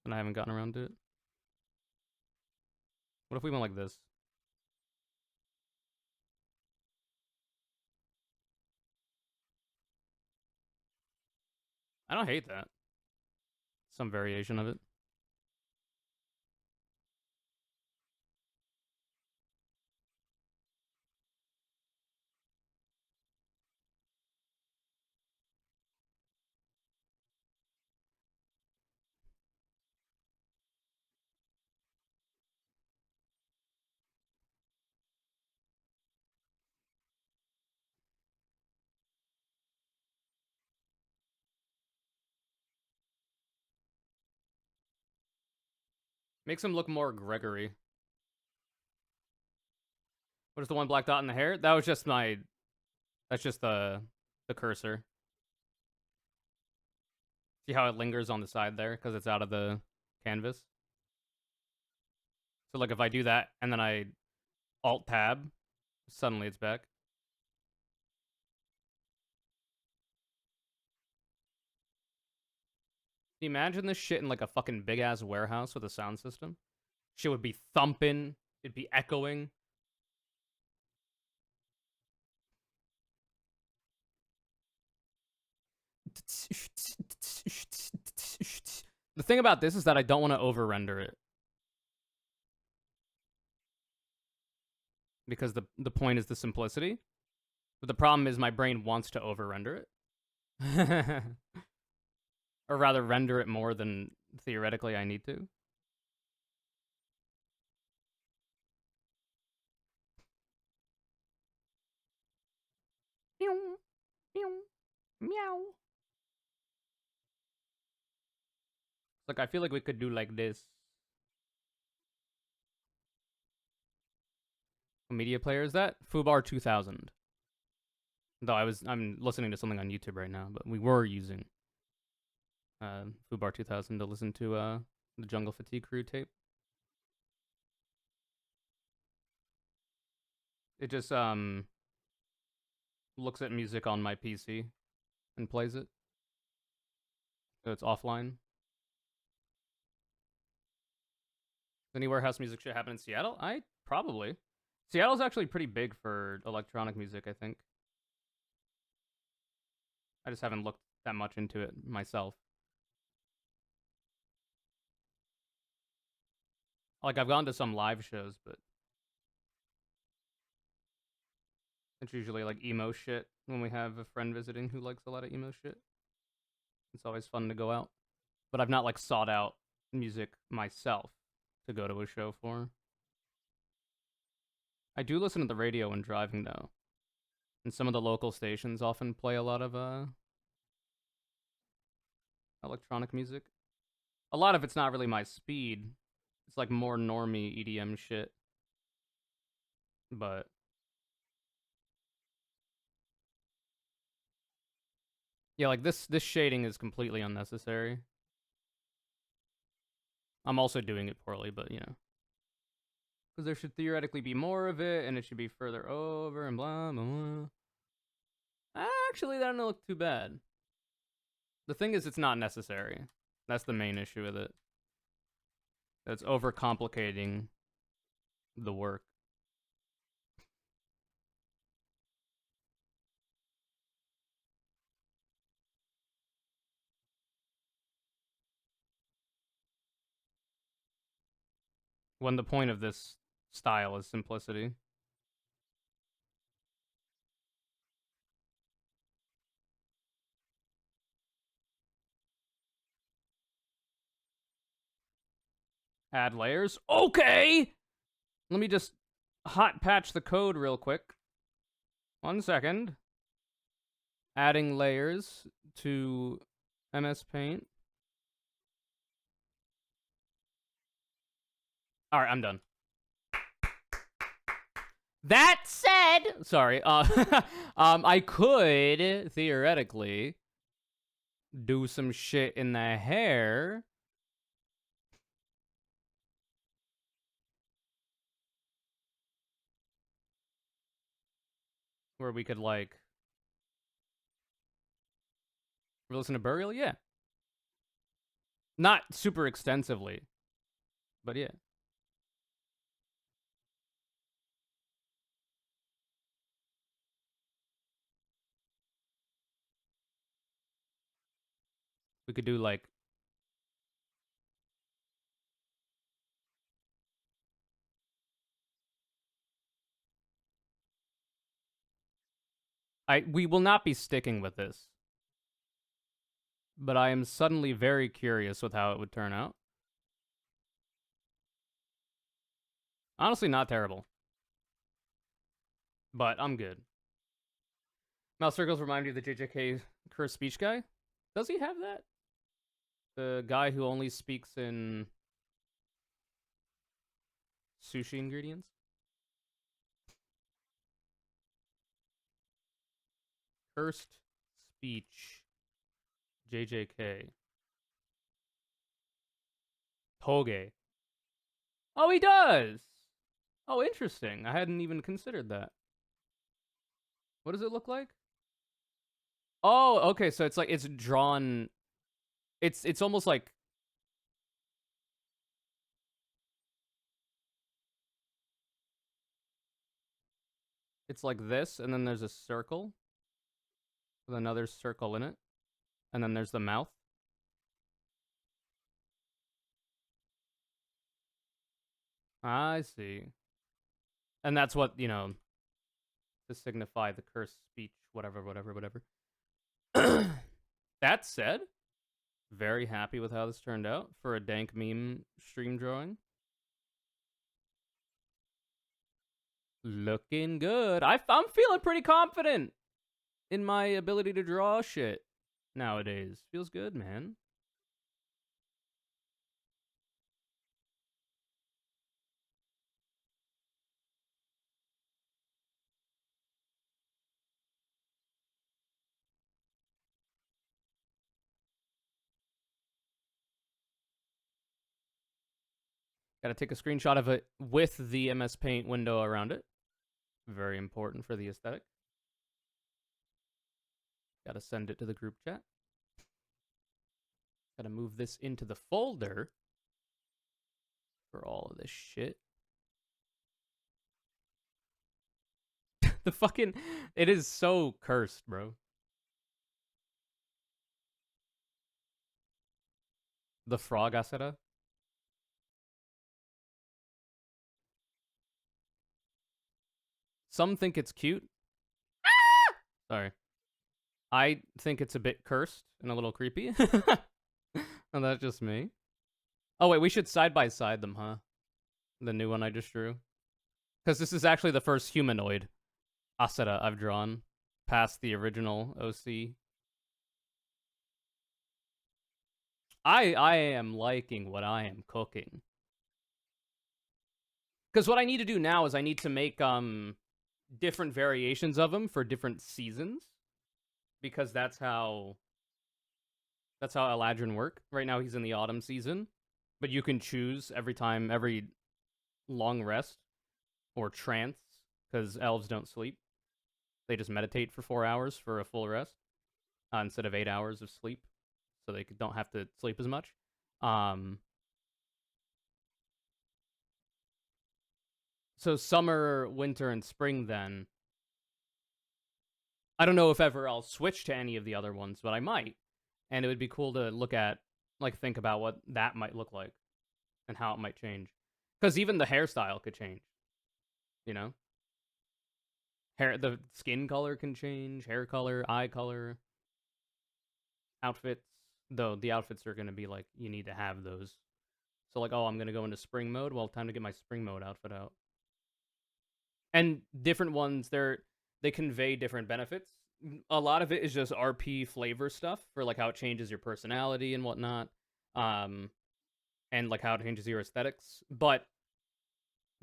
Speaker 1: and I haven't gotten around to it. What if we went like this? I don't hate that. Some variation of it. Makes him look more Gregory. What is the one black dot in the hair? That was just my. That's just the cursor. See how it lingers on the side there because it's out of the canvas. So like if I do that and then I Alt Tab, suddenly it's back. Can you imagine this shit in like a fucking big ass warehouse with a sound system? Shit would be thumping. It'd be echoing. The thing about this is that I don't want to over render it because the point is the simplicity. But the problem is my brain wants to over render it. Or rather render it more than theoretically I need to. Meow, meow, meow. Like I feel like we could do like this. Media player is that? Fubar 2000. Though I'm listening to something on YouTube right now, but we were using Fubar 2000 to listen to the Jungle Fatigue Crew tape. It just looks at music on my PC and plays it. So it's offline. Any warehouse music shit happen in Seattle? I probably. Seattle's actually pretty big for electronic music, I think. I just haven't looked that much into it myself. Like I've gone to some live shows, but it's usually like emo shit when we have a friend visiting who likes a lot of emo shit. It's always fun to go out. But I've not like sought out music myself to go to a show for. I do listen to the radio when driving though. And some of the local stations often play a lot of electronic music. A lot of it's not really my speed. It's like more normie EDM shit. But yeah, like this shading is completely unnecessary. I'm also doing it poorly, but you know. Because there should theoretically be more of it, and it should be further over, and blah, blah, blah. Actually, that doesn't look too bad. The thing is, it's not necessary. That's the main issue with it. That's overcomplicating the work. when the point of this style is simplicity. Add layers. Okay! Let me just hot patch the code real quick. 1 second. Adding layers to MS Paint. Alright, I'm done. That said, sorry, I could theoretically do some shit in the hair. Where we could, like, listen to Burial? Yeah. Not super extensively, but yeah. We could do, like, we will not be sticking with this, but I am suddenly very curious with how it would turn out. Honestly, not terrible, but I'm good. Mouse circles remind me of the JJK cursed speech guy. Does he have that? The guy who only speaks in sushi ingredients? Cursed speech JJK. Toge. Oh, he does! Oh, interesting. I hadn't even considered that. What does it look like? Oh, okay, so it's like it's drawn. It's almost like it's like this, and then there's a circle with another circle in it, and then there's the mouth. I see. And that's what, to signify the cursed speech, whatever, whatever, whatever. That said, very happy with how this turned out for a dank meme stream drawing. Looking good. I'm feeling pretty confident in my ability to draw shit nowadays. Feels good, man. Gotta take a screenshot of it with the MS Paint window around it. Very important for the aesthetic. Gotta send it to the group chat. Gotta move this into the folder for all of this shit. The fucking... It is so cursed, bro. The frog Aasa. Some think it's cute. Ah! Sorry. I think it's a bit cursed and a little creepy. And that's just me. Oh, wait, we should side by side them, huh? The new one I just drew. Because this is actually the first humanoid Aasa I've drawn past the original OC. I am liking what I am cooking. Because what I need to do now is I need to make different variations of him for different seasons. Because that's how Eladrin work. Right now he's in the autumn season. But you can choose every long rest or trance, because elves don't sleep. They just meditate for 4 hours for a full rest instead of 8 hours of sleep, so they don't have to sleep as much. So summer, winter, and spring then. I don't know if ever I'll switch to any of the other ones, but I might. And it would be cool to look at, like, think about what that might look like and how it might change. Because even the hairstyle could change. You know, the skin color can change, hair color, eye color, outfits. Though the outfits are gonna be like you need to have those. So like, oh, I'm gonna go into spring mode. Well, time to get my spring mode outfit out. And different ones, they convey different benefits. A lot of it is just RP flavor stuff for like how it changes your personality and whatnot, um, and like how it changes your aesthetics. But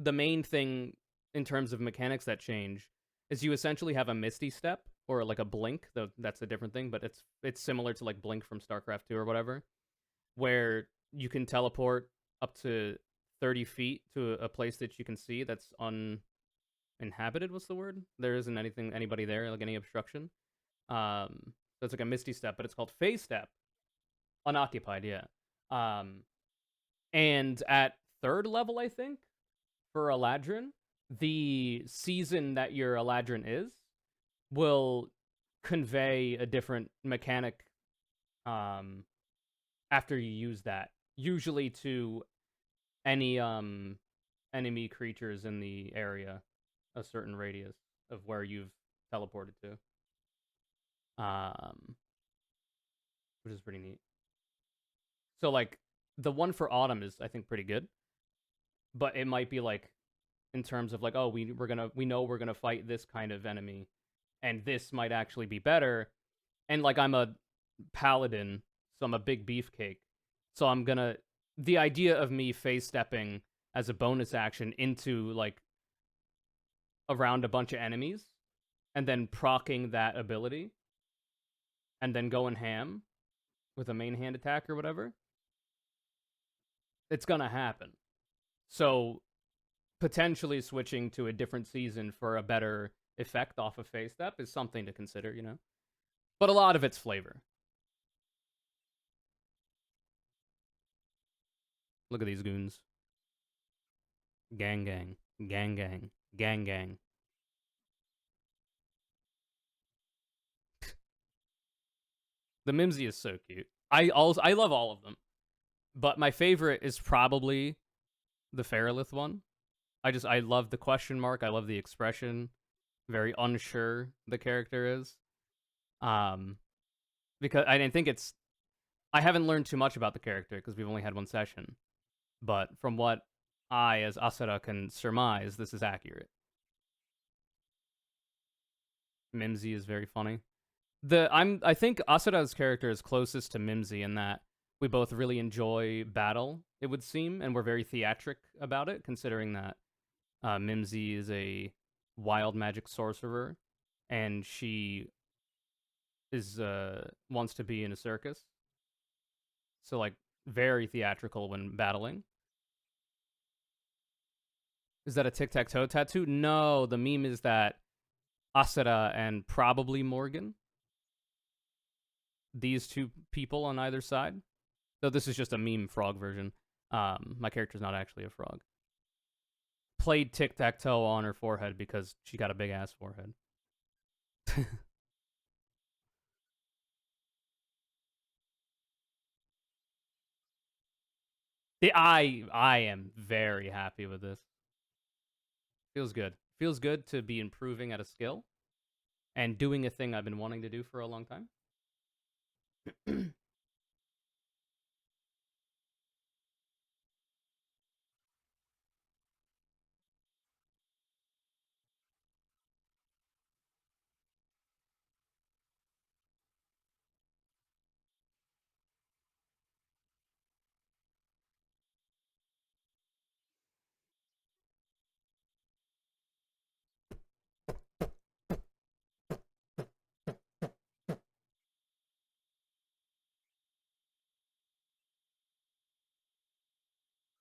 Speaker 1: the main thing in terms of mechanics that change is you essentially have a Misty Step or like a Blink, though that's a different thing, but it's similar to like Blink from StarCraft 2 or whatever, where you can teleport up to 30 feet to a place that you can see that's uninhabited. What's the word? There isn't anybody there, like any obstruction. So it's like a Misty Step, but it's called Phase Step. Unoccupied, yeah. Um, and at third level, I think, for Eladrin, the season that your Eladrin is will convey a different mechanic um, after you use that. Usually to any enemy creatures in the area, a certain radius of where you've teleported to. Which is pretty neat. So like the one for autumn is I think pretty good, but it might be like in terms of like, oh, we know we're gonna fight this kind of enemy, and this might actually be better. And like I'm a paladin, so I'm a big beefcake. So I'm gonna the idea of me phase stepping as a bonus action into like around a bunch of enemies and then procking that ability and then going ham with a main hand attack or whatever, it's gonna happen. So potentially switching to a different season for a better effect off of phase step is something to consider, you know? But a lot of it's flavor. Look at these goons. Gang gang. Gang gang. Gang gang. The Mimsy is so cute. I love all of them. But my favorite is probably the Feralith one. I love the question mark. I love the expression. Very unsure the character is. Um because I didn't think it's I haven't learned too much about the character because we've only had one session. But from what I, as Asura, can surmise, this is accurate. Mimsy is very funny. I think Asura's character is closest to Mimsy in that we both really enjoy battle, it would seem, and we're very theatric about it, considering that Mimsy is a wild magic sorcerer, and she is wants to be in a circus. So like very theatrical when battling. Is that a tic-tac-toe tattoo? No, the meme is that Asura and probably Morgan, these two people on either side. Though this is just a meme frog version. My character's not actually a frog. Played tic-tac-toe on her forehead because she got a big ass forehead. I am very happy with this. Feels good. Feels good to be improving at a skill and doing a thing I've been wanting to do for a long time.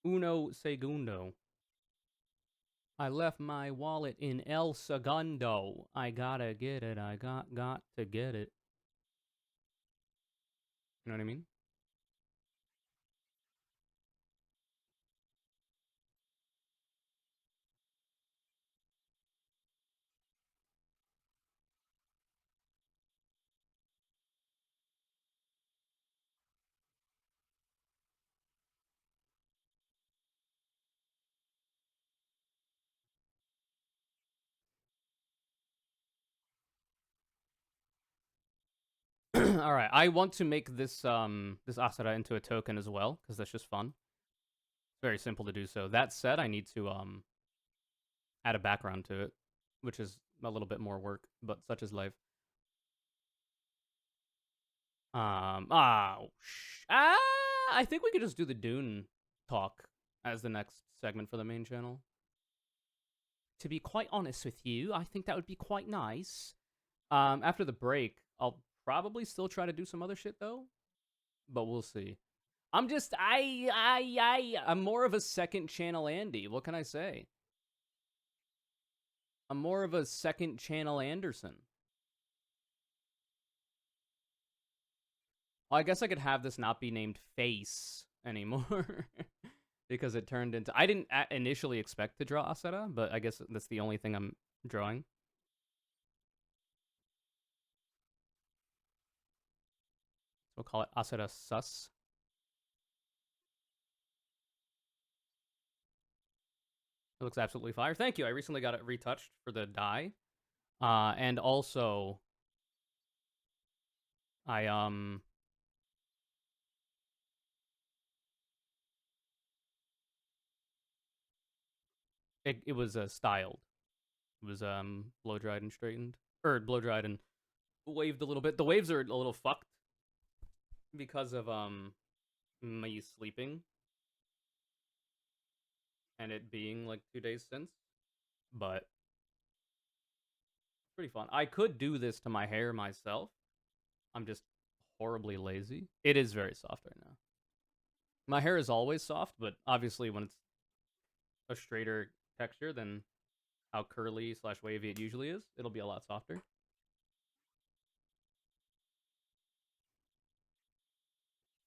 Speaker 1: Uno segundo. I left my wallet in El Segundo. I gotta get it. I got to get it. You know what I mean? All right, I want to make this Asura into a token as well because that's just fun. It's very simple to do so. That said, I need to add a background to it, which is a little bit more work, but such is life. I think we could just do the Dune talk as the next segment for the main channel. To be quite honest with you, I think that would be quite nice. After the break, I'll probably still try to do some other shit though, but we'll see. I'm more of a second channel Andy. What can I say? I'm more of a second channel Anderson. Well, I guess I could have this not be named Face anymore because it turned into. I didn't initially expect to draw Asura, but I guess that's the only thing I'm drawing. So we'll call it Asura Sus. It looks absolutely fire. Thank you. I recently got it retouched for the dye. And also I it was styled. It was blow dried and straightened. Or blow dried and waved a little bit. The waves are a little fucked because of me sleeping and it being like 2 days since. But pretty fun. I could do this to my hair myself. I'm just horribly lazy. It is very soft right now. My hair is always soft, but obviously when it's a straighter texture than how curly slash wavy it usually is, it'll be a lot softer.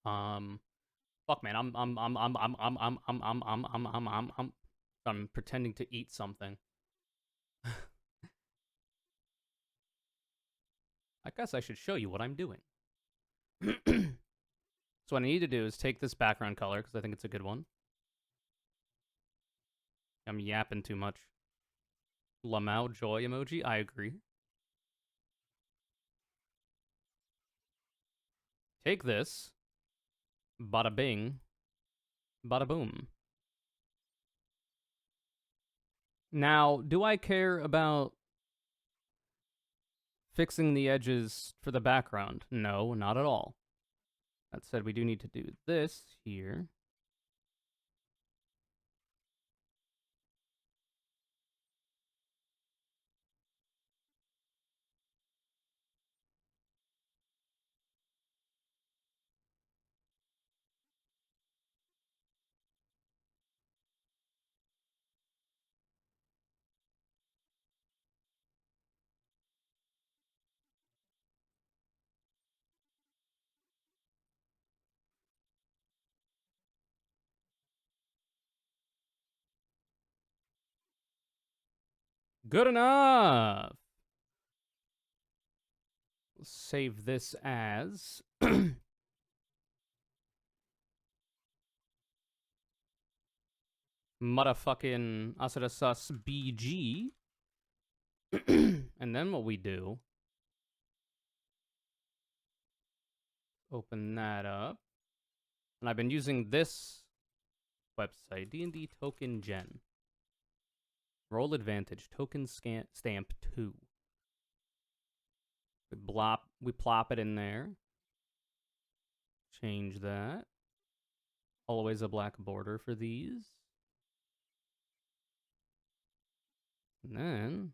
Speaker 1: Um, fuck, man, I'm pretending to eat something. I guess I should show you what I'm doing. So what I need to do is take this background color because I think it's a good one. I'm yapping too much. Lamau joy emoji. I agree. Take this. Bada bing. Bada boom. Now, do I care about fixing the edges for the background? No, not at all. That said, we do need to do this here. Good enough. Save this as motherfucking Asura Sus BG. And then what we do, open that up. And I've been using this website, D&D Token Gen. Roll Advantage, Token Stamp 2. We plop it in there. Change that. Always a black border for these. And then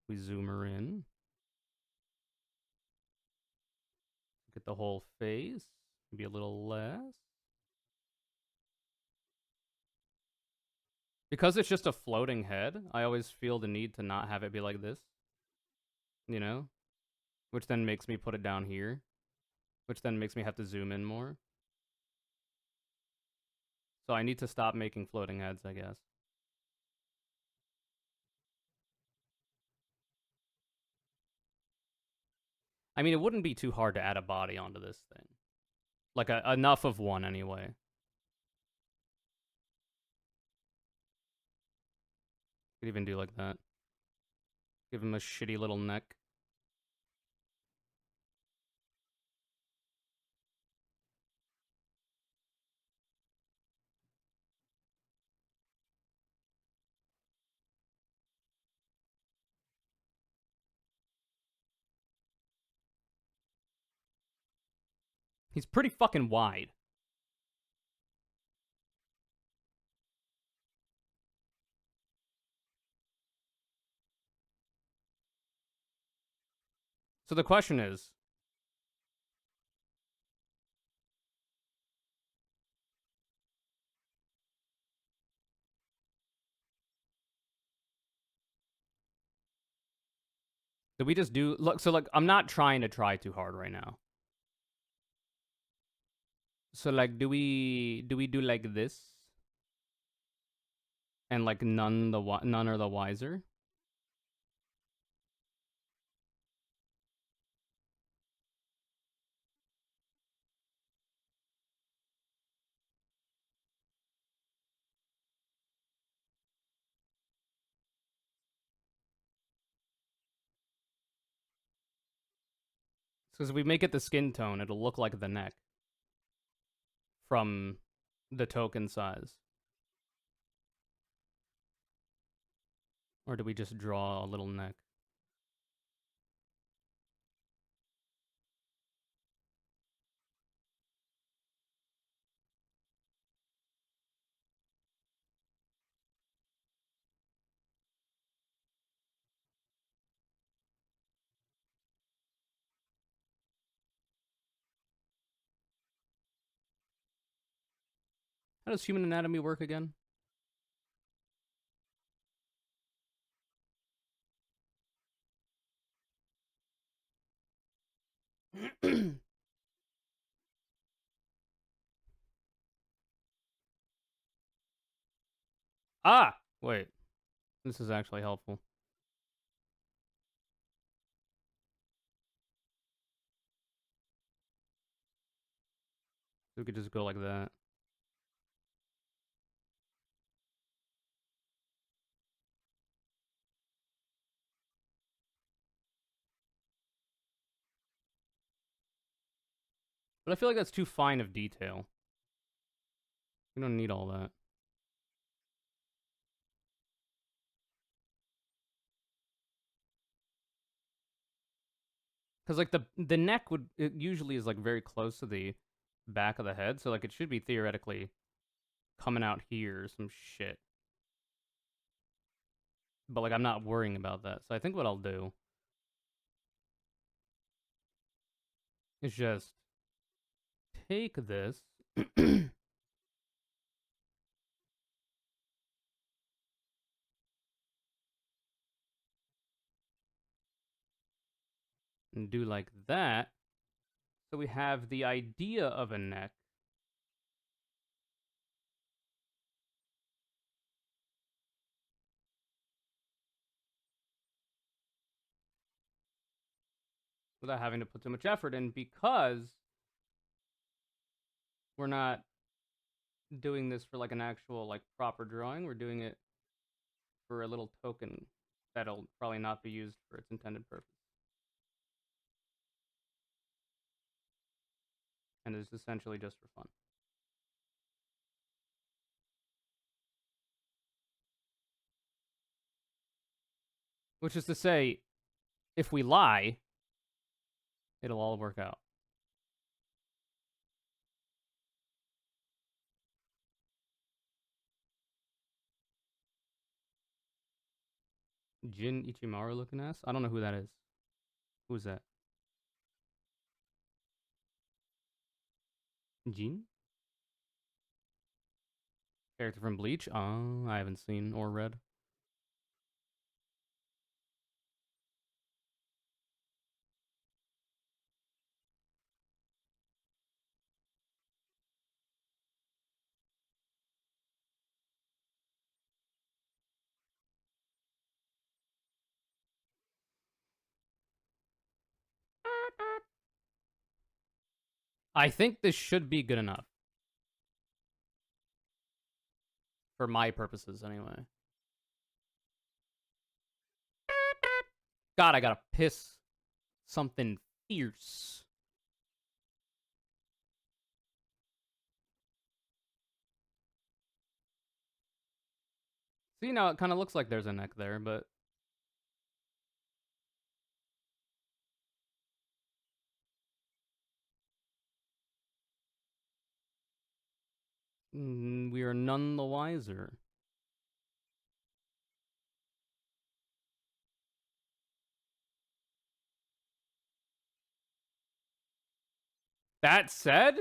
Speaker 1: we zoom her in. Get the whole face. Maybe a little less. Because it's just a floating head, I always feel the need to not have it be like this. You know? Which then makes me put it down here. Which then makes me have to zoom in more. So I need to stop making floating heads, I guess. I mean, it wouldn't be too hard to add a body onto this thing. Like, enough of one, anyway. Could even do like that. Give him a shitty little neck. He's pretty fucking wide. So the question is, do we just do look? So like, I'm not trying to try too hard right now. So like, do we do like this and like none are the wiser? Because if we make it the skin tone, it'll look like the neck from the token size. Or do we just draw a little neck? How does human anatomy work again? Ah, wait. This is actually helpful. We could just go like that. But I feel like that's too fine of detail. We don't need all that. Because like the neck would it usually is like very close to the back of the head, so like it should be theoretically coming out here or some shit. But like I'm not worrying about that. So I think what I'll do is just take this and do like that. So we have the idea of a neck. Without having to put too much effort in because we're not doing this for like an actual like proper drawing. We're doing it for a little token that'll probably not be used for its intended purpose. And is essentially just for fun. Which is to say, if we lie, it'll all work out. Jin Ichimaru looking ass? I don't know who that is. Who's that? Jin? Character from Bleach? Oh, I haven't seen or read. I think this should be good enough. For my purposes, anyway. God, I gotta piss something fierce. See, now it kind of looks like there's a neck there, but We are none the wiser. That said,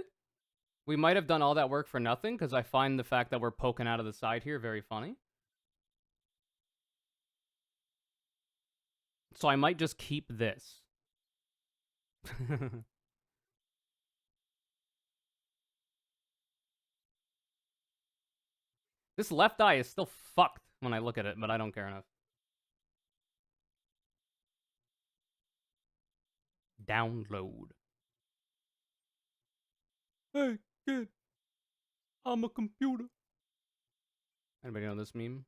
Speaker 1: we might have done all that work for nothing, because I find the fact that we're poking out of the side here very funny. So I might just keep this. This left eye is still fucked when I look at it, but I don't care enough. Download. Hey, kid. I'm a computer. Anybody know this meme?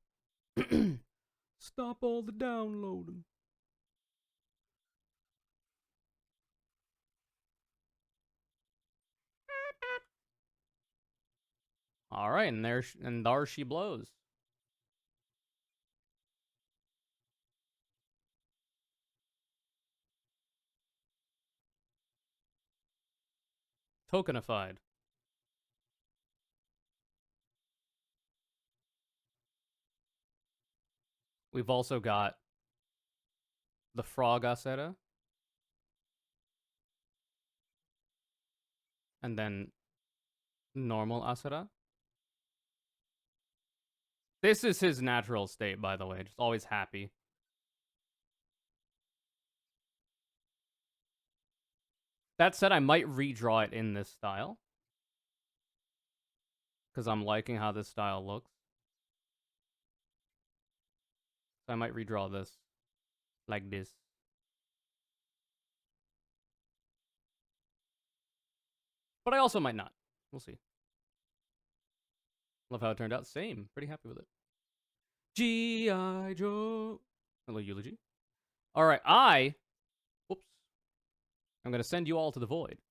Speaker 1: Stop all the downloading. All right, and there she blows. Tokenified. We've also got the frog Aasa, and then normal Aasa. This is his natural state, by the way, just always happy. That said, I might redraw it in this style, because I'm liking how this style looks. So I might redraw this like this. But I also might not. We'll see. Love how it turned out. Same. Pretty happy with it. G.I. Joe. Hello, eulogy. All right, I'm going to send you all to the void.